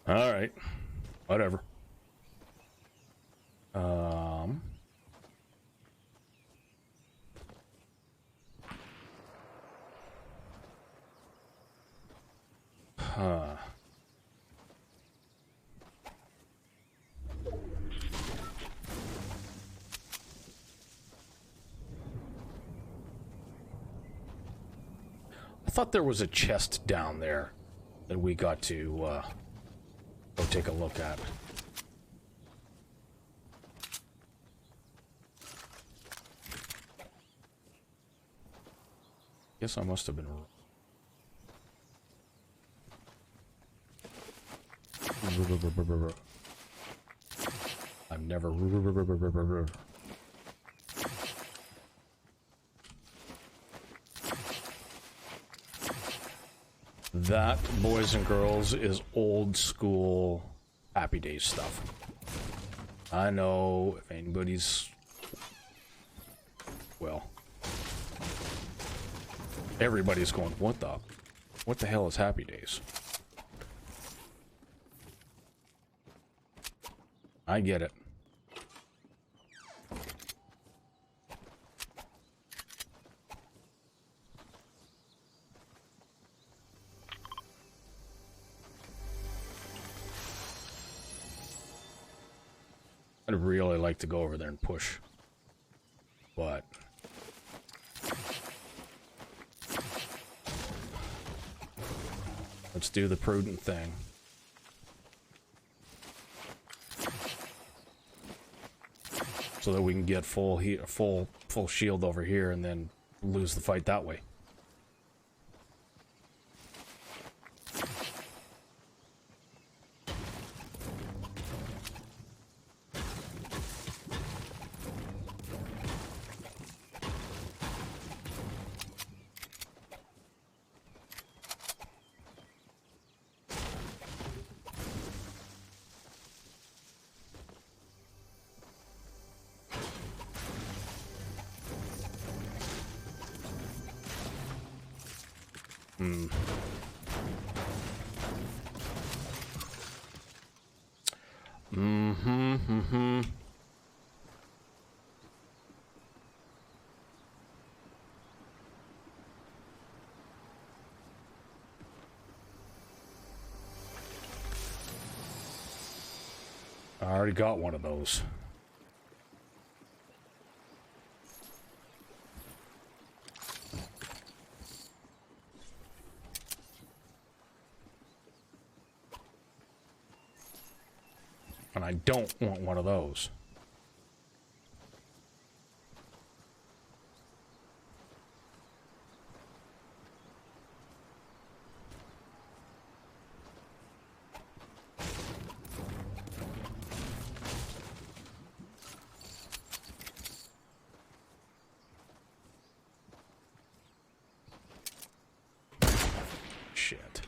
All right, whatever. I thought there was a chest down there that we got to go take a look at. Guess I must have been wrong. I've never. That, boys and girls, is old school Happy Days stuff. I know if anybody's, well, everybody's going, what the hell is Happy Days? I get it. I'd really like to go over there and push, but let's do the prudent thing. So that we can get full shield over here and then lose the fight that way. I already got one of those. And I don't want one of those. Shit.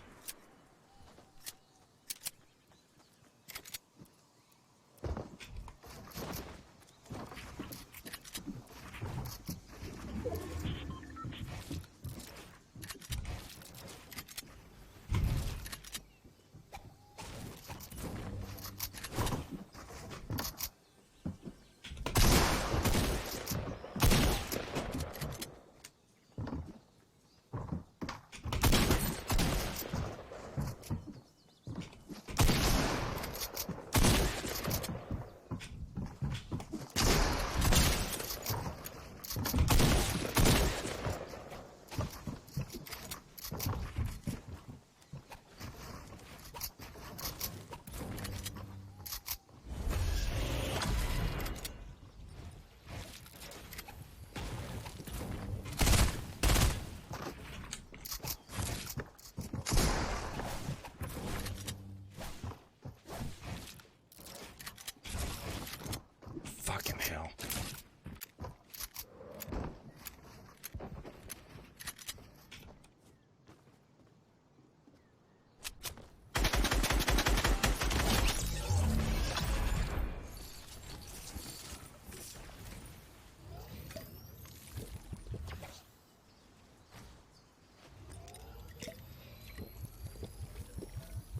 Fucking hell.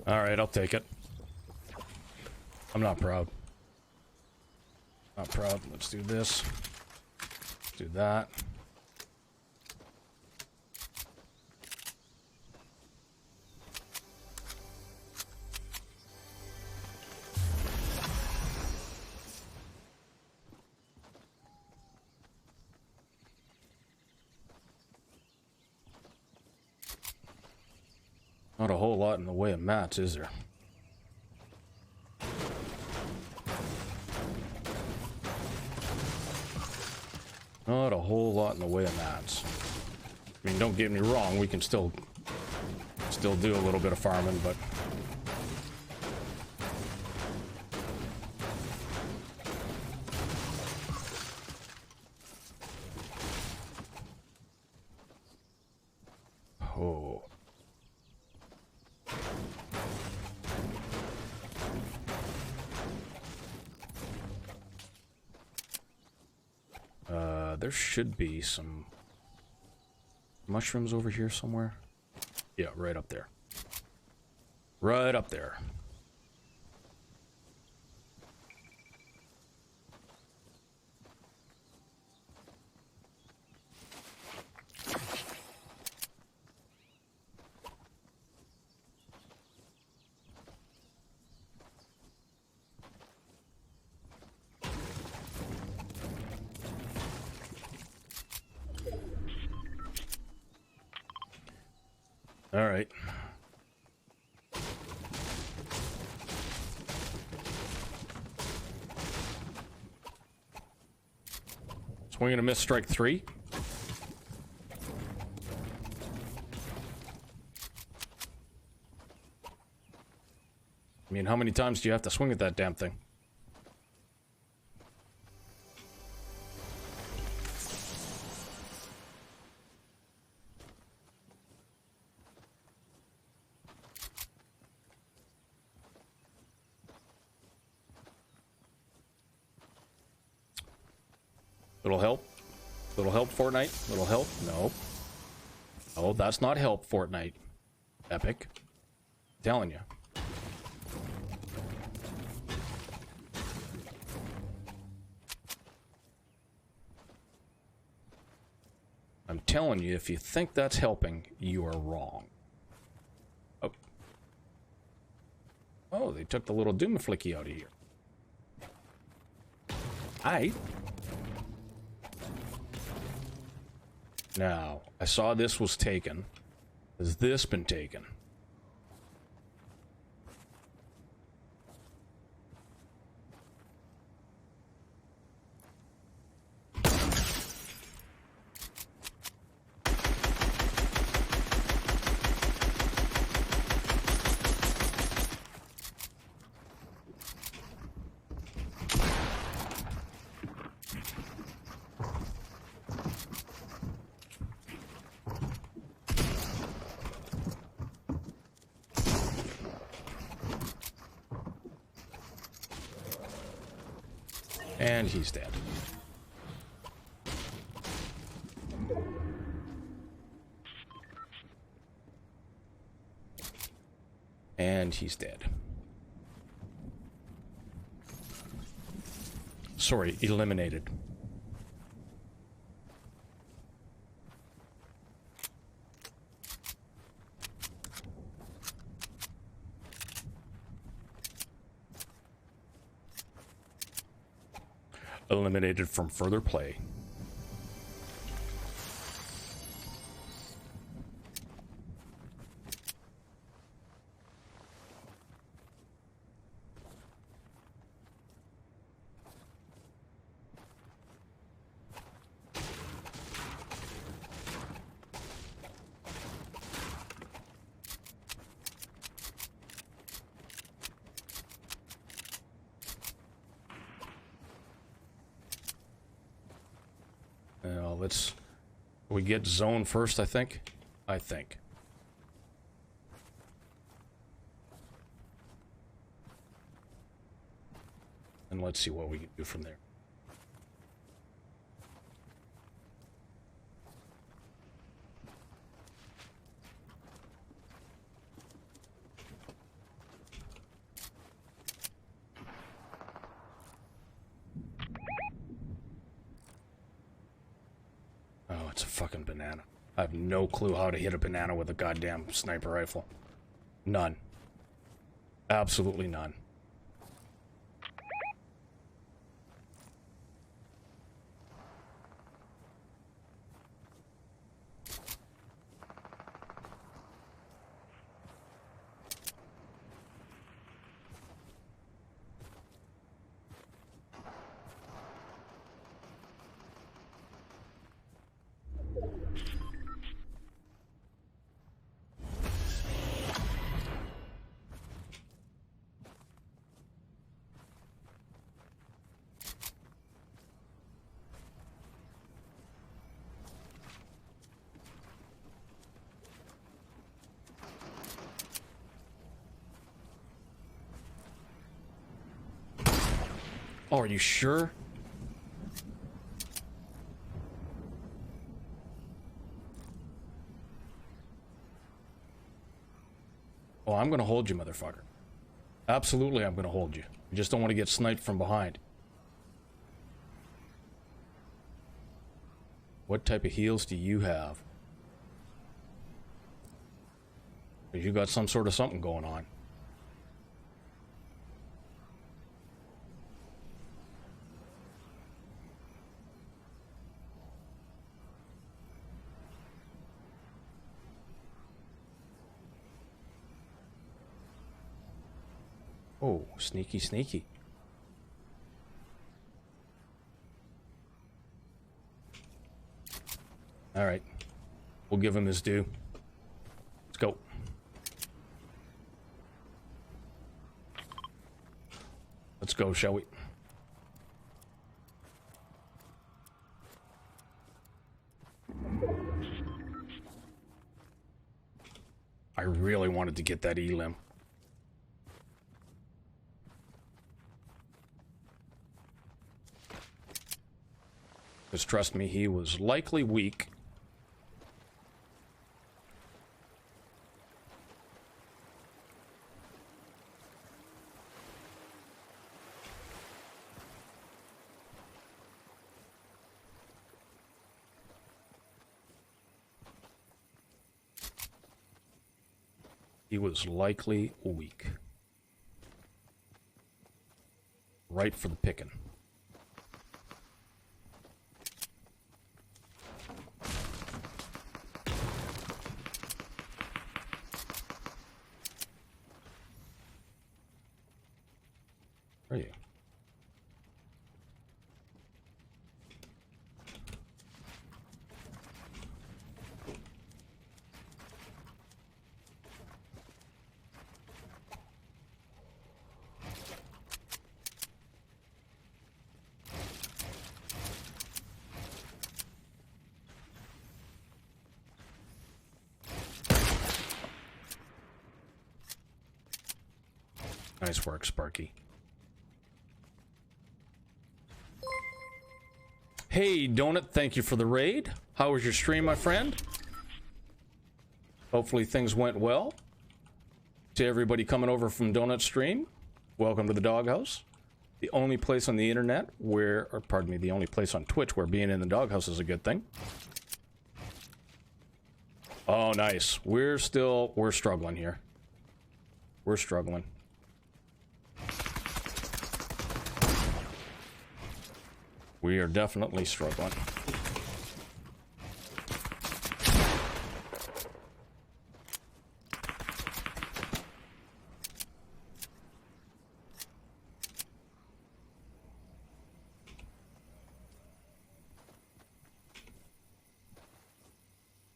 All right, I'll take it. I'm not proud. Not proud. Let's do this. Do that. Not a whole lot in the way of mats, is there? Not a whole lot in the way of mats. I mean, don't get me wrong, we can still do a little bit of farming, but There should be some mushrooms over here somewhere. Yeah, right up there. Right up there. All right. Swing and a miss, strike 3. I mean, how many times do you have to swing at that damn thing? Little help? Little help, Fortnite? Little help? No. Oh, that's not help, Fortnite. Epic. I'm telling you. I'm telling you, if you think that's helping, you are wrong. Oh. Oh, they took the little Doomflicky out of here. Aight. Now, I saw this was taken. Has this been taken? And he's dead. And he's dead. Sorry, eliminated. Eliminated from further play. Let's... We get zone first, I think. And let's see what we can do from there. Oh, it's a fucking banana. I have no clue how to hit a banana with a goddamn sniper rifle. None. Absolutely none. Oh, are you sure? I'm gonna hold you, motherfucker. Absolutely, I'm gonna hold you. You just don't want to get sniped from behind. What type of heals do you have? You got some sort of something going on. Oh, sneaky, sneaky. All right. We'll give him his due. Let's go. Let's go, shall we? I really wanted to get that elim. Because trust me, he was likely weak. He was likely weak. Right for the picking. Where are you? Nice work, Sparky. Hey, Donut, thank you for the raid. How was your stream, my friend? Hopefully things went well. To everybody coming over from Donut Stream, welcome to the Doghouse. The only place on the internet where, or pardon me, the only place on Twitch where being in the Doghouse is a good thing. Oh, nice. We're struggling here. We're struggling. We are definitely struggling.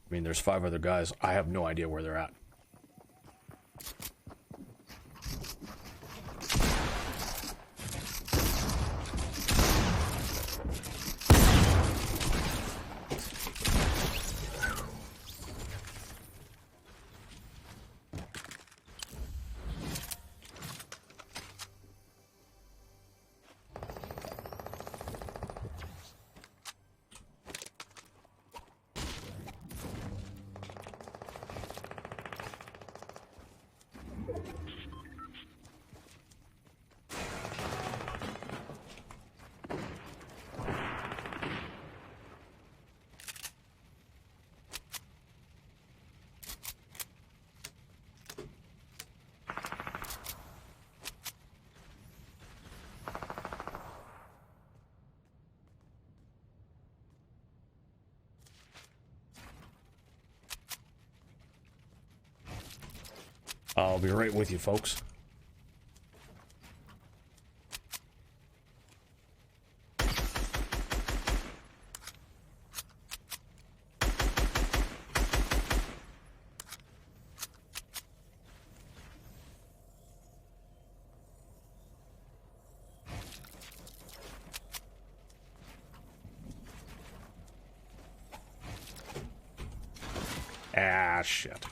I mean, there's 5 other guys. I have no idea where they're at. I'll be right with you, folks. Ah, shit.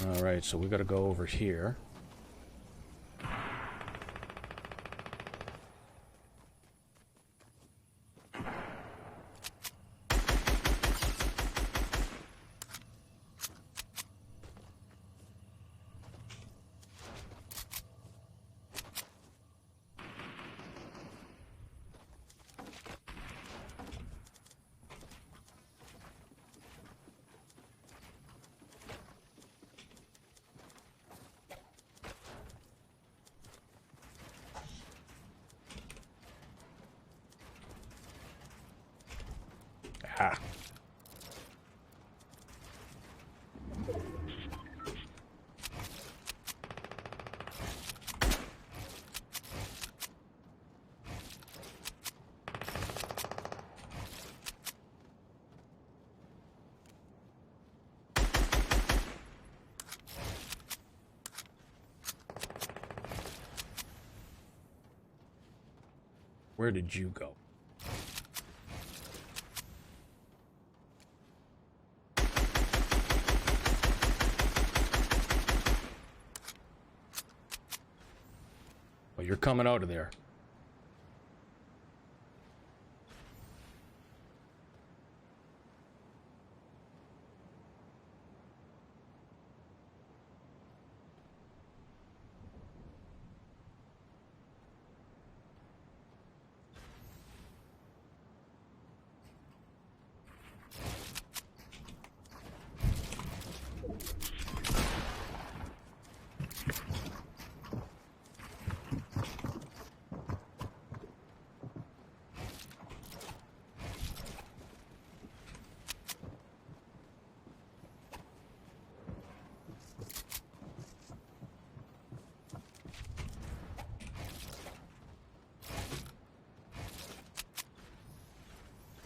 All right, so we got to go over here. Ah. Where did you go? Well, you're coming out of there.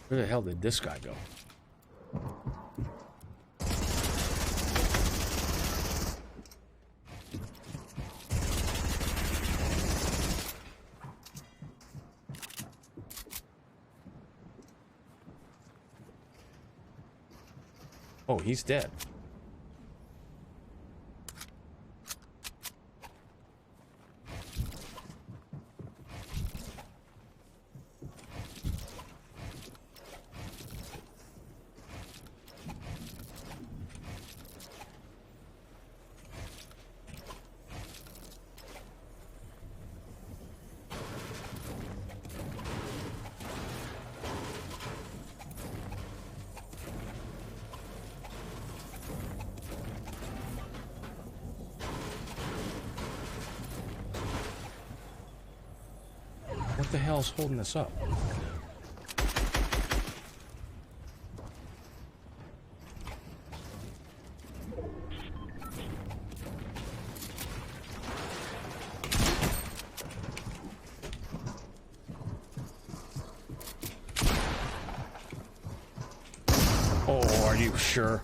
Where the hell did this guy go? Oh, he's dead. What the hell's holding this up? Oh, are you sure?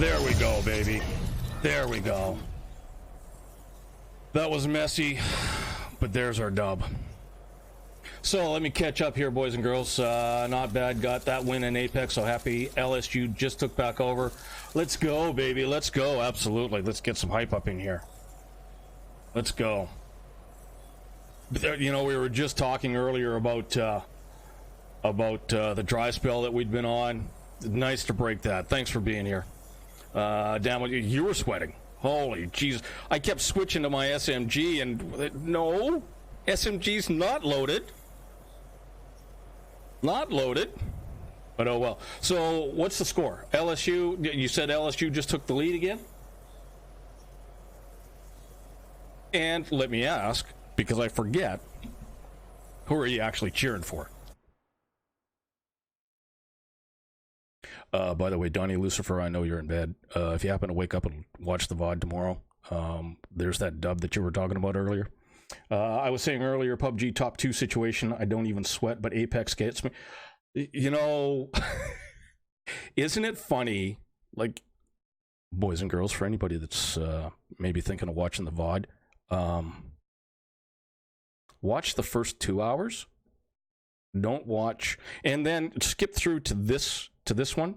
There we go, baby. There we go. That was messy, but there's our dub. So let me catch up here, boys and girls. Not bad. Got that win in Apex, so happy. LSU just took back over. Let's go, baby. Let's go. Absolutely. Let's get some hype up in here. Let's go. You know, we were just talking earlier about the dry spell that we'd been on. Nice to break that. Thanks for being here. Damn, you were sweating. Holy jeez. I kept switching to my SMG, and no, SMG's not loaded. Not loaded. But oh well. So what's the score? LSU, you said LSU just took the lead again? And let me ask, because I forget, who are you actually cheering for? By the way, Donnie Lucifer, I know you're in bed. If you happen to wake up and watch the VOD tomorrow, there's that dub that you were talking about earlier. I was saying earlier, PUBG top 2 situation, I don't even sweat, but Apex gets me. You know, isn't it funny, like, boys and girls, for anybody that's maybe thinking of watching the VOD, watch the first 2 hours. Don't watch, and then skip through to this one,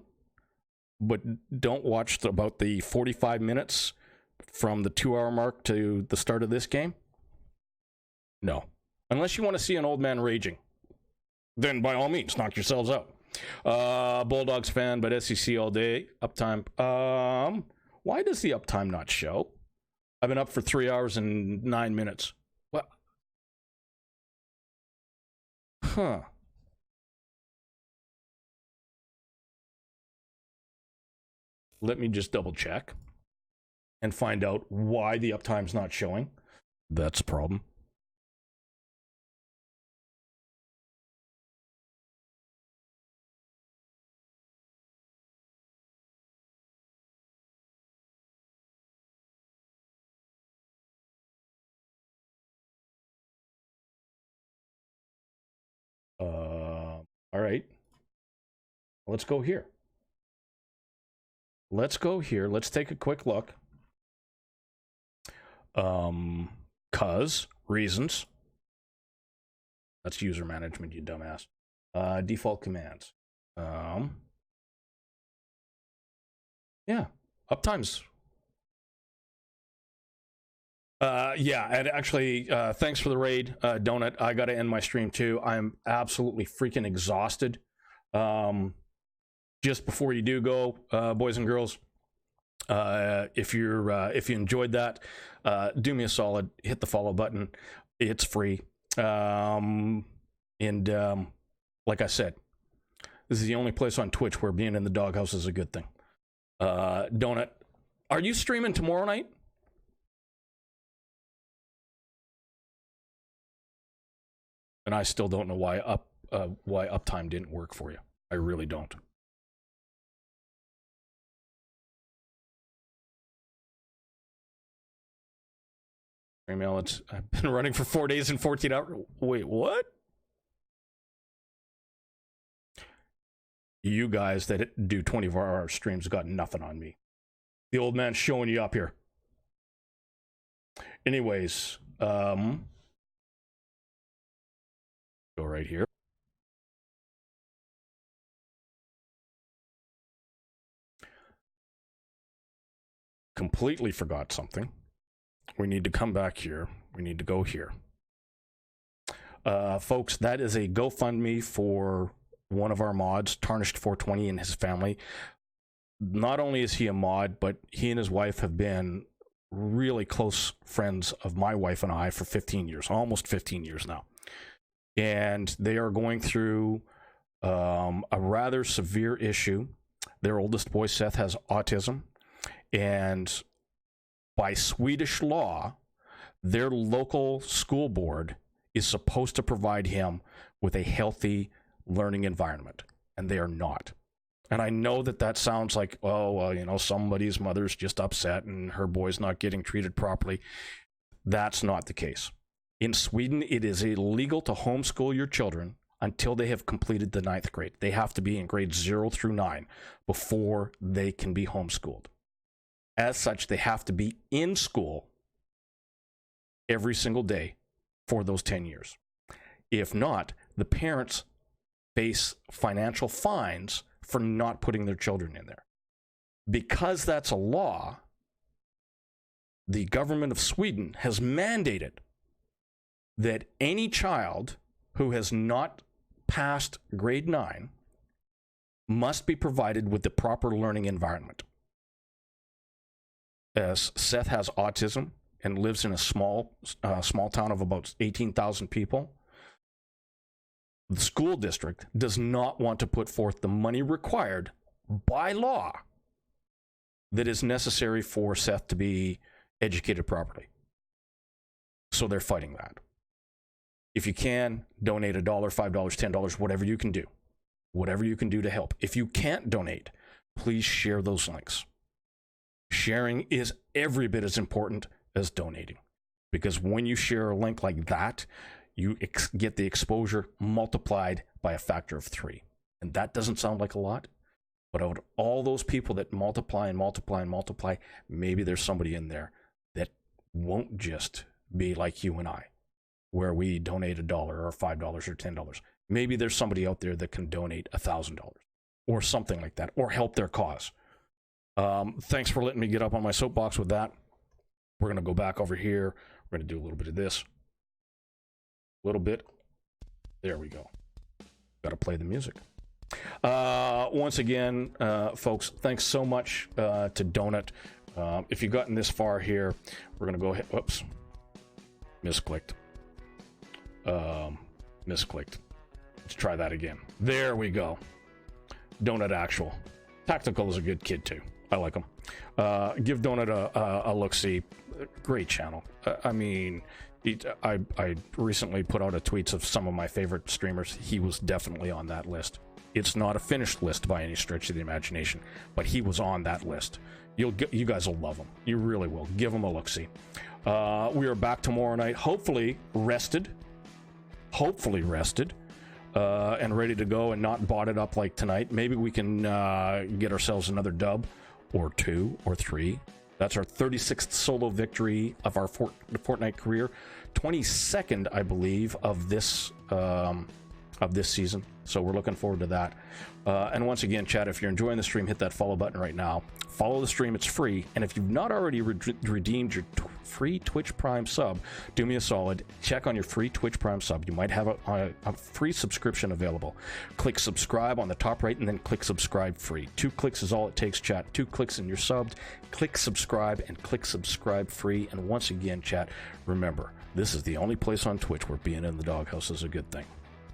but don't watch about the 45 minutes from the 2-hour mark to the start of this game. No. Unless you want to see an old man raging, then by all means, knock yourselves out. Bulldogs fan, but SEC all day. Uptime. Why does the uptime not show? I've been up for 3 hours and 9 minutes. What? Huh. Let me just double check and find out why the uptime's not showing. That's a problem. All right. Let's go here. Let's go here. Let's take a quick look. Reasons. That's user management, you dumbass. Default commands. Yeah, uptimes. Yeah, and actually, thanks for the raid, Donut. I got to end my stream too. I'm absolutely freaking exhausted. Just before you do go, boys and girls, if you enjoyed that, do me a solid, hit the follow button. It's free. Like I said, this is the only place on Twitch where being in the doghouse is a good thing. Donut, are you streaming tomorrow night? And I still don't know why uptime didn't work for you. I really don't. Email, I've been running for 4 days and 14 hours. Wait, what? You guys that do 24-hour streams got nothing on me. The old man's showing you up here. Anyways, go right here. Completely forgot something. We need to come back here. We need to go here. Folks, that is a GoFundMe for one of our mods, Tarnished 420, and his family. Not only is he a mod, but he and his wife have been really close friends of my wife and I for 15 years, almost 15 years now. And they are going through a rather severe issue. Their oldest boy, Seth, has autism. And by Swedish law, their local school board is supposed to provide him with a healthy learning environment, and they are not. And I know that sounds like, oh, well, you know, somebody's mother's just upset and her boy's not getting treated properly. That's not the case. In Sweden, it is illegal to homeschool your children until they have completed the 9th grade. They have to be in grades 0 through 9 before they can be homeschooled. As such, they have to be in school every single day for those 10 years. If not, the parents face financial fines for not putting their children in there. Because that's a law, the government of Sweden has mandated that any child who has not passed grade 9 must be provided with the proper learning environment. As Seth has autism and lives in a small town of about 18,000 people, the school district does not want to put forth the money required by law that is necessary for Seth to be educated properly. So they're fighting that. If you can, donate $1, $5, $10, whatever you can do. Whatever you can do to help. If you can't donate, please share those links. Sharing is every bit as important as donating. Because when you share a link like that, you get the exposure multiplied by a factor of 3. And that doesn't sound like a lot, but out of all those people that multiply and multiply and multiply, maybe there's somebody in there that won't just be like you and I, where we donate $1 or $5 or $10. Maybe there's somebody out there that can donate $1,000 or something like that, or help their cause. Thanks for letting me get up on my soapbox with that. We're going to go back over here. We're going to do a little bit of this. A little bit. There we go. Got to play the music. Once again, folks, thanks so much to Donut. If you've gotten this far here, we're going to go ahead. Whoops. Misclicked. Misclicked. Let's try that again. There we go. Donut Actual. Tactical is a good kid, too. I like him. Give Donut a look-see. Great channel. I mean, I recently put out a tweets of some of my favorite streamers. He was definitely on that list. It's not a finished list by any stretch of the imagination, but he was on that list. You guys will love him. You really will. Give him a look-see. We are back tomorrow night, hopefully rested, and ready to go and not botted up like tonight. Maybe we can get ourselves another dub or 2 or 3. That's our 36th solo victory of our Fortnite career. 22nd, I believe, of this season. So we're looking forward to that. And once again, chat, if you're enjoying the stream, hit that follow button right now. Follow the stream. It's free. And if you've not already redeemed your free Twitch Prime sub, do me a solid. Check on your free Twitch Prime sub. You might have a free subscription available. Click subscribe on the top right and then click subscribe free. 2 clicks is all it takes, chat. 2 clicks and you're subbed. Click subscribe and click subscribe free. And once again, chat, remember, this is the only place on Twitch where being in the doghouse is a good thing.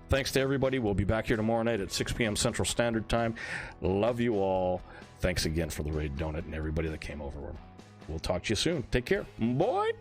Thanks to everybody. We'll be back here tomorrow night at 6 p.m. Central Standard Time. Love you all. Thanks again for the raid, Donut, and everybody that came over. We'll talk to you soon. Take care. Bye.